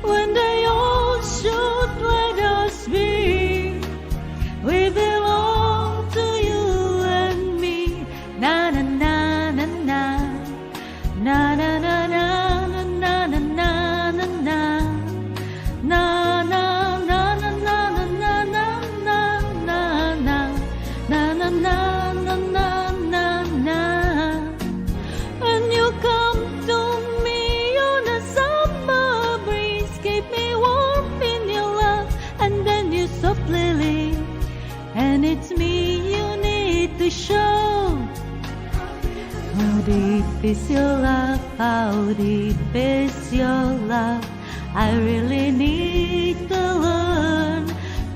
Speaker 14: When they all should let us be. We belong to you and me. Na na na na na. Na na na na. And you come to me on a summer breeze, keep me warm in your love, and then you softly leave. And it's me you need to show. How deep is your love? How deep is your love? I really need to learn.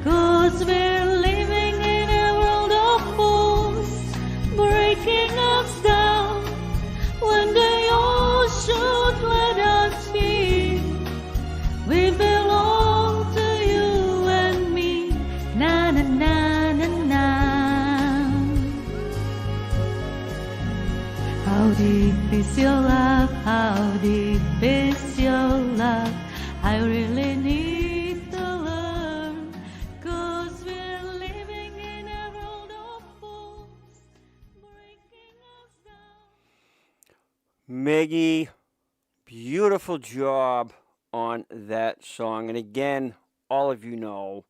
Speaker 14: 'Cause we're living in a world of fools, breaking us down. When they all should let us be. We belong to you and me. Na na na na na. How deep is your love? How deep is your that I really need to learn, 'cause we're living in a world of fools, breaking us down.
Speaker 2: Maggie, beautiful job on that song. And again, all of you know,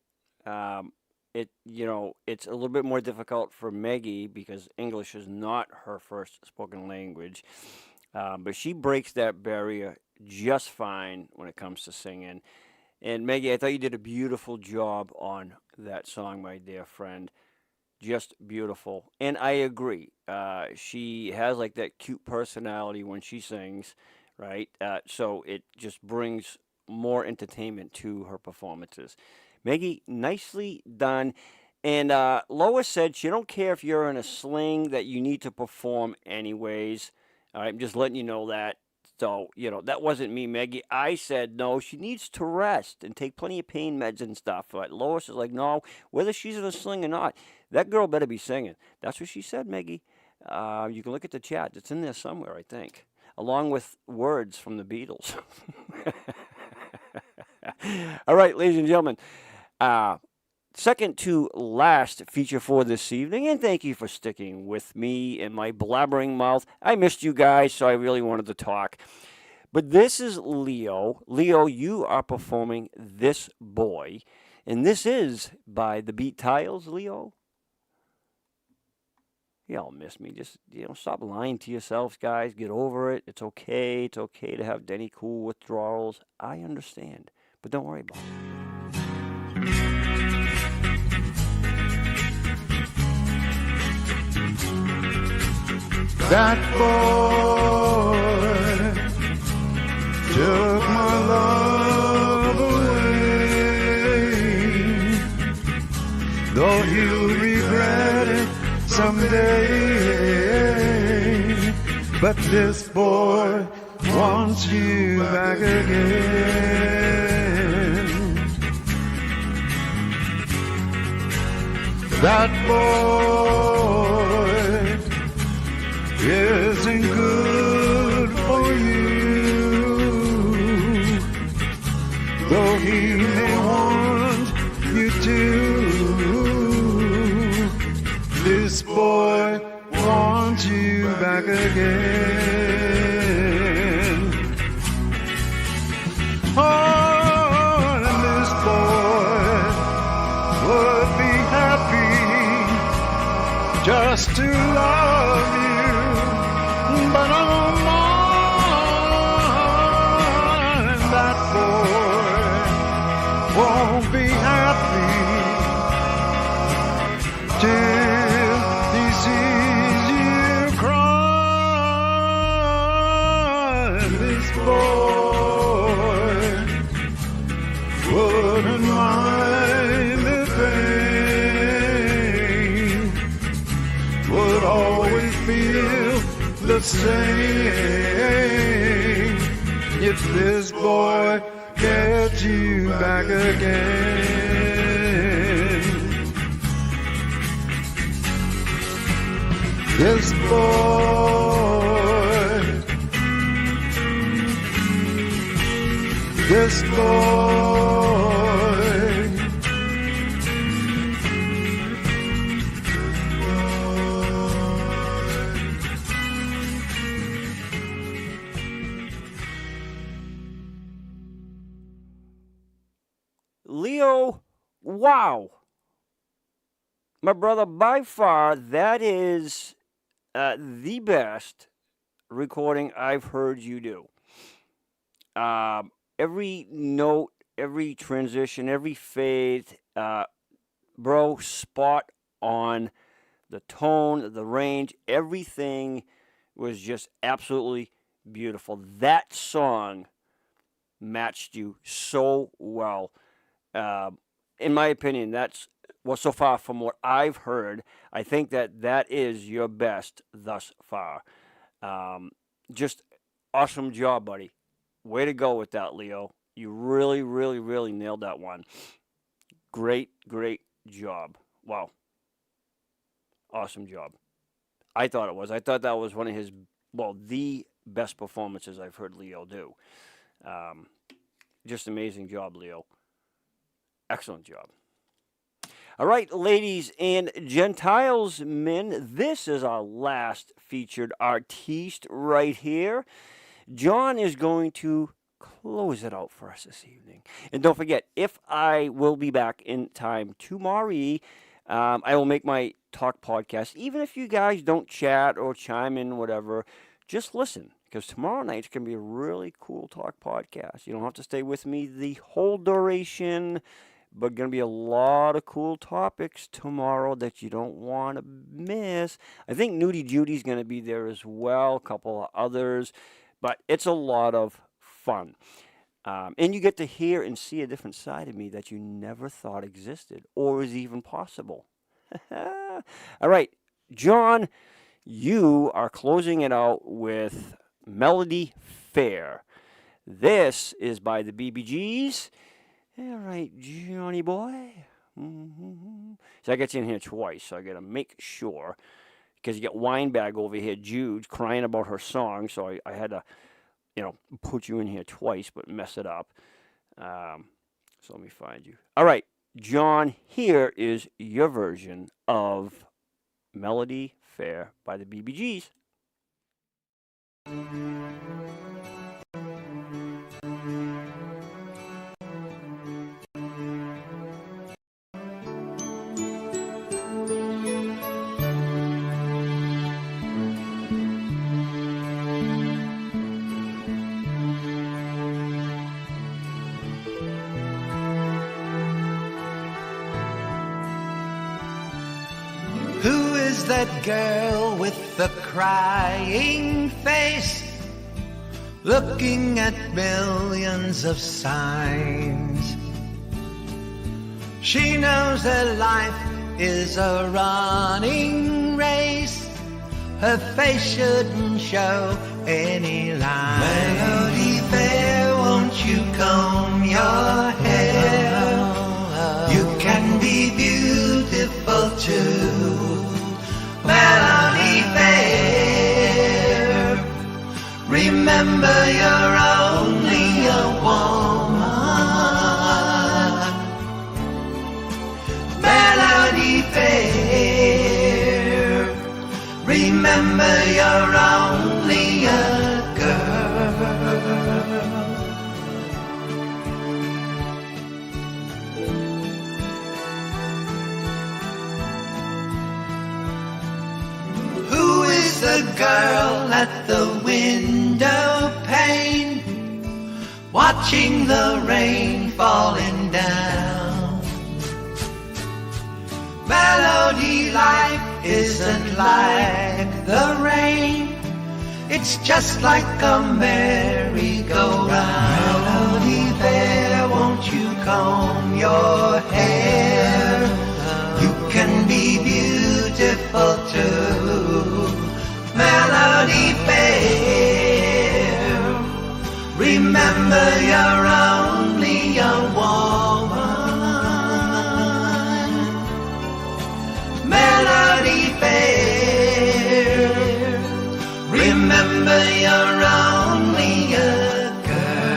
Speaker 2: it's a little bit more difficult for Maggie because English is not her first spoken language. But she breaks that barrier just fine when it comes to singing. And Maggie, I thought you did a beautiful job on that song, my dear friend. Just beautiful. And I agree. She has like that cute personality when she sings, right? So it just brings more entertainment to her performances. Maggie, nicely done. And Lois said she don't care if you're in a sling, that you need to perform anyways. All right, I'm just letting you know that. So, that wasn't me, Maggie. I said, no, she needs to rest and take plenty of pain meds and stuff. But Lois is like, no, whether she's in a sling or not, that girl better be singing. That's what she said, Maggie. You can look at the chat. It's in there somewhere, I think, along with words from the Beatles. All right, ladies and gentlemen. Second to last feature for this evening, and thank you for sticking with me and my blabbering mouth. I missed you guys, so I really wanted to talk. But this is Leo. Leo, you are performing This Boy, and this is by the Beat Tiles, Leo. Y'all miss me. Just, stop lying to yourselves, guys. Get over it. It's okay. It's okay to have Denny Cool withdrawals. I understand, but don't worry about it.
Speaker 15: That boy took my love away, though he'll regret it someday. But this boy wants you back again. That boy isn't good for you, though he may want you to. This boy wants you back again. Oh, and this boy would be happy just to love you. But I'm mine, that boy won't be happy till he sees you cry. This boy wouldn't mind the pain, would always feel the same if this boy gets you back again. This boy, this boy,
Speaker 2: Leo, wow. My brother, by far, that is the best recording I've heard you do. Every note, every transition, every fade, bro, spot on. The tone, the range, everything was just absolutely beautiful. That song matched you so well. In my opinion, that's, well, so far from what I've heard, I think that is your best thus far. Just awesome job, buddy. Way to go with that, Leo. You really, really, really nailed that one. Great, great job. Wow. Awesome job. I thought it was. I thought that was one of his, well, the best performances I've heard Leo do. Just amazing job, Leo. Excellent job. All right, ladies and Gentiles, men, this is our last featured artiste right here. John is going to close it out for us this evening. And don't forget, if I will be back in time tomorrow, I will make my talk podcast. Even if you guys don't chat or chime in, whatever, just listen. Because tomorrow night's going to be a really cool talk podcast. You don't have to stay with me the whole duration, but going to be a lot of cool topics tomorrow that you don't want to miss. I think Judy's going to be there as well, a couple of others, but it's a lot of fun. And you get to hear and see a different side of me that you never thought existed or was even possible. All right, John, you are closing it out with Melody Fair. This is by the BBGs. All right, Johnny boy. So I got you in here twice, so I got to make sure. Because you got Winebag over here, Jude, crying about her song, so I had to, put you in here twice, but mess it up. So let me find you. All right, John, here is your version of Melody Fair by the BBGs.
Speaker 3: Who is that girl with the crying face, looking at millions of signs? She knows that life is a running race. Her face shouldn't show any lines. Melody Fair, won't you comb your hair? You can be beautiful too. Melody Fair, remember you're only a woman. Melody Fair, remember you're only a girl. Who is the girl at the window pane, watching the rain falling down? Melody life isn't like the rain, it's just like a merry-go-round. Melody Fair, won't you comb your hair? You can be beautiful too. Melody Fair, remember you're only a woman. Melody Fair, remember you're only a girl.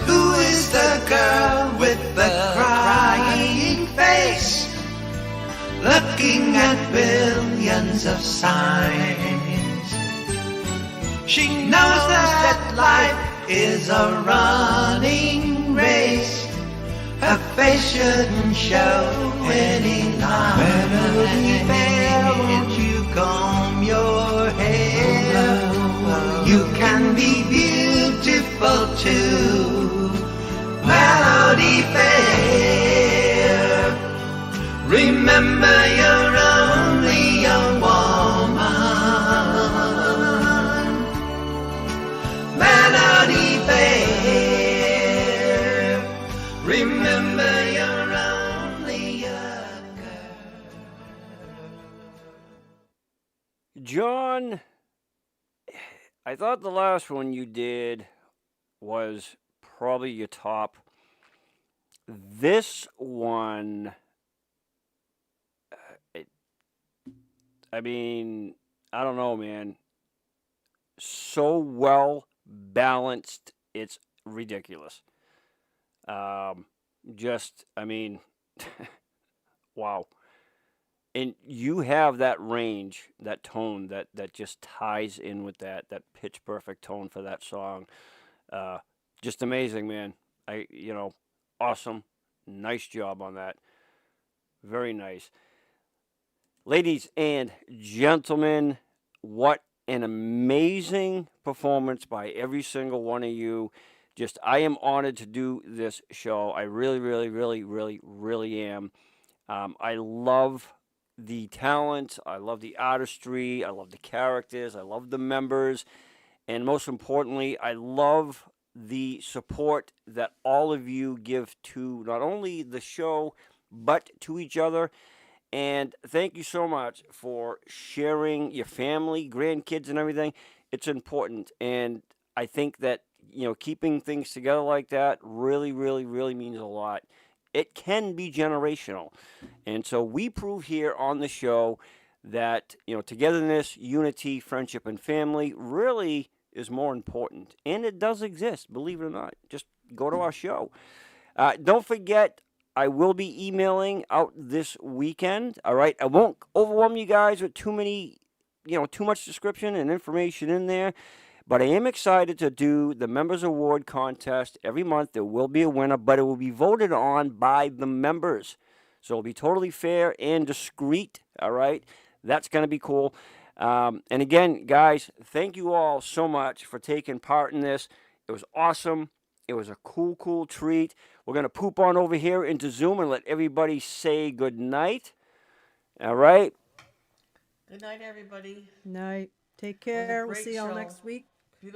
Speaker 3: Who is the girl with the crying face, looking at billions of signs? She knows that life is a running race. Her face shouldn't show any lines. Melody Fair, won't you comb your hair? You can be beautiful too. Melody Fair, remember you're only a woman. Melody Fair, remember you're only a girl.
Speaker 2: John, I thought the last one you did was probably your top. This one I mean, I don't know, man. So well balanced, it's ridiculous. Just, I mean, wow. And you have that range, that tone that just ties in with that pitch perfect tone for that song. Just amazing, man. Awesome. Nice job on that. Very nice. Ladies and gentlemen, what an amazing performance by every single one of you. Just, I am honored to do this show. I really, really, really, really, really am. I love the talent. I love the artistry. I love the characters. I love the members. And most importantly, I love the support that all of you give to not only the show, but to each other. And thank you so much for sharing your family, grandkids, and everything. It's important. And I think that, keeping things together like that really, really, really means a lot. It can be generational. And so we prove here on the show that, togetherness, unity, friendship, and family really is more important. And it does exist, believe it or not. Just go to our show. Don't forget, I will be emailing out this weekend. All right. I won't overwhelm you guys with too much description and information in there. But I am excited to do the Members Award contest every month. There will be a winner, but it will be voted on by the members. So it'll be totally fair and discreet. All right. That's going to be cool. And again, guys, thank you all so much for taking part in this. It was awesome. It was a cool treat. We're going to poop on over here into Zoom and let everybody say good night. All right.
Speaker 6: Good night, everybody.
Speaker 5: Night. Take care. We'll see y'all next week.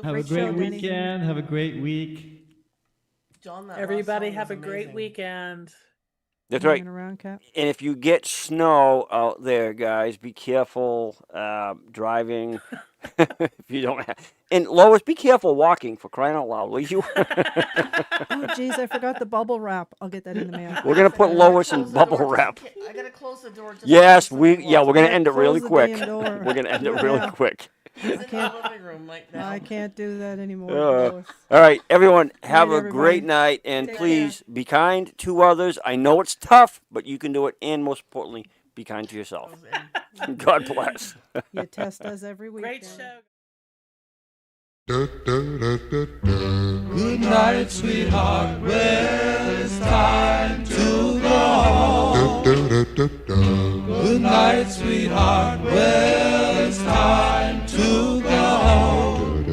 Speaker 7: Have a great weekend. Have a great week.
Speaker 6: John, that
Speaker 8: Everybody have a great weekend.
Speaker 2: That's right.
Speaker 5: Around, Cap.
Speaker 2: And if you get snow out there, guys, be careful driving. If you don't have, and Lois, be careful walking, for crying out loud, will you?
Speaker 5: Oh, geez, I forgot the bubble wrap. I'll get that in the mail.
Speaker 2: We're gonna put Lois in bubble wrap.
Speaker 6: I gotta close the door.
Speaker 2: Yes, we're gonna end it really
Speaker 5: Close the
Speaker 2: quick.
Speaker 5: damn door.
Speaker 2: We're gonna end it really
Speaker 5: Yeah.
Speaker 2: quick.
Speaker 5: I can't do that anymore.
Speaker 2: All right, everyone, have
Speaker 5: Night,
Speaker 2: a great
Speaker 5: everybody.
Speaker 2: night, and
Speaker 5: Take
Speaker 2: please be kind to others. I know it's tough, but you can do it, and most importantly, be kind to yourself. God bless.
Speaker 5: You test us every week.
Speaker 8: Great show.
Speaker 3: Good night, sweetheart. Well, it's time to go home. Good night, sweetheart. Well, it's time to go home.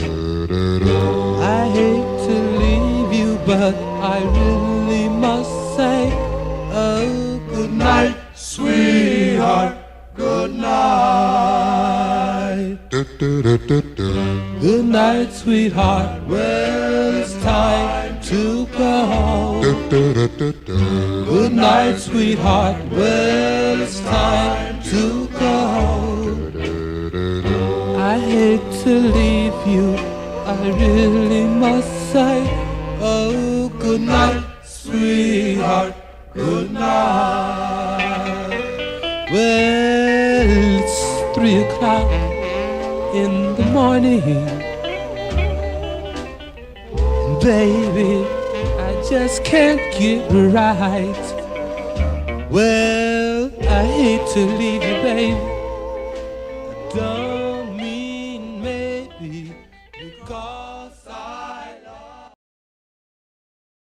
Speaker 3: I hate to leave you, but I really must say, oh, good night, sweetheart. Good night. Good night, sweetheart. Well, it's time to go home. Good night, sweetheart. Well, it's time to go home. I hate to leave you, I really must say, oh, good night, sweetheart. Good night. Well, it's 3 o'clock in the morning. Baby, I just can't get right. Well, I hate to leave you, baby,